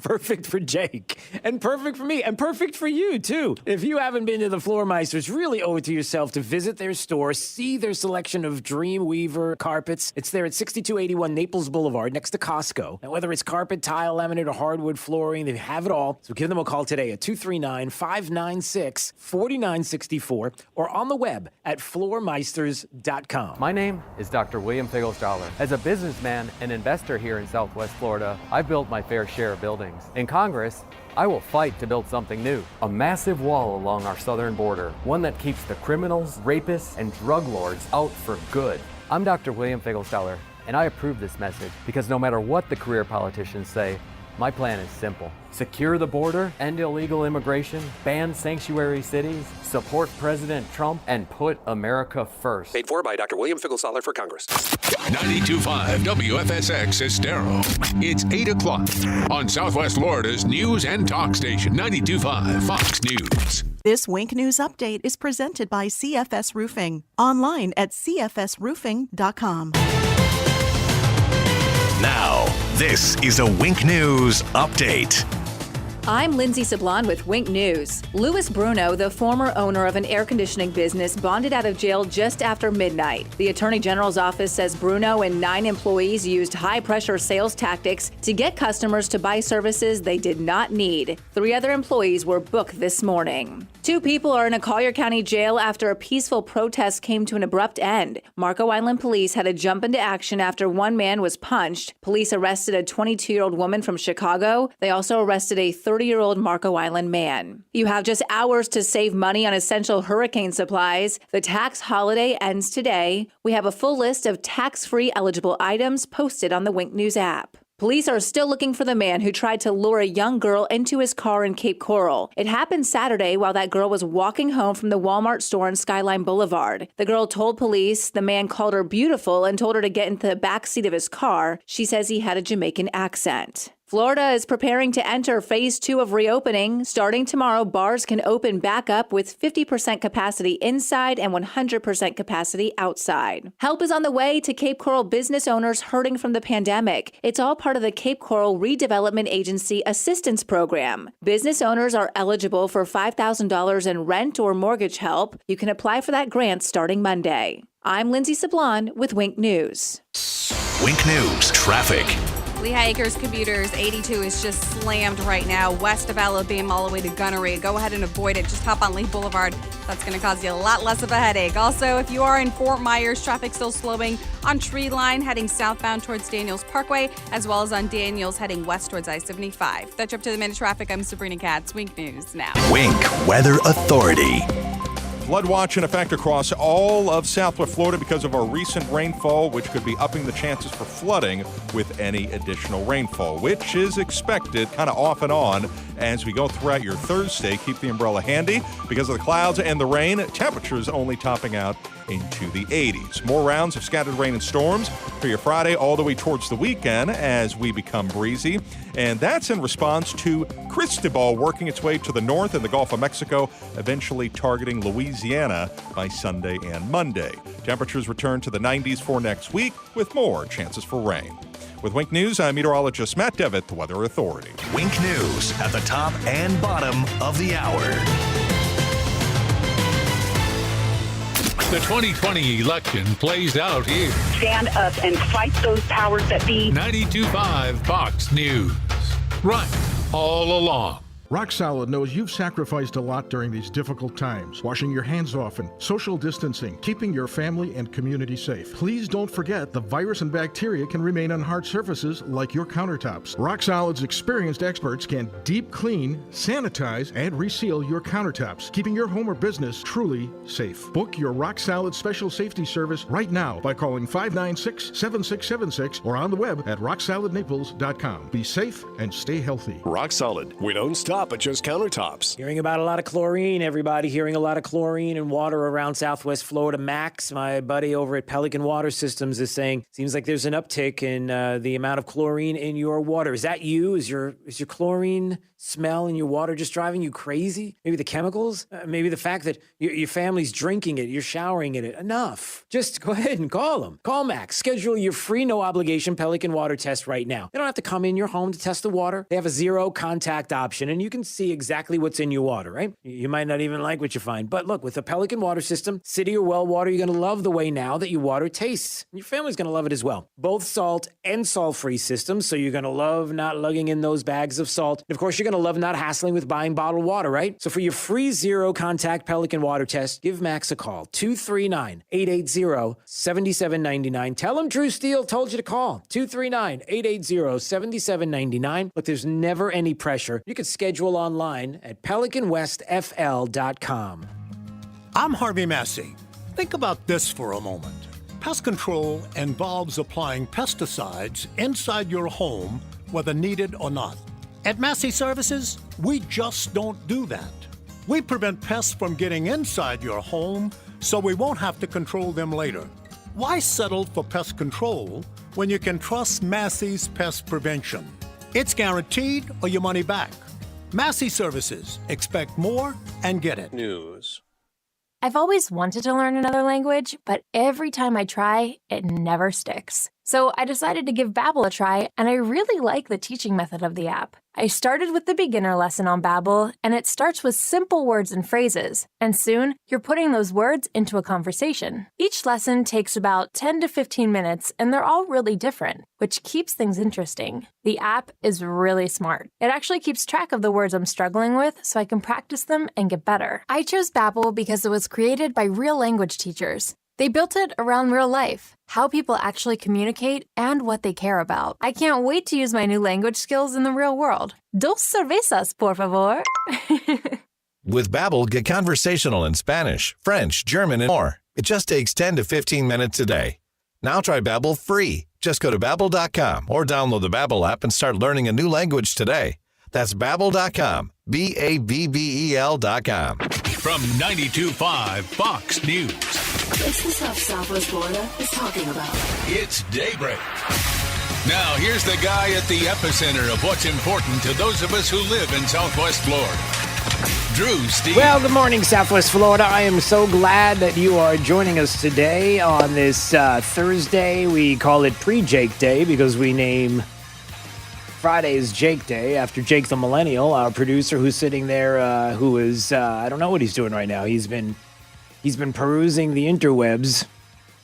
perfect for Jake, and perfect for me, and perfect for you, too. If you haven't been to the Floor Meisters, really owe it to yourself to visit their store, see their selection of Dreamweaver carpets. It's there at 6281 Naples Boulevard, next to Costco. And whether it's carpet, tile, laminate, or hardwood flooring, they have it all. So give them a call today at 239-596-4964 or on the web at floormeisters.com. My name is Dr. William Figglestaller. As a businessman and investor here in Southwest Florida, I've built my fair share of buildings. In Congress, I will fight to build something new. A massive wall along our southern border, one that keeps the criminals, rapists, and drug lords out for good. I'm Dr. William Figglestaller, and I approve this message because no matter what the career politicians say, my plan is simple. Secure the border, end illegal immigration, ban sanctuary cities, support President Trump, and put America first. Paid for by Dr. William Figglestaller for Congress. 92.5 WFSX Estero. It's 8 o'clock on Southwest Florida's news and talk station, 92.5 Fox News. This Wink News Update is presented by CFS Roofing. Online at cfsroofing.com. Now, this is a Wink News Update. I'm Lindsay Sablon with Wink News. Louis Bruno, the former owner of an air conditioning business, bonded out of jail just after midnight. The Attorney General's office says Bruno and 9 employees used high-pressure sales tactics to get customers to buy services they did not need. 3 other employees were booked this morning. 2 people are in a Collier County jail after a peaceful protest came to an abrupt end. Marco Island police had to jump into action after one man was punched. Police arrested a 22-year-old woman from Chicago. They also arrested a 30-year-old Marco Island man. You have just hours to save money on essential hurricane supplies. The tax holiday ends today. We have a full list of tax-free eligible items posted on the Wink News app. Police are still looking for the man who tried to lure a young girl into his car in Cape Coral. It happened Saturday while that girl was walking home from the Walmart store on Skyline Boulevard. The girl told police the man called her beautiful and told her to get into the back seat of his car. She says he had a Jamaican accent. Florida is preparing to enter phase 2 of reopening. Starting tomorrow, bars can open back up with 50% capacity inside and 100% capacity outside. Help is on the way to Cape Coral business owners hurting from the pandemic. It's all part of the Cape Coral Redevelopment Agency Assistance Program. Business owners are eligible for $5,000 in rent or mortgage help. You can apply for that grant starting Monday. I'm Lindsay Sablon with Wink News. Wink News traffic. Lehigh Acres commuters 82 is just slammed right now west of Alabama all the way to Gunnery. Go ahead and avoid it. Just hop on Lee Boulevard. That's going to cause you a lot less of a headache. Also, if you are in Fort Myers, traffic still slowing on Tree Line heading southbound towards Daniels Parkway, as well as on Daniels heading west towards I-75. That's up to the minute traffic. I'm Sabrina Katz. Wink News now. Wink Weather Authority. Flood watch in effect across all of Southwest Florida because of our recent rainfall, which could be upping the chances for flooding with any additional rainfall, which is expected kind of off and on as we go throughout your Thursday. Keep the umbrella handy because of the clouds and the rain. Temperatures only topping out into the 80s. More rounds of scattered rain and storms for your Friday all the way towards the weekend as we become breezy. And that's in response to Cristobal working its way to the north in the Gulf of Mexico, eventually targeting Louisiana by Sunday and Monday. Temperatures return to the 90s for next week with more chances for rain. With Wink News, I'm meteorologist Matt Devitt, the Weather Authority. Wink News at the top and bottom of the hour. The 2020 election plays out here. Stand up and fight those powers that be. 92.5 Fox News. Right all along. Rock Solid knows you've sacrificed a lot during these difficult times, washing your hands often, social distancing, keeping your family and community safe. Please don't forget the virus and bacteria can remain on hard surfaces like your countertops. Rock Solid's experienced experts can deep clean, sanitize, and reseal your countertops, keeping your home or business truly safe. Book your Rock Solid special safety service right now by calling 596-7676 or on the web at rocksolidnaples.com. Be safe and stay healthy. Rock Solid. We don't stop at just countertops. Hearing about a lot of chlorine, everybody. Hearing a lot of chlorine and water around Southwest Florida. Max, my buddy over at Pelican Water Systems, is saying seems like there's an uptick in the amount of chlorine in your water. Is that you? Is your chlorine smell in your water just driving you crazy? Maybe the chemicals? Maybe the fact that your family's drinking it, you're showering in it. Enough. Just go ahead and call them. Call Max. Schedule your free, no-obligation Pelican water test right now. They don't have to come in your home to test the water. They have a zero-contact option, and you can see exactly what's in your water, right? You might not even like what you find. But look, with the Pelican Water System, city or well water, you're going to love the way now that your water tastes. Your family's going to love it as well. Both salt and salt-free systems, so you're going to love not lugging in those bags of salt. And of course, you're going to love not hassling with buying bottled water, right? So for your free zero-contact Pelican water test, give Max a call. 239-880-7799. Tell them Drew Steele told you to call. 239-880-7799. Look, there's never any pressure. You can schedule online at pelicanwestfl.com. I'm Harvey Massey. Think about this for a moment. Pest control involves applying pesticides inside your home, whether needed or not. At Massey Services, we just don't do that. We prevent pests from getting inside your home so we won't have to control them later. Why settle for pest control when you can trust Massey's pest prevention? It's guaranteed or your money back. Massey Services. Expect more and get it. News. I've always wanted to learn another language, but every time I try, it never sticks. So I decided to give Babbel a try, and I really like the teaching method of the app. I started with the beginner lesson on Babbel, and it starts with simple words and phrases. And soon, you're putting those words into a conversation. Each lesson takes about 10 to 15 minutes, and they're all really different, which keeps things interesting. The app is really smart. It actually keeps track of the words I'm struggling with, so I can practice them and get better. I chose Babbel because it was created by real language teachers. They built it around real life, how people actually communicate, and what they care about. I can't wait to use my new language skills in the real world. Dos cervezas, por favor. With Babbel, get conversational in Spanish, French, German, and more. It just takes 10 to 15 minutes a day. Now try Babbel free. Just go to Babbel.com or download the Babbel app and start learning a new language today. That's Babbel.com. Babbel.com. From 92.5 Fox News. It's the stuff Southwest Florida is talking about. It's Daybreak. Now, here's the guy at the epicenter of what's important to those of us who live in Southwest Florida. Drew Steve. Well, good morning, Southwest Florida. I am so glad that you are joining us today on this Thursday. We call it Pre-Jake Day because we name Friday's Jake Day after Jake the Millennial, our producer who's sitting there, who is, I don't know what he's doing right now. He's been perusing the interwebs,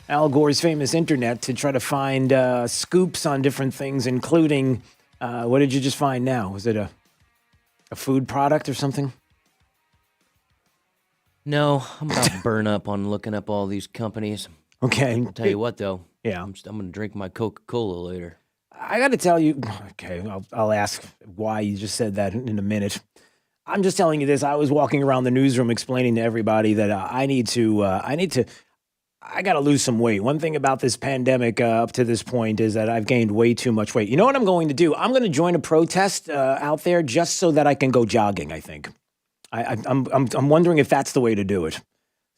Al Gore's famous internet, to try to find scoops on different things, including, what did you just find now? Was it a food product or something? No, I'm about to burn up on looking up all these companies. Okay. I'll tell you what, though. Yeah. I'm going to drink my Coca-Cola later. I got to tell you, okay, I'll ask why you just said that in a minute. I'm just telling you this. I was walking around the newsroom explaining to everybody that I got to lose some weight. One thing about this pandemic up to this point is that I've gained way too much weight. You know what I'm going to do? I'm going to join a protest out there just so that I can go jogging, I think. I'm wondering if that's the way to do it.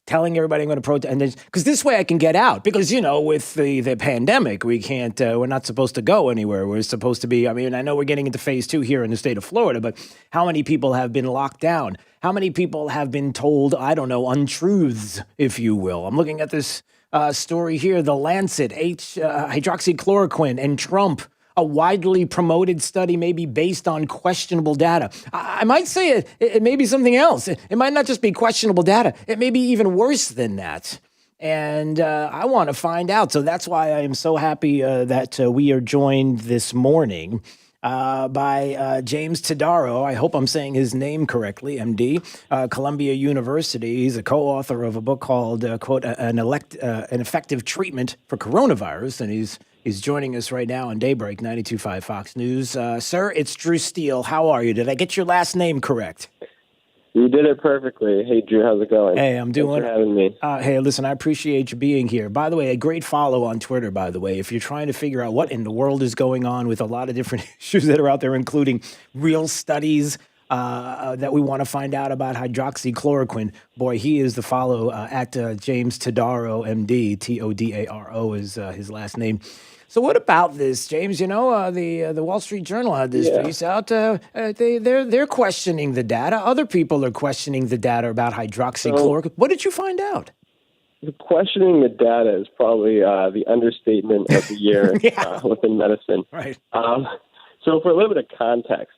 Telling everybody I'm going to protest, and because this way I can get out. Because with the pandemic, we can't. We're not supposed to go anywhere. We're supposed to be. I mean, I know we're getting into phase 2 here in the state of Florida, but how many people have been locked down? How many people have been told, I don't know, untruths, if you will? I'm looking at this story here. The Lancet, hydroxychloroquine, and Trump. A widely promoted study may be based on questionable data. I might say it may be something else. It might not just be questionable data. It may be even worse than that. And I want to find out. So that's why I am so happy that we are joined this morning by James Todaro. I hope I'm saying his name correctly, MD, Columbia University. He's a co-author of a book called, quote, an effective treatment for coronavirus. And he's joining us right now on Daybreak, 92.5 Fox News. Sir, it's Drew Steele. How are you? Did I get your last name correct? You did it perfectly. Hey, Drew, how's it going? Hey, I'm doing. Thanks for having me. Hey, listen, I appreciate you being here. By the way, a great follow on Twitter, by the way. If you're trying to figure out what in the world is going on with a lot of different issues that are out there, including real studies that we want to find out about hydroxychloroquine, boy, he is the follow at James Todaro, MD. Todaro is his last name. So what about this, James? The Wall Street Journal had this piece out. They're questioning the data. Other people are questioning the data about hydroxychloroquine. What did you find out? Questioning the data is probably the understatement of the year within medicine. Right. So for a little bit of context,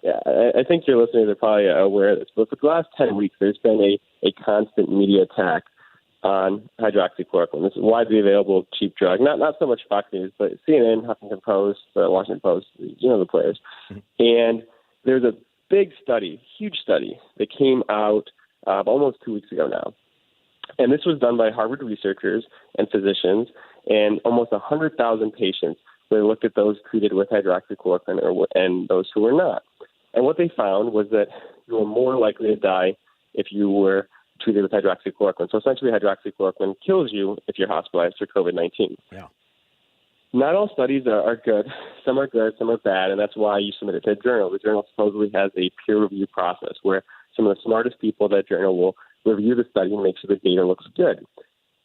I think your listeners are probably aware of this, but for the last 10 weeks, there's been a constant media attack on hydroxychloroquine. This is a widely available, cheap drug. Not so much Fox News, but CNN, Huffington Post, Washington Post, the players. And there's a big study, huge study, that came out almost 2 weeks ago now. And this was done by Harvard researchers and physicians and almost 100,000 patients. They looked at those treated with hydroxychloroquine and those who were not. And what they found was that you were more likely to die if you were treated with hydroxychloroquine. So essentially, hydroxychloroquine kills you if you're hospitalized for COVID-19. Yeah. Not all studies are good. Some are good, some are bad, and that's why you submit it to a journal. The journal supposedly has a peer review process where some of the smartest people at that journal will review the study and make sure the data looks good.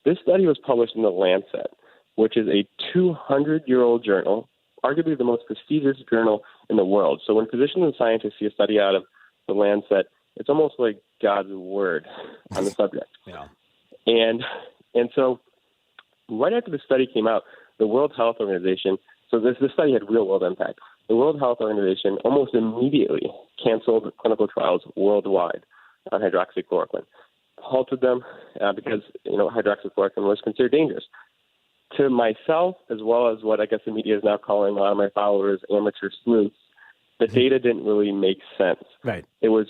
This study was published in the Lancet, which is a 200-year-old journal, arguably the most prestigious journal in the world. So when physicians and scientists see a study out of the Lancet, it's almost like God's word on the subject. Yeah. And so right after the study came out, the World Health Organization, so this study had real-world impact. The World Health Organization almost immediately canceled clinical trials worldwide on hydroxychloroquine, halted them because hydroxychloroquine was considered dangerous. To myself, as well as what I guess the media is now calling a lot of my followers amateur sleuths, the data didn't really make sense. Right. It was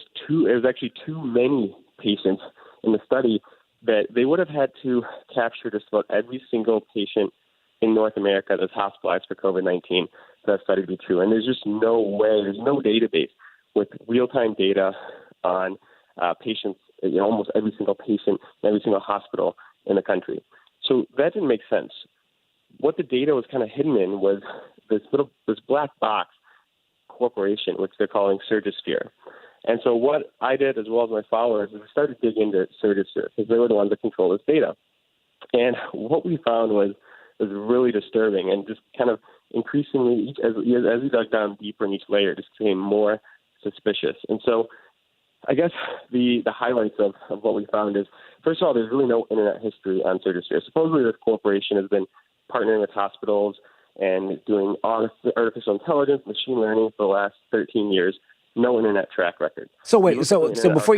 actually too many patients in the study that they would have had to capture just about every single patient in North America that's hospitalized for COVID-19 for that study to be true. And there's just no way, there's no database with real-time data on patients, almost every single patient in every single hospital in the country. So that didn't make sense. What the data was kind of hidden in was this black box corporation, which they're calling Surgisphere. And so what I did, as well as my followers, is we started to dig into Surgisphere because they were the ones that control this data. And what we found was really disturbing, and just kind of increasingly, as we dug down deeper in each layer, it just became more suspicious. And so I guess the highlights of what we found is, first of all, there's really no internet history on Surgisphere. Supposedly this corporation has been partnering with hospitals and doing artificial intelligence, machine learning for the last 13 years. No internet track record. So wait, so before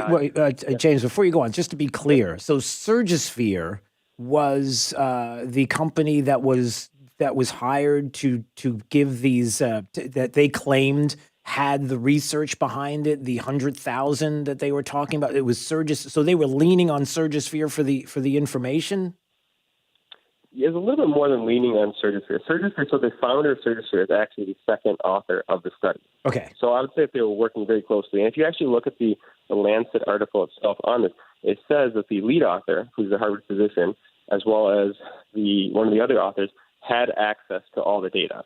James, before you go on, just to be clear, so Surgisphere was the company that was hired to give these that they claimed had the research behind it, the 100,000 that they were talking about. It was so they were leaning on Surgisphere for the information. It's a little bit more than leaning on Surgisphere. So the founder of Surgisphere is actually the second author of the study. Okay. So I would say that they were working very closely. And if you actually look at the Lancet article itself on this, it says that the lead author, who's a Harvard physician, as well as one of the other authors, had access to all the data.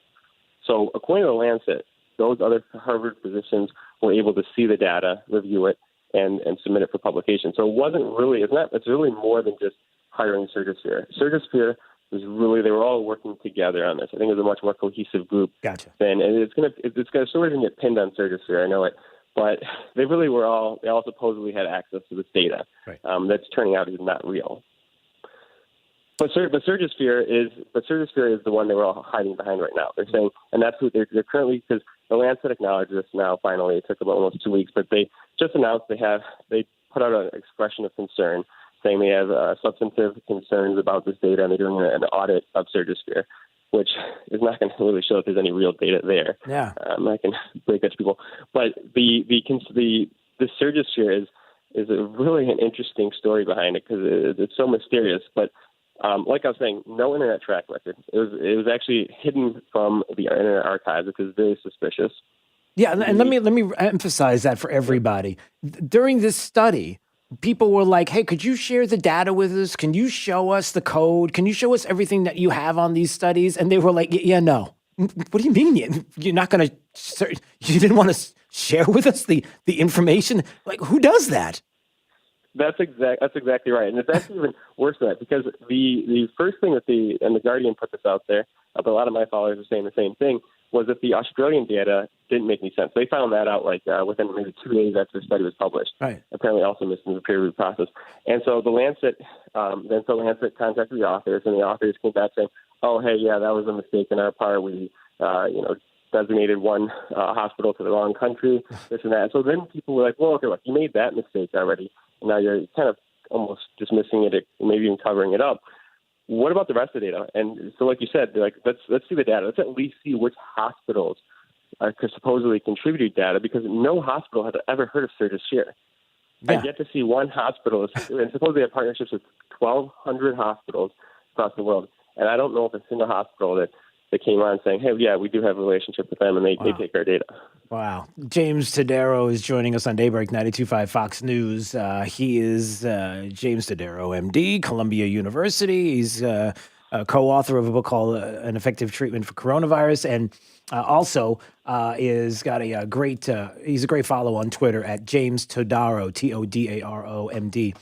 So according to the Lancet, those other Harvard physicians were able to see the data, review it, and submit it for publication. So it's really more than just hiring Surgisphere. Surgisphere was really, they were all working together on this. I think it was a much more cohesive group. Gotcha. And it's gonna sort of get pinned on Surgisphere, I know it. But they all supposedly had access to this data. Right. That's turning out is not real. But Surgisphere is the one they were all hiding behind right now. They're saying, and that's who they're currently, because the Lancet acknowledged this now finally. It took about almost 2 weeks, but they just announced they put out an expression of concern, saying they have substantive concerns about this data, and they're doing an audit of Surgisphere, which is not going to really show if there's any real data there. Yeah, I can break that to people, but the Surgisphere is a really an interesting story behind it because it's so mysterious, but. Like I was saying, no internet track record. It was actually hidden from the Internet Archive, which is very suspicious. Yeah, and let me emphasize that for everybody. During this study, people were like, "Hey, could you share the data with us? Can you show us the code? Can you show us everything that you have on these studies?" And they were like, "Yeah, no. What do you mean? You're not going to? You didn't want to share with us the information? Like, who does that?" That's exactly right, and it's actually even worse than that because the first thing that the Guardian put this out there, but a lot of my followers are saying the same thing, was that the Australian data didn't make any sense. They found that out within maybe 2 days after the study was published. Right. Apparently, also missed in the peer review process, and so the Lancet Lancet contacted the authors, and the authors came back saying, "Oh, hey, yeah, that was a mistake on our part. We designated one hospital to the wrong country, this and that." And so then people were like, "Well, okay, look, you made that mistake already. Now you're kind of almost dismissing it, maybe even covering it up. What about the rest of the data?" And so, like you said, they're like, let's see the data. Let's at least see which hospitals supposedly contributed data, because no hospital had ever heard of Surgisphere. Yeah. I get to see one hospital, and supposedly they have partnerships with 1,200 hospitals across the world, and I don't know if a single hospital that came on saying, "Hey, yeah, we do have a relationship with them, and they take our data." Wow. James Tadero is joining us on Daybreak 92.5 Fox News. He is James Tadero, MD, Columbia University. He's a co-author of a book called An Effective Treatment for Coronavirus, and also is got a great, he's a great follow on Twitter at James Todaro, Todaro, MD.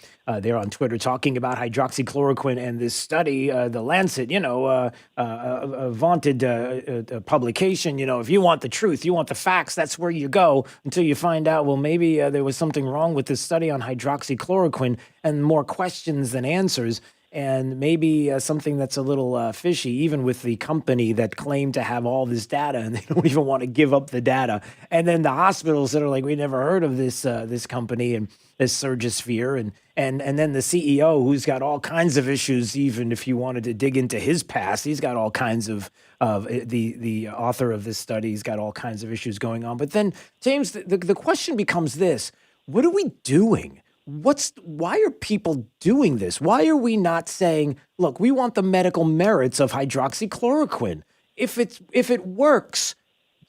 They're on Twitter talking about hydroxychloroquine and this study, the Lancet, a vaunted publication. If you want the truth, you want the facts, that's where you go until you find out, well, maybe there was something wrong with this study on hydroxychloroquine, and more questions than answers. and maybe something that's a little fishy, even with the company that claimed to have all this data and they don't even want to give up the data. And then the hospitals that are like, we never heard of this company and this Surgisphere, and then the CEO who's got all kinds of issues. Even if you wanted to dig into his past, he's got all kinds of the author of this study. He's got all kinds of issues going on. But then, James, the question becomes this: what are we doing? Why are people doing this? Why are we not saying, look, we want the medical merits of hydroxychloroquine. If it works,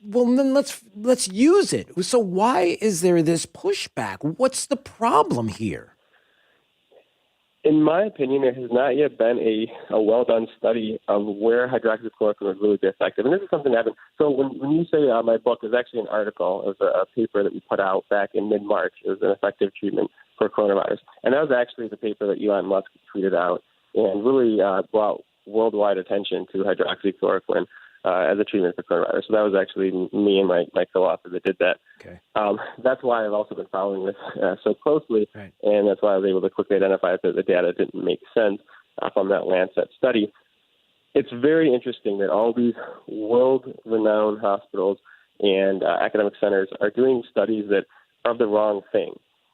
well, then let's use it. So why is there this pushback? What's the problem here? In my opinion, there has not yet been a well-done study of where hydroxychloroquine would really be effective. And this is something that happened. So when you say my book, is actually an article. It was a paper that we put out back in mid-March. It was an effective treatment for coronavirus. And that was actually the paper that Elon Musk tweeted out and really brought worldwide attention to hydroxychloroquine as a treatment for coronavirus. So that was actually me and my co-author that did that. Okay. That's why I've also been following this so closely, and that's why I was able to quickly identify that the data didn't make sense from that Lancet study. It's very interesting that all these world-renowned hospitals and academic centers are doing studies that are the wrong thing.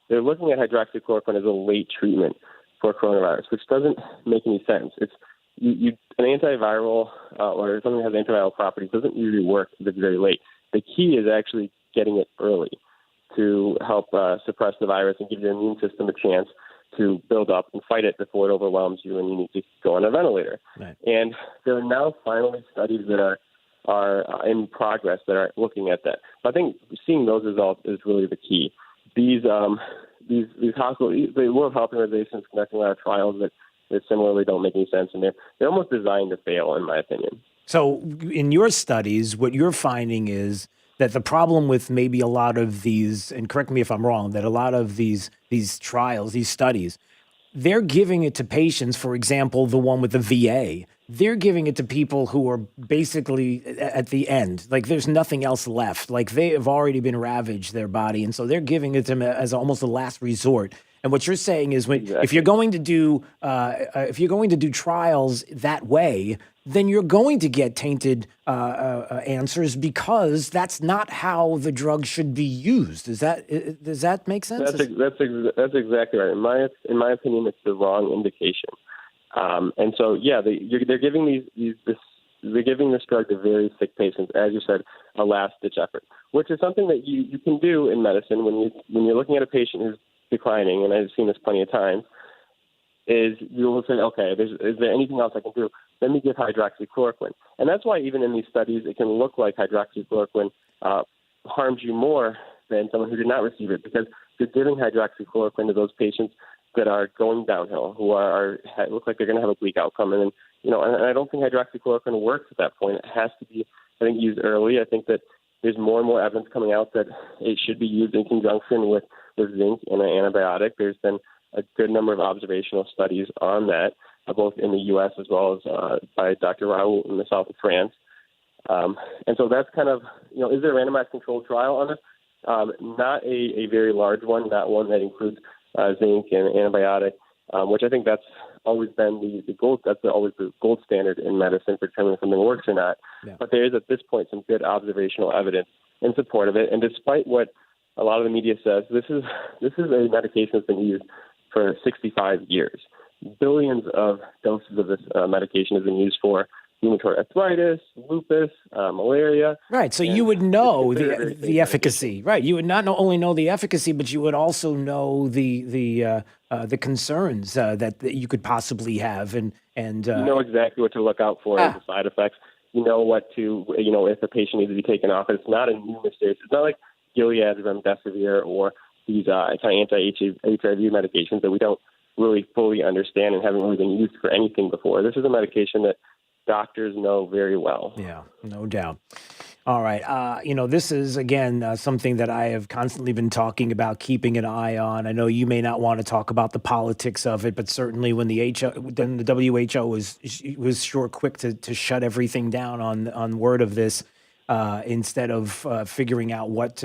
They're looking at hydroxychloroquine as a late treatment for coronavirus, which doesn't make any sense. It's an antiviral or something that has antiviral properties doesn't usually work if it's very late. The key is actually getting it early to help suppress the virus and give your immune system a chance to build up and fight it before it overwhelms you and you need to go on a ventilator. Right. And there are now finally studies that are in progress that are looking at that. But I think seeing those results is really the key. These hospitals, the World Health Organization is conducting a lot of trials that similarly don't make any sense, and they're almost designed to fail, in my opinion. So in your studies, what you're finding is that the problem with maybe a lot of these, and correct me if I'm wrong, that a lot of these trials, these studies, they're giving it to patients, for example, the one with the VA, they're giving it to people who are basically at the end. Like there's nothing else left. Like they have already been ravaged, their body. And so they're giving it to them as almost a last resort. And what you're saying is if you're going to do trials that way, then you're going to get tainted answers because that's not how the drug should be used. Does that make sense? That's exactly right. In my opinion, it's the wrong indication. And so, they're giving they're giving this drug to very sick patients, as you said, a last-ditch effort, which is something that you can do in medicine when you're looking at a patient who's declining, and I've seen this plenty of times, is you will say, okay, is there anything else I can do? Let me give hydroxychloroquine. And that's why even in these studies, it can look like hydroxychloroquine harms you more than someone who did not receive it, because you're giving hydroxychloroquine to those patients that are going downhill, who look like they're going to have a bleak outcome. And I don't think hydroxychloroquine works at that point. It has to be, I think, used early. I think that there's more and more evidence coming out that it should be used in conjunction with zinc and an antibiotic. There's been a good number of observational studies on that, both in the U.S. as well as by Dr. Raoult in the south of France. And so that's kind of, is there a randomized controlled trial on this? Not a very large one, not one that includes zinc and antibiotic, which I think that's always been the gold. That's always the gold standard in medicine for determining if something works or not. Yeah. But there is at this point some good observational evidence in support of it. And despite what a lot of the media says, this is a medication that's been used for 65 years. Billions of doses of this medication has been used for rheumatoid arthritis, lupus, malaria. Right. So you would know the efficacy. Right. You would not only know the efficacy, but you would also know the concerns that you could possibly have, and you know exactly what to look out for as the side effects. You know what to if a patient needs to be taken off. It's not a new mistake. It's not like Gilead's remdesivir or these anti-HIV medications that we don't really fully understand and haven't really been used for anything before. This is a medication that doctors know very well. Yeah, no doubt. All right. This is, again, something that I have constantly been talking about, keeping an eye on. I know you may not want to talk about the politics of it, but certainly when the WHO was sure quick to shut everything down on word of this, instead of figuring out what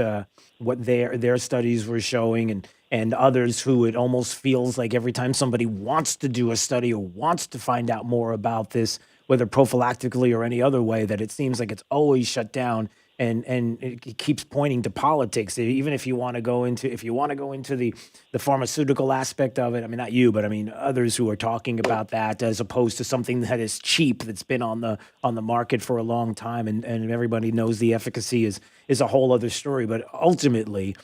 their studies were showing and others who it almost feels like every time somebody wants to do a study or wants to find out more about this, whether prophylactically or any other way, that it seems like it's always shut down. And it keeps pointing to politics. Even if you want to go into the pharmaceutical aspect of it, I mean, not you, but I mean others who are talking about that as opposed to something that is cheap, that's been on the market for a long time, and everybody knows the efficacy is a whole other story. But ultimately,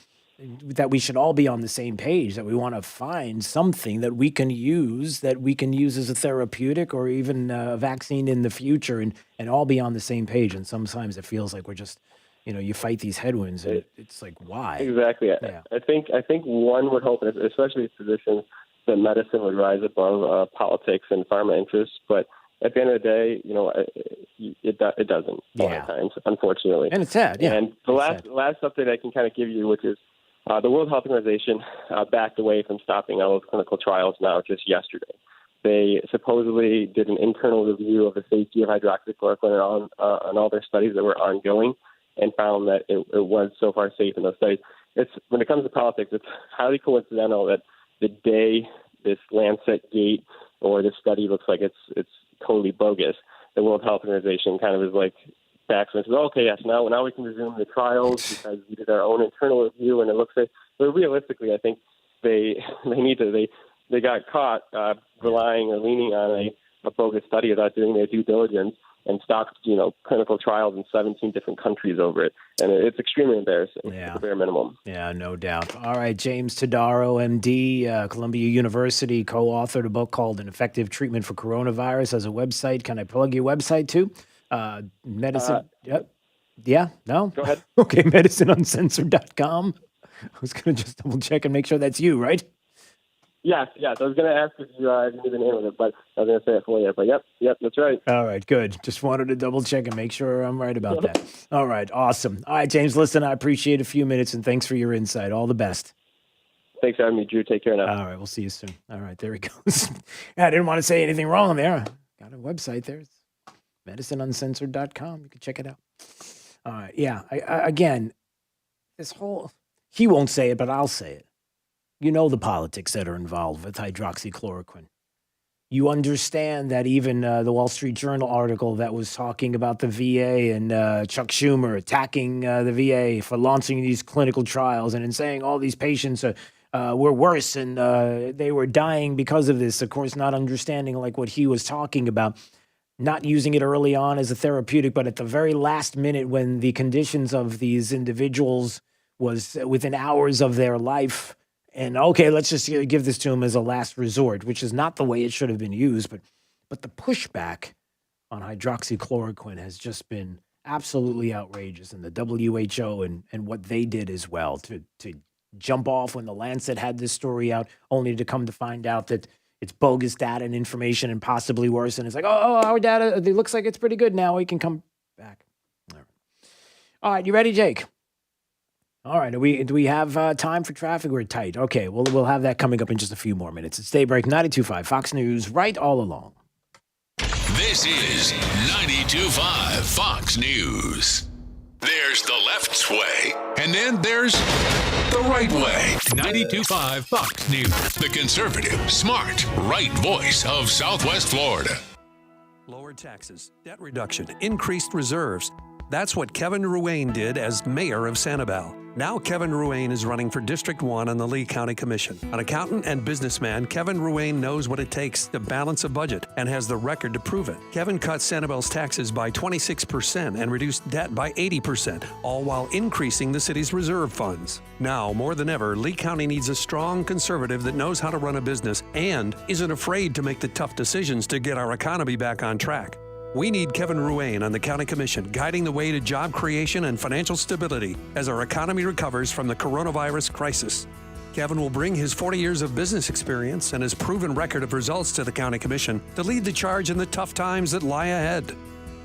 that we should all be on the same page, that we want to find something that we can use as a therapeutic or even a vaccine in the future, and all be on the same page. And sometimes it feels like we're just, you fight these headwinds, and it's like, why? Exactly. Yeah. I think one would hope, especially as physicians, that medicine would rise above politics and pharma interests. But at the end of the day, it doesn't a lot of times, unfortunately. And it's sad. Yeah. And the last update I can kind of give you, which is the World Health Organization backed away from stopping all those clinical trials now just yesterday. They supposedly did an internal review of the safety of hydroxychloroquine on all their studies that were ongoing, and found that it was so far safe in those studies. When it comes to politics, it's highly coincidental that the day this Lancet gate or this study looks like it's totally bogus, the World Health Organization kind of is like backs and says, okay, yes, now we can resume the trials because we did our own internal review, and it looks like. But realistically, I think they got caught relying or leaning on a bogus study without doing their due diligence, and stopped, clinical trials in 17 different countries over it. And it's extremely embarrassing, at the bare minimum. Yeah, no doubt. All right, James Todaro, MD, Columbia University, co-authored a book called An Effective Treatment for Coronavirus, has a website. Can I plug your website too? Medicine. Yep. Yeah, no? Go ahead. Okay, medicineuncensored.com. I was going to just double check and make sure that's you, right? Yes. I was going to ask if you knew the name of it, but I was going to say it for you. But yep, that's right. All right, good. Just wanted to double check and make sure I'm right about that. All right, awesome. All right, James, listen, I appreciate a few minutes, and thanks for your insight. All the best. Thanks for having me, Drew. Take care now. All right, we'll see you soon. All right, there he goes. I didn't want to say anything wrong there. Got a website there. It's medicineuncensored.com. You can check it out. All right, yeah. Again, he won't say it, but I'll say it. You know the politics that are involved with hydroxychloroquine. You understand that even the Wall Street Journal article that was talking about the VA and Chuck Schumer attacking the VA for launching these clinical trials and saying all these patients were worse and they were dying because of this. Of course, not understanding like what he was talking about, not using it early on as a therapeutic, but at the very last minute when the conditions of these individuals was within hours of their life. And okay, let's just give this to him as a last resort, which is not the way it should have been used. But the pushback on hydroxychloroquine has just been absolutely outrageous. And the WHO and what they did as well to jump off when the Lancet had this story out, only to come to find out that it's bogus data and information and possibly worse. And it's like, oh, our data, it looks like it's pretty good now. We can come back. All right, you ready, Jake? All right. Do we have time for traffic? We're tight. Okay. We'll have that coming up in just a few more minutes. It's Daybreak 92.5 Fox News, right all along. This is 92.5 Fox News. There's the left way, and then there's the right way. 92.5 Fox News. The conservative, smart, right voice of Southwest Florida. Lower taxes, debt reduction, increased reserves. That's what Kevin Ruane did as mayor of Sanibel. Now Kevin Ruane is running for District 1 on the Lee County Commission. An accountant and businessman, Kevin Ruane knows what it takes to balance a budget and has the record to prove it. Kevin cut Sanibel's taxes by 26% and reduced debt by 80%, all while increasing the city's reserve funds. Now, more than ever, Lee County needs a strong conservative that knows how to run a business and isn't afraid to make the tough decisions to get our economy back on track. We need Kevin Ruane on the County Commission, guiding the way to job creation and financial stability as our economy recovers from the coronavirus crisis. Kevin will bring his 40 years of business experience and his proven record of results to the County Commission to lead the charge in the tough times that lie ahead.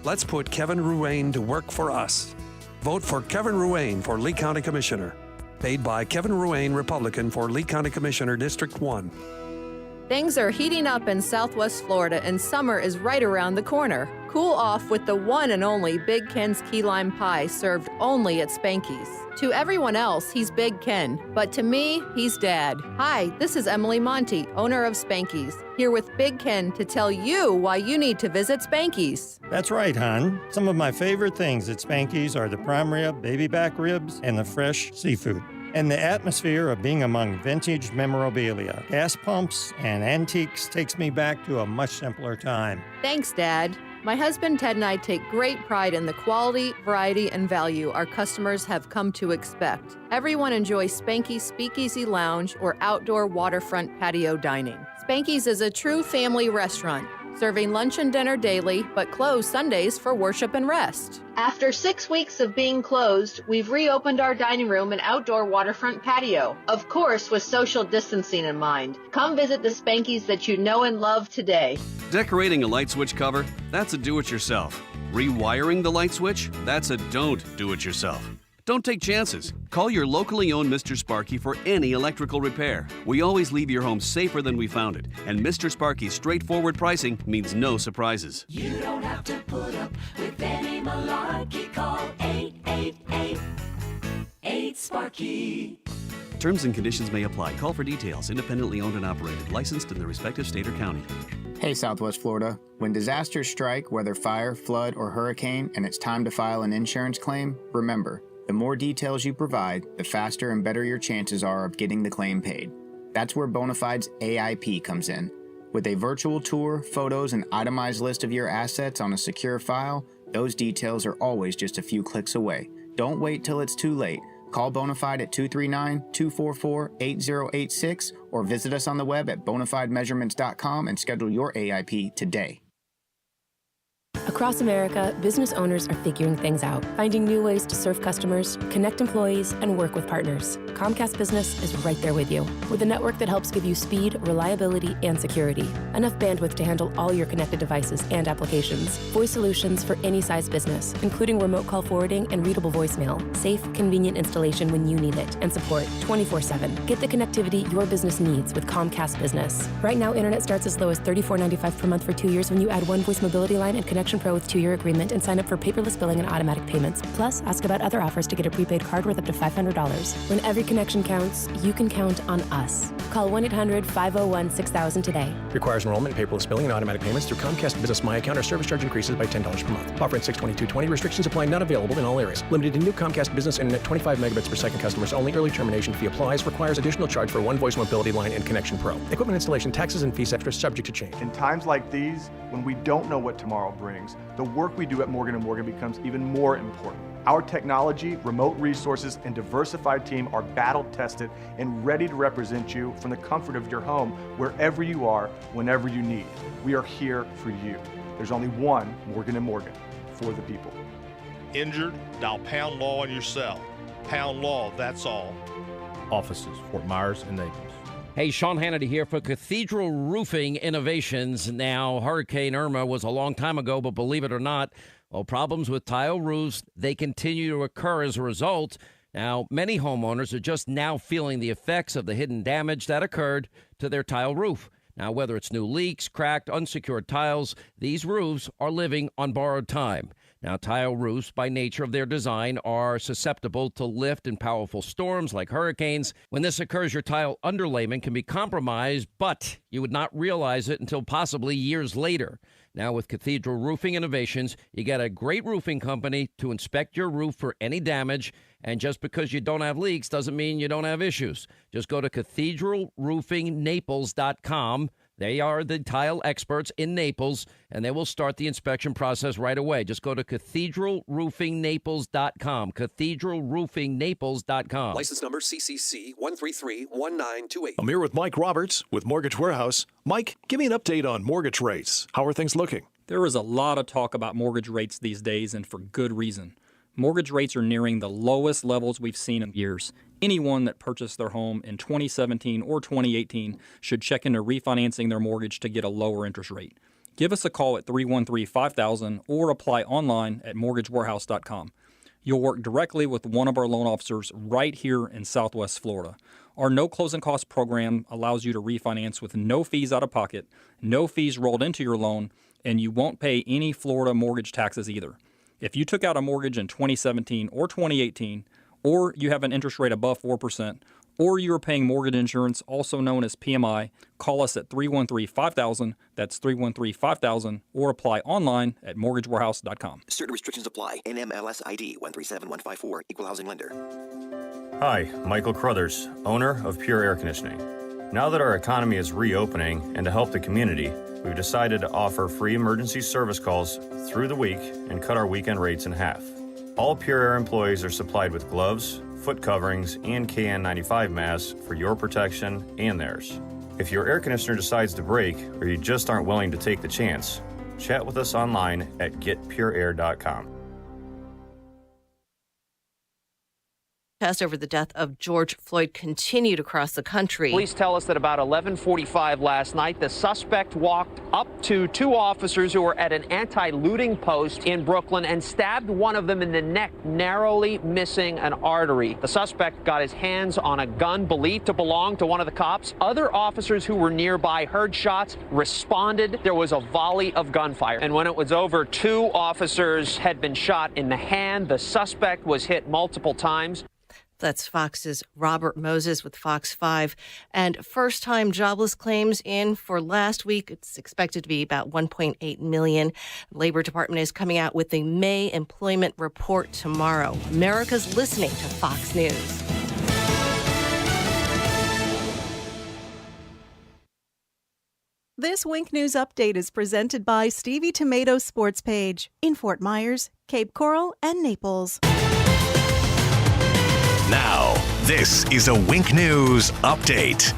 Let's put Kevin Ruane to work for us. Vote for Kevin Ruane for Lee County Commissioner. Paid by Kevin Ruane, Republican, for Lee County Commissioner, District 1. Things are heating up in Southwest Florida, and summer is right around the corner. Cool off with the one and only Big Ken's Key Lime Pie, served only at Spanky's. To everyone else, he's Big Ken, but to me, he's Dad. Hi, this is Emily Monty, owner of Spanky's, here with Big Ken to tell you why you need to visit Spanky's. That's right, hon. Some of my favorite things at Spanky's are the prime rib, baby back ribs, and the fresh seafood. And the atmosphere of being among vintage memorabilia, gas pumps, and antiques takes me back to a much simpler time. Thanks, Dad. My husband Ted and I take great pride in the quality, variety, and value our customers have come to expect. Everyone enjoys Spanky's Speakeasy Lounge or outdoor waterfront patio dining. Spanky's is a true family restaurant, serving lunch and dinner daily, but closed Sundays for worship and rest. After 6 weeks of being closed, we've reopened our dining room and outdoor waterfront patio, of course with social distancing in mind. Come visit the Spanky's that you know and love today. Decorating a light switch cover? That's a do-it-yourself. Rewiring the light switch? That's a don't do-it-yourself. Don't take chances. Call your locally owned Mr. Sparky for any electrical repair. We always leave your home safer than we found it, and Mr. Sparky's straightforward pricing means no surprises. You don't have to put up with any malarkey. Call 888-8-SPARKY. Terms and conditions may apply. Call for details. Independently owned and operated. Licensed in the respective state or county. Hey, Southwest Florida. When disasters strike, whether fire, flood, or hurricane, and it's time to file an insurance claim, remember, the more details you provide, the faster and better your chances are of getting the claim paid. That's where Bonafide's AIP comes in. With a virtual tour, photos, and itemized list of your assets on a secure file, those details are always just a few clicks away. Don't wait till it's too late. Call Bonafide at 239-244-8086 or visit us on the web at bonafidemeasurements.com and schedule your AIP today. Across America, business owners are figuring things out, finding new ways to serve customers, connect employees, and work with partners. Comcast Business is right there with you, with a network that helps give you speed, reliability, and security. Enough bandwidth to handle all your connected devices and applications. Voice solutions for any size business, including remote call forwarding and readable voicemail. Safe, convenient installation when you need it, and support 24/7. Get the connectivity your business needs with Comcast Business. Right now, internet starts as low as $34.95 per month for 2 years when you add one voice mobility line and Connection Pro with 2-year agreement and sign up for paperless billing and automatic payments. Plus, ask about other offers to get a prepaid card worth up to $500. When every connection counts, you can count on us. Call 1-800-501-6000 today. Requires enrollment, paperless billing, and automatic payments through Comcast Business My Account. Our service charge increases by $10 per month. Offer at 6/22/20. Restrictions apply. Not available in all areas. Limited to new Comcast Business Internet 25 megabits per second customers only. Early termination fee applies. Requires additional charge for one voice mobility line and Connection Pro. Equipment installation, taxes, and fees extra subject to change. In times like these, when we don't know what tomorrow brings, the work we do at Morgan & Morgan becomes even more important. Our technology, remote resources, and diversified team are battle-tested and ready to represent you from the comfort of your home, wherever you are, whenever you need. We are here for you. There's only one Morgan & Morgan, for the people. Injured? Dial pound law on your cell. Pound law, that's all. Offices, Fort Myers and Naples. Hey, Sean Hannity here for Cathedral Roofing Innovations. Now, Hurricane Irma was a long time ago, but believe it or not, well, problems with tile roofs, they continue to occur as a result. Now, many homeowners are just now feeling the effects of the hidden damage that occurred to their tile roof. Now, whether it's new leaks, cracked, unsecured tiles, these roofs are living on borrowed time. Now, tile roofs, by nature of their design, are susceptible to lift and powerful storms like hurricanes. When this occurs, your tile underlayment can be compromised, but you would not realize it until possibly years later. Now, with Cathedral Roofing Innovations, you get a great roofing company to inspect your roof for any damage. And just because you don't have leaks doesn't mean you don't have issues. Just go to cathedralroofingnaples.com. They are the tile experts in Naples, and they will start the inspection process right away. Just go to cathedralroofingnaples.com, cathedralroofingnaples.com. License number CCC 1331928. I'm here with Mike Roberts with Mortgage Warehouse. Mike, give me an update on mortgage rates. How are things looking? There is a lot of talk about mortgage rates these days, and for good reason. Mortgage rates are nearing the lowest levels we've seen in years. Anyone that purchased their home in 2017 or 2018 should check into refinancing their mortgage to get a lower interest rate. Give us a call at 313-5000 or apply online at mortgagewarehouse.com. You'll work directly with one of our loan officers right here in Southwest Florida. Our no closing costs program allows you to refinance with no fees out of pocket, no fees rolled into your loan, and you won't pay any Florida mortgage taxes either. If you took out a mortgage in 2017 or 2018, or you have an interest rate above 4%, or you are paying mortgage insurance, also known as PMI, call us at 313-5000, that's 313-5000, or apply online at mortgagewarehouse.com. Certain restrictions apply. NMLS ID 137154, Equal Housing Lender. Hi, Michael Crothers, owner of Pure Air Conditioning. Now that our economy is reopening and to help the community, we've decided to offer free emergency service calls through the week and cut our weekend rates in half. All Pure Air employees are supplied with gloves, foot coverings, and KN95 masks for your protection and theirs. If your air conditioner decides to break or you just aren't willing to take the chance, chat with us online at getpureair.com. Protests over the death of George Floyd continued across the country. Police tell us that about 11:45 last night, the suspect walked up to two officers who were at an anti-looting post in Brooklyn and stabbed one of them in the neck, narrowly missing an artery. The suspect got his hands on a gun believed to belong to one of the cops. Other officers who were nearby heard shots, responded. There was a volley of gunfire. And when it was over, two officers had been shot in the hand. The suspect was hit multiple times. That's Fox's Robert Moses with Fox 5. And first-time jobless claims in for last week. It's expected to be about 1.8 million. The Labor Department is coming out with the May employment report tomorrow. America's listening to Fox News. This Wink News update is presented by Stevie Tomato Sports Page in Fort Myers, Cape Coral, and Naples. Now, this is a Wink News update.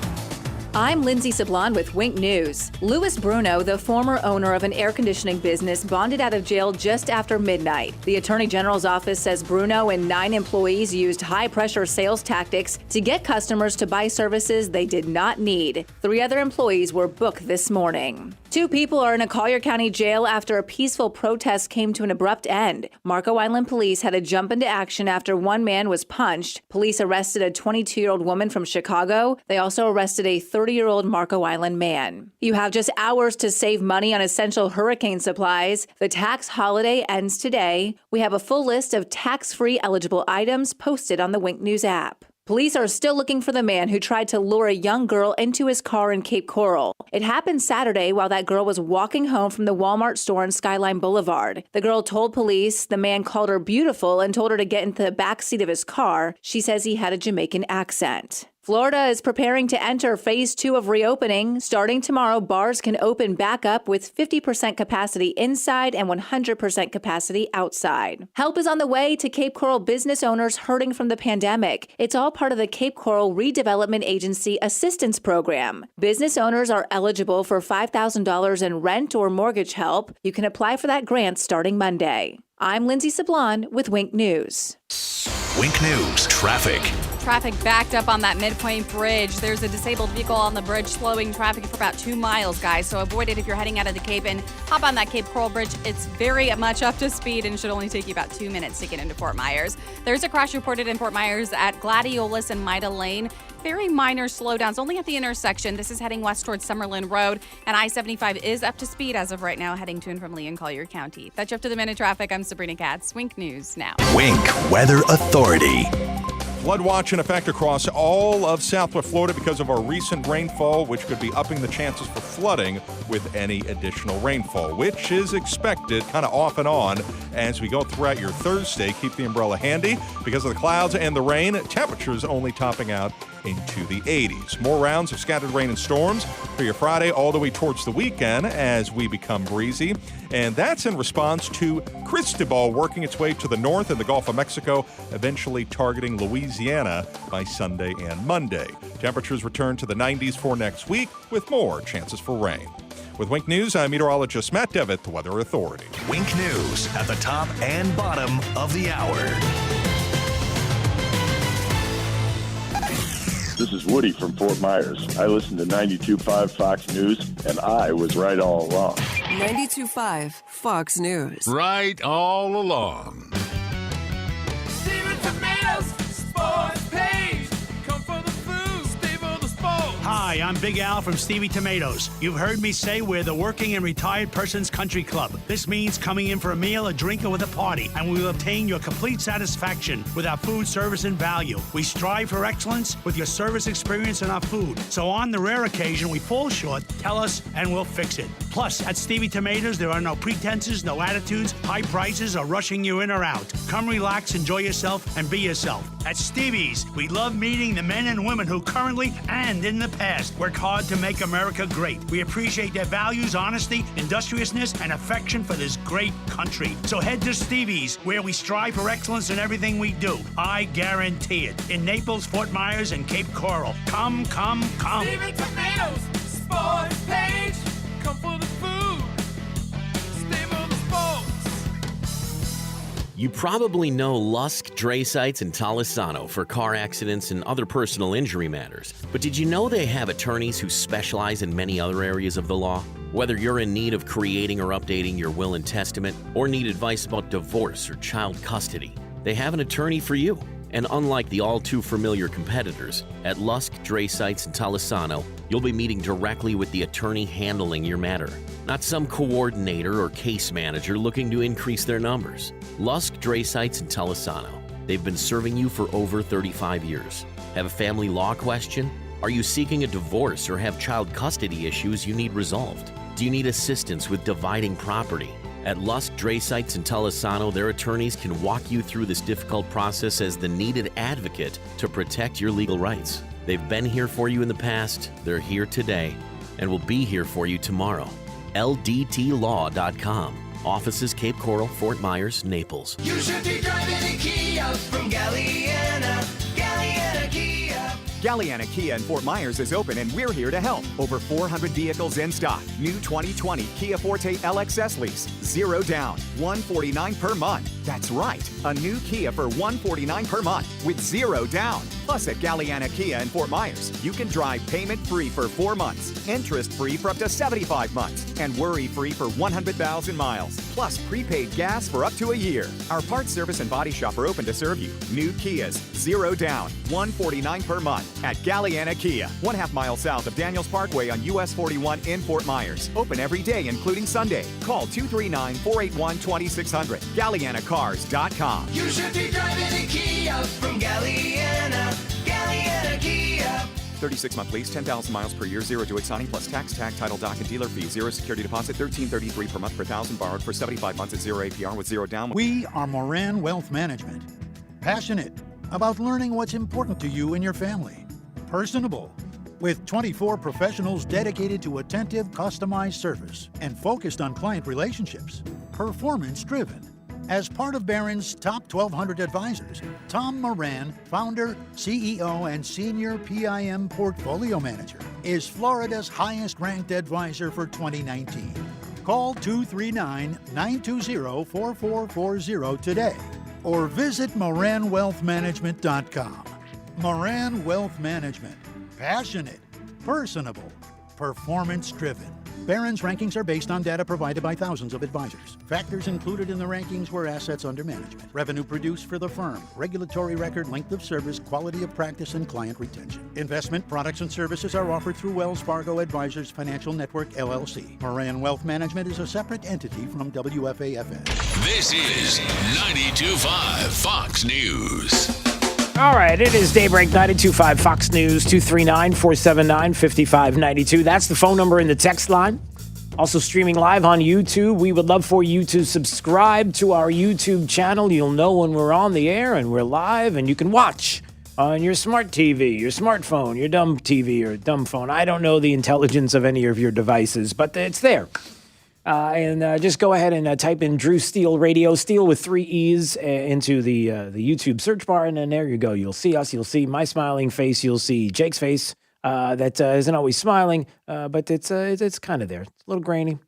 I'm Lindsay Sablon with Wink News. Louis Bruno, the former owner of an air conditioning business, bonded out of jail just after midnight. The Attorney General's office says Bruno and 9 employees used high-pressure sales tactics to get customers to buy services they did not need. 3 other employees were booked this morning. 2 people are in a Collier County jail after a peaceful protest came to an abrupt end. Marco Island police had to jump into action after one man was punched. Police arrested a 22-year-old woman from Chicago. They also arrested a 30-year-old Marco Island man. You have just hours to save money on essential hurricane supplies. The tax holiday ends today. We have a full list of tax-free eligible items posted on the Wink News app. Police are still looking for the man who tried to lure a young girl into his car in Cape Coral. It happened Saturday while that girl was walking home from the Walmart store on Skyline Boulevard. The girl told police the man called her beautiful and told her to get into the back seat of his car. She says he had a Jamaican accent. Florida is preparing to enter phase 2 of reopening. Starting tomorrow, bars can open back up with 50% capacity inside and 100% capacity outside. Help is on the way to Cape Coral business owners hurting from the pandemic. It's all part of the Cape Coral Redevelopment Agency Assistance Program. Business owners are eligible for $5,000 in rent or mortgage help. You can apply for that grant starting Monday. I'm Lindsay Sablon with Wink News. Wink News traffic. Traffic backed up on that Midpoint Bridge. There's a disabled vehicle on the bridge slowing traffic for about 2 miles, guys. So avoid it if you're heading out of the Cape and hop on that Cape Coral Bridge. It's very much up to speed and should only take you about 2 minutes to get into Fort Myers. There's a crash reported in Fort Myers at Gladiolus and Maida Lane. Very minor slowdowns, only at the intersection. This is heading west towards Summerlin Road, and I-75 is up to speed as of right now, heading to and from Lee and Collier County. That's up to the minute traffic. I'm Sabrina Katz. Wink News now. Wink Weather Authority. Flood watch in effect across all of Southwest Florida because of our recent rainfall, which could be upping the chances for flooding with any additional rainfall, which is expected kind of off and on as we go throughout your Thursday. Keep the umbrella handy because of the clouds and the rain. Temperatures only topping out into the 80s. More rounds of scattered rain and storms for your Friday all the way towards the weekend as we become breezy. And that's in response to Cristobal working its way to the north in the Gulf of Mexico, eventually targeting Louisiana by Sunday and Monday. Temperatures return to the 90s for next week with more chances for rain. With Wink News, I'm meteorologist Matt Devitt, the Weather Authority. Wink News at the top and bottom of the hour. This is Woody from Fort Myers. I listen to 92.5 Fox News, and I was right all along. 92.5 Fox News. Right all along. Stevie Tomatoes Sports Page. Come for the food. Hi, I'm Big Al from Stevie Tomatoes. You've heard me say we're the working and retired person's country club. This means coming in for a meal, a drink, or with a party, and we will obtain your complete satisfaction with our food, service, and value. We strive for excellence with your service experience and our food. So on the rare occasion we fall short, tell us and we'll fix it. Plus, at Stevie Tomatoes, there are no pretenses, no attitudes, high prices, or rushing you in or out. Come relax, enjoy yourself, and be yourself. At Stevie's, we love meeting the men and women who currently and in the past work hard to make America great. We appreciate their values, honesty, industriousness, and affection for this great country. So head to Stevie's, where we strive for excellence in everything we do. I guarantee it. In Naples, Fort Myers, and Cape Coral. Come, come, come. Stevie Tomatoes, sports page. Come for the food. Stay for the sports. You probably know Lusk, Dre Sites, and Talisano for car accidents and other personal injury matters. But did you know they have attorneys who specialize in many other areas of the law? Whether you're in need of creating or updating your will and testament, or need advice about divorce or child custody, they have an attorney for you. And unlike the all-too-familiar competitors, at Lusk, Dre Sites, and Talisano, you'll be meeting directly with the attorney handling your matter, not some coordinator or case manager looking to increase their numbers. Lusk, Dre Sites, and Talisano. They've been serving you for over 35 years. Have a family law question? Are you seeking a divorce or have child custody issues you need resolved? Do you need assistance with dividing property? At Lusk, Dre Sites, and Talisano, their attorneys can walk you through this difficult process as the needed advocate to protect your legal rights. They've been here for you in the past, they're here today, and will be here for you tomorrow. LDTlaw.com. Offices Cape Coral, Fort Myers, Naples. You should be driving a Kia from Galliana. Galliana Kia. Galliana Kia in Fort Myers is open and we're here to help. Over 400 vehicles in stock. New 2020 Kia Forte LXS lease. 0 down. $149 per month. That's right. A new Kia for $149 per month with 0 down. Plus at Galliana Kia in Fort Myers, you can drive payment-free for 4 months, interest-free for up to 75 months, and worry-free for 100,000 miles. Plus prepaid gas for up to a year. Our parts service and body shop are open to serve you. New Kias. 0 down. $149 per month. At Galliana Kia, 1/2 mile south of Daniels Parkway on US 41 in Fort Myers. Open every day, including Sunday. Call 239-481-2600. GallianaCars.com. You should be driving a Kia from Galliana. Galliana Kia. 36-month lease, 10,000 miles per year, 0 due at signing, plus tax, tag, title, doc, and dealer fee. 0 security deposit, $13.33 per month per thousand, borrowed for 75 months at 0 APR with 0 down. We are Moran Wealth Management. Passionate about learning what's important to you and your family. Personable, with 24 professionals dedicated to attentive, customized service and focused on client relationships. Performance-driven. As part of Barron's top 1,200 advisors, Tom Moran, founder, CEO, and senior PIM portfolio manager, is Florida's highest-ranked advisor for 2019. Call 239-920-4440 today or visit MoranWealthManagement.com. Moran Wealth Management. Passionate, personable, performance-driven. Barron's rankings are based on data provided by thousands of advisors. Factors included in the rankings were assets under management, revenue produced for the firm, regulatory record, length of service, quality of practice, and client retention. Investment products and services are offered through Wells Fargo Advisors Financial Network, LLC. Moran Wealth Management is a separate entity from WFAFN. This is 92.5 Fox News. All right, it is Daybreak 92.5 Fox News, 239-479-5592. That's the phone number in the text line. Also streaming live on YouTube. We would love for you to subscribe to our YouTube channel. You'll know when we're on the air and we're live, and you can watch on your smart TV, your smartphone, your dumb TV, or dumb phone. I don't know the intelligence of any of your devices, but it's there. Just go ahead and type in Drew Steele Radio, Steele with 3 E's, into the YouTube search bar, and then there you go. You'll see us. You'll see my smiling face. You'll see Jake's face that isn't always smiling, but it's kind of there. It's a little grainy,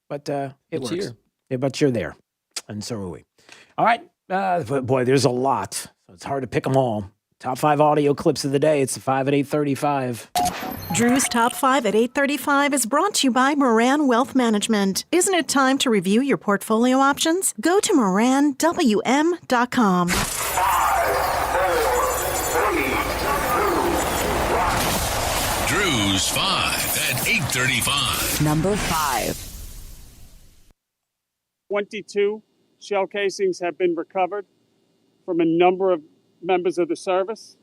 but it works. Here. Yeah, but you're there, and so are we. All right. But boy, there's a lot. So it's hard to pick them all. Top 5 audio clips of the day. It's the 5 at 8:35. Drew's Top 5 at 8:35 is brought to you by Moran Wealth Management. Isn't it time to review your portfolio options? Go to MoranWM.com. 5, 4, 3, 2, 1. Drew's News 5 at 8:35. Number 5. 22 shell casings have been recovered from a number of members of the service.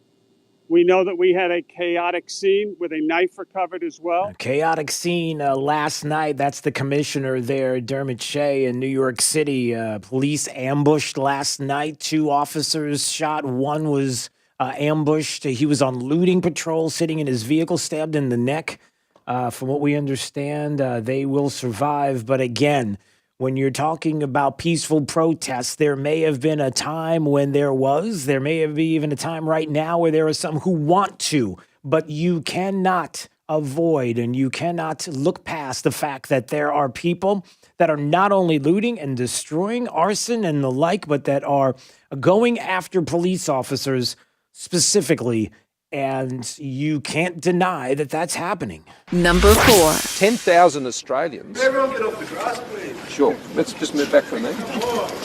We know that we had a chaotic scene with a knife recovered as well. Chaotic scene last night. That's the commissioner there, Dermot Shea in New York City. Police ambushed last night. 2 officers shot. One was ambushed. He was on looting patrol, sitting in his vehicle, stabbed in the neck. From what we understand, they will survive. But again, when you're talking about peaceful protests, there may have been a time when there may have been even a time right now where there are some who want to, but you cannot avoid and you cannot look past the fact that there are people that are not only looting and destroying, arson and the like, but that are going after police officers specifically. And you can't deny that that's happening. Number 4. 10,000 Australians. Everyone get off the grass, please. Sure. Let's just move back from there.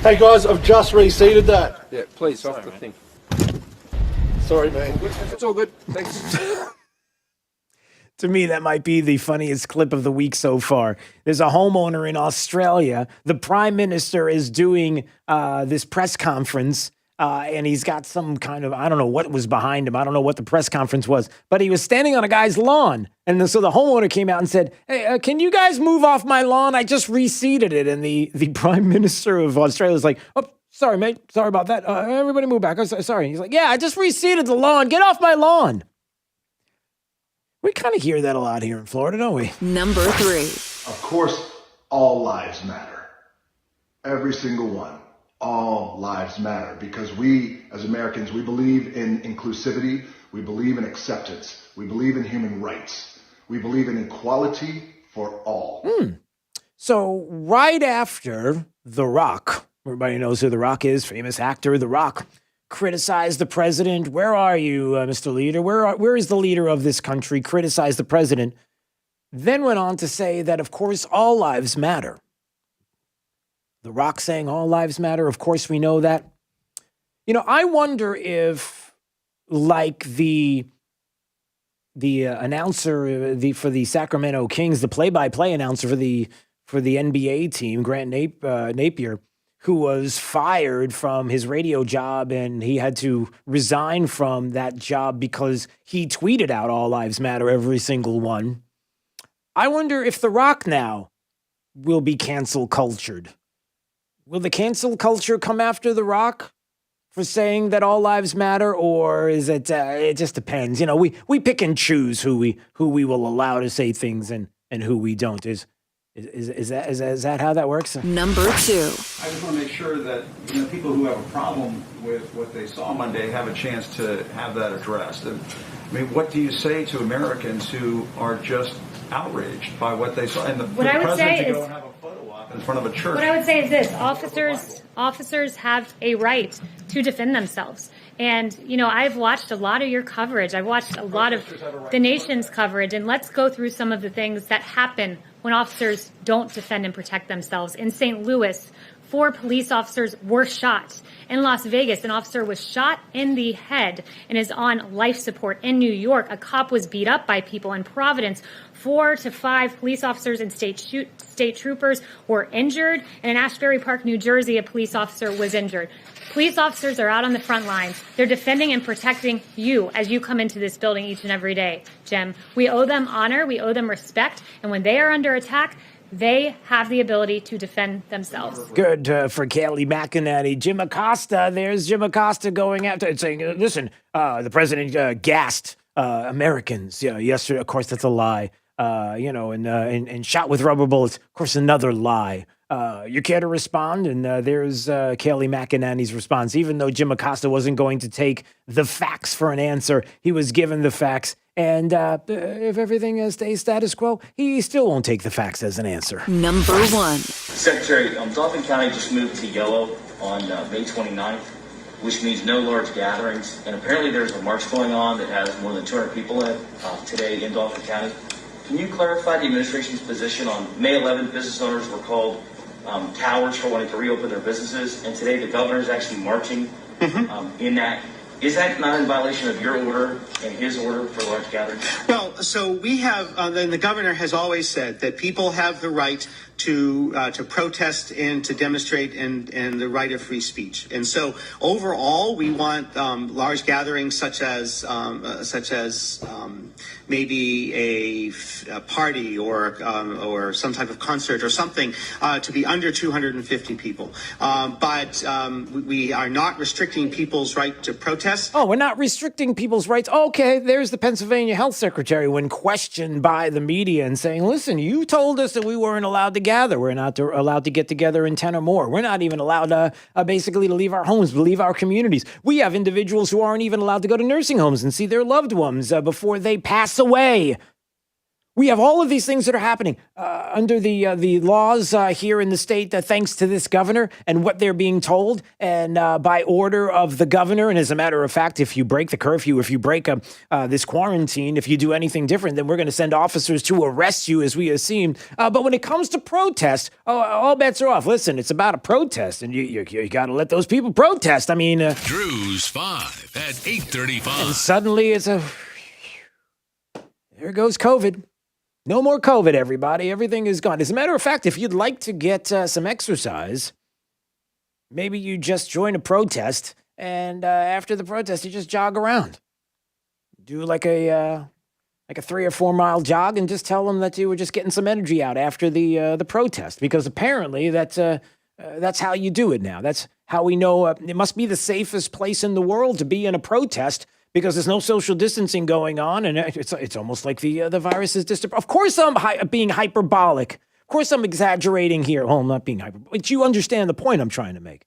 Hey guys, I've just reseated that. Yeah, please, off the thing. Sorry, man. It's all good. Thanks. To me, that might be the funniest clip of the week so far. There's a homeowner in Australia. The Prime Minister is doing this press conference. And he's got some kind of, I don't know what was behind him. I don't know what the press conference was, but he was standing on a guy's lawn. And so the homeowner came out and said, hey, can you guys move off my lawn? I just reseeded it. And the Prime Minister of Australia is like, oh, sorry, mate. Sorry about that. Everybody move back. Oh, sorry. He's like, yeah, I just reseeded the lawn. Get off my lawn. We kind of hear that a lot here in Florida, don't we? Number 3. Of course, all lives matter. Every single one. All lives matter because we, as Americans, we believe in inclusivity. We believe in acceptance. We believe in human rights. We believe in equality for all. So right after The Rock, everybody knows who The Rock is, famous actor, The Rock, criticized the president. Where are you, Mr. Leader? Where is the leader of this country? Criticized the president. Then went on to say that, of course, all lives matter. The Rock saying all lives matter. Of course, we know that. You know, I wonder if, like the announcer for the Sacramento Kings, the play-by-play announcer for the NBA team, Grant Napier, who was fired from his radio job and he had to resign from that job because he tweeted out all lives matter, every single one. I wonder if The Rock now will be cancel cultured. Will the cancel culture come after The Rock for saying that all lives matter, or is it? It just depends. You know, we pick and choose who we will allow to say things and who we don't. Is that how that works? Number 2. I just want to make sure that people who have a problem with what they saw Monday have a chance to have that addressed. And, I mean, what do you say to Americans who are just outraged by what they saw? And the president to go and have a photo op in front of a church. What I would say is this: officers have a right to defend themselves. And, I've watched a lot of your coverage. I've watched a lot of the nation's coverage. And let's go through some of the things that happen when officers don't defend and protect themselves. In St. Louis, 4 police officers were shot. In Las Vegas, an officer was shot in the head and is on life support. In New York, a cop was beat up by people. In Providence, 4 to 5 police officers and state troopers were injured. And in Ashbury Park, New Jersey, a police officer was injured. Police officers are out on the front lines. They're defending and protecting you as you come into this building each and every day, Jim. We owe them honor. We owe them respect. And when they are under attack, they have the ability to defend themselves. Good for Kayleigh McEnany. Jim Acosta, there's Jim Acosta going after it, saying, listen, the president gassed Americans yesterday. Of course, that's a lie. And shot with rubber bullets. Of course, another lie. You care to respond? And there's Kayleigh McEnany's response. Even though Jim Acosta wasn't going to take the facts for an answer, he was given the facts. And if everything stays status quo, he still won't take the facts as an answer. Number 1. Secretary, Dauphin County just moved to yellow on May 29th, which means no large gatherings. And apparently there's a march going on that has more than 200 people in it today in Dauphin County. Can you clarify the administration's position on May 11th? Business owners were called cowards for wanting to reopen their businesses, and today the governor is actually marching in that Is that not in violation of your order and his order for large gatherings? Well, so we have, the governor has always said that people have the right to protest and to demonstrate and the right of free speech. And so overall, we want large gatherings such as maybe a party or some type of concert or something to be under 250 people. But we are not restricting people's right to protest. Oh, we're not restricting people's rights. Okay, there's the Pennsylvania health secretary when questioned by the media and saying, listen, you told us that we weren't allowed to gather. We're not allowed to get together in 10 or more. We're not even allowed basically to leave our homes, to leave our communities. We have individuals who aren't even allowed to go to nursing homes and see their loved ones before they pass away. We have all of these things that are happening under the laws here in the state, thanks to this governor and what they're being told, and by order of the governor. And as a matter of fact, if you break the curfew, if you break this quarantine, if you do anything different, then we're going to send officers to arrest you, as we have seen. But when it comes to protests, all bets are off. Listen, it's about a protest, and you got to let those people protest. I mean, Drew's 5 at 8:35. And suddenly there goes COVID. No more COVID, everybody. Everything is gone. As a matter of fact, if you'd like to get some exercise, maybe you just join a protest, and after the protest, you just jog around. Do like a 3 or 4 mile jog, and just tell them that you were just getting some energy out after the protest, because apparently that's how you do it now. That's how we know it must be the safest place in the world to be in a protest, because there's no social distancing going on, and it's almost like the virus is distant. Of course I'm being hyperbolic. Of course I'm exaggerating here. Well, I'm not being hyperbolic. But you understand the point I'm trying to make.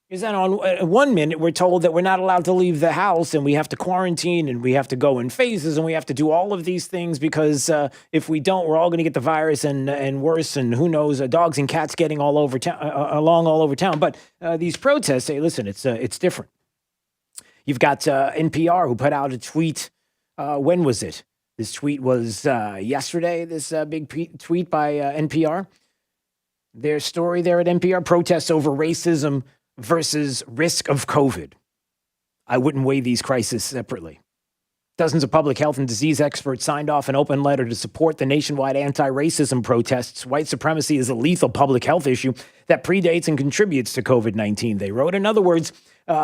Is that on 1 minute we're told that we're not allowed to leave the house, and we have to quarantine, and we have to go in phases, and we have to do all of these things because if we don't, we're all going to get the virus and worse, and who knows, dogs and cats getting all over town. But these protests say, listen, it's different. You've got NPR who put out a tweet. When was it? This tweet was yesterday, this big tweet by NPR. Their story there at NPR, protests over racism versus risk of COVID. I wouldn't weigh these crises separately. Dozens of public health and disease experts signed off an open letter to support the nationwide anti-racism protests. White supremacy is a lethal public health issue that predates and contributes to COVID-19, they wrote. In other words,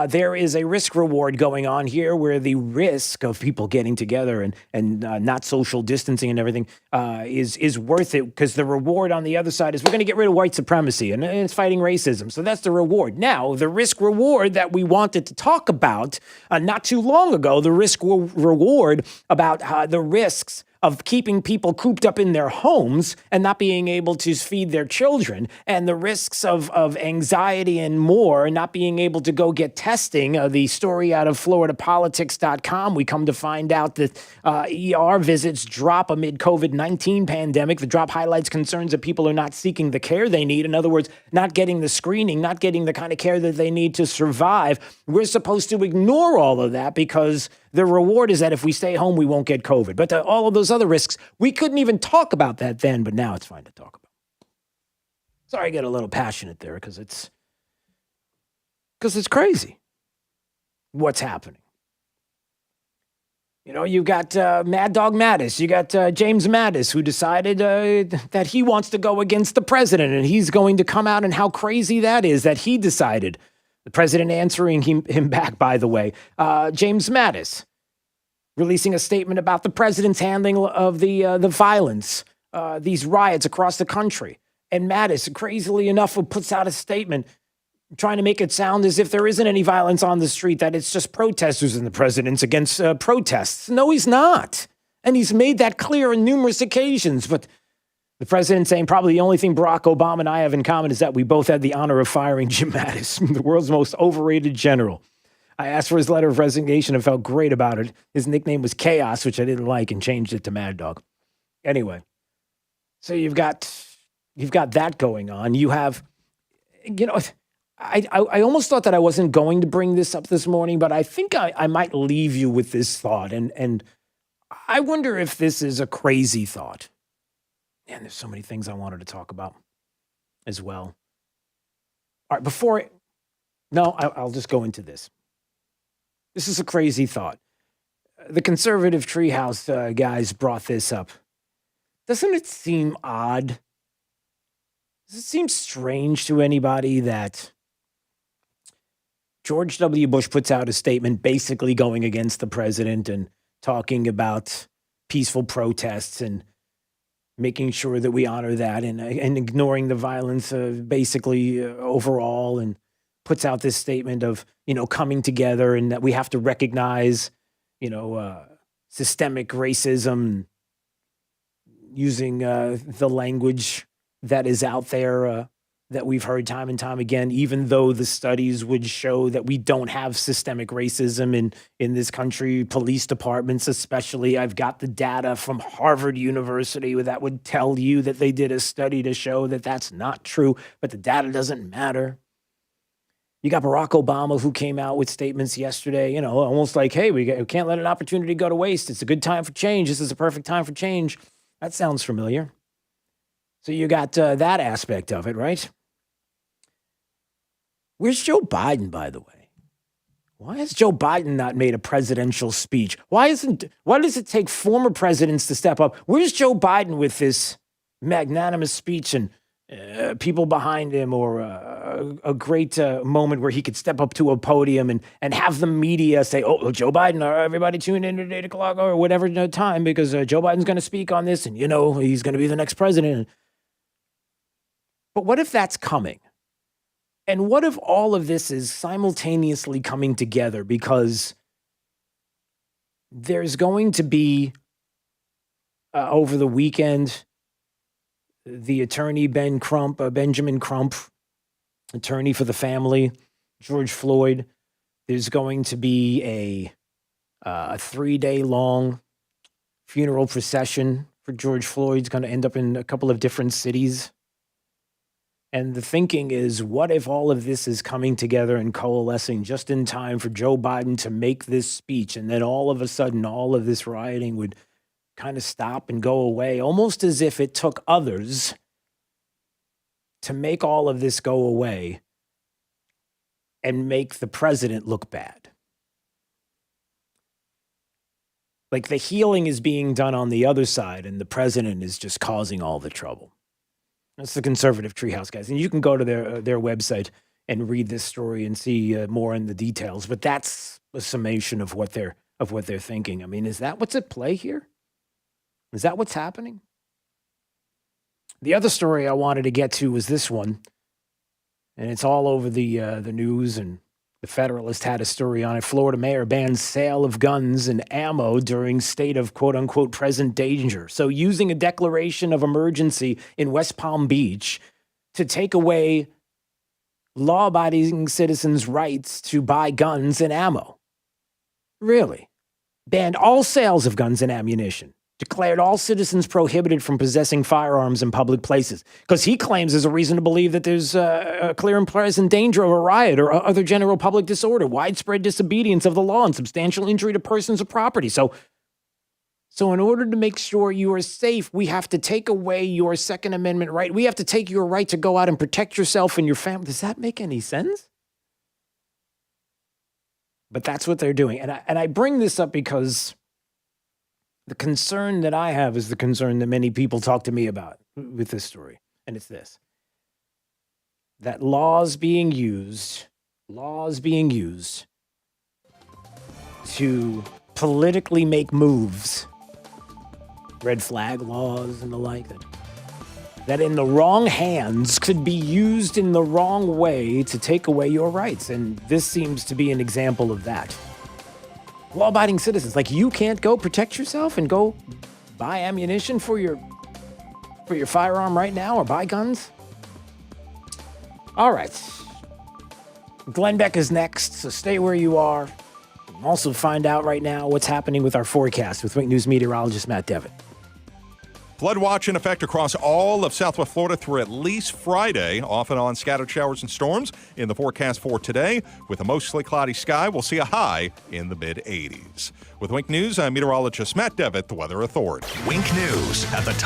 there is a risk reward going on here where the risk of people getting together and not social distancing and everything is worth it, because the reward on the other side is we're going to get rid of white supremacy and it's fighting racism. So that's the reward. Now, the risk reward that we wanted to talk about not too long ago, the risk reward about the risks of keeping people cooped up in their homes and not being able to feed their children, and the risks of anxiety and more, not being able to go get testing. The story out of FloridaPolitics.com, we come to find out that ER visits drop amid COVID-19 pandemic. The drop highlights concerns that people are not seeking the care they need. In other words, not getting the screening, not getting the kind of care that they need to survive. We're supposed to ignore all of that because the reward is that if we stay home, we won't get COVID. But all of those other risks, we couldn't even talk about that then, but now it's fine to talk about. Sorry, I get a little passionate there because it's crazy what's happening. You know, you've got Mad Dog Mattis. You got James Mattis, who decided that he wants to go against the president, and he's going to come out, and how crazy that is that he decided. The president answering him back, by the way. James Mattis releasing a statement about the president's handling of the violence, these riots across the country. And Mattis, crazily enough, puts out a statement trying to make it sound as if there isn't any violence on the street, that it's just protesters and the president's against protests. No, he's not. And he's made that clear on numerous occasions. But the president saying probably the only thing Barack Obama and I have in common is that we both had the honor of firing Jim Mattis, the world's most overrated general. I asked for his letter of resignation and felt great about it. His nickname was Chaos, which I didn't like, and changed it to Mad Dog. Anyway, so you've got that going on. You have, I almost thought that I wasn't going to bring this up this morning, but I think I might leave you with this thought. And I wonder if this is a crazy thought. Man, there's so many things I wanted to talk about as well. All right, I'll just go into this. This is a crazy thought. The conservative treehouse guys brought this up. Doesn't it seem odd? Does it seem strange to anybody that George W. Bush puts out a statement basically going against the president and talking about peaceful protests and making sure that we honor that and ignoring the violence basically overall, and puts out this statement of, coming together and that we have to recognize, systemic racism, using the language that is out there that we've heard time and time again, even though the studies would show that we don't have systemic racism in this country, police departments especially. I've got the data from Harvard University that would tell you that they did a study to show that that's not true, but the data doesn't matter. You got Barack Obama, who came out with statements yesterday, almost like, hey, we can't let an opportunity go to waste. It's a good time for change. This is a perfect time for change. That sounds familiar. So you got that aspect of it, right? Where's Joe Biden, by the way? Why has Joe Biden not made a presidential speech? Why does it take former presidents to step up? Where's Joe Biden with this magnanimous speech and people behind him, or a great moment where he could step up to a podium and have the media say, oh, Joe Biden, everybody tune in at 8 o'clock or whatever time, because Joe Biden's going to speak on this and, he's going to be the next president. But what if that's coming? And what if all of this is simultaneously coming together? Because there's going to be, over the weekend, the attorney Benjamin Crump, attorney for the family, George Floyd, there's going to be a 3-day-long funeral procession for George Floyd. It's going to end up in a couple of different cities. And the thinking is, what if all of this is coming together and coalescing just in time for Joe Biden to make this speech, and then all of a sudden all of this rioting would kind of stop and go away, almost as if it took others to make all of this go away and make the president look bad. Like the healing is being done on the other side and the president is just causing all the trouble. That's the conservative treehouse guys. And you can go to their website and read this story and see more in the details. But that's a summation of what they're thinking. I mean, is that what's at play here? Is that what's happening? The other story I wanted to get to was this one. And it's all over the news, and the Federalist had a story on it. Florida mayor bans sale of guns and ammo during state of quote-unquote present danger. So using a declaration of emergency in West Palm Beach to take away law-abiding citizens' rights to buy guns and ammo. Really? Banned all sales of guns and ammunition. Declared all citizens prohibited from possessing firearms in public places, because he claims there's a reason to believe that there's a clear and present danger of a riot or other general public disorder, widespread disobedience of the law, and substantial injury to persons or property. So in order to make sure you are safe, we have to take away your Second Amendment right. We have to take your right to go out and protect yourself and your family. Does that make any sense? But that's what they're doing. And I bring this up because the concern that I have is the concern that many people talk to me about with this story. And it's this: that laws being used to politically make moves, red flag laws and the like, that in the wrong hands could be used in the wrong way to take away your rights. And this seems to be an example of that. Law-abiding citizens, like, you can't go protect yourself and go buy ammunition for your firearm right now, or buy guns? All right. Glenn Beck is next, so stay where you are. Also find out right now what's happening with our forecast with Wink News meteorologist Matt Devitt. Flood watch in effect across all of Southwest Florida through at least Friday. Off and on scattered showers and storms in the forecast for today. With a mostly cloudy sky, we'll see a high in the mid-80s. With Wink News, I'm meteorologist Matt Devitt, the Weather Authority. Wink News at the top.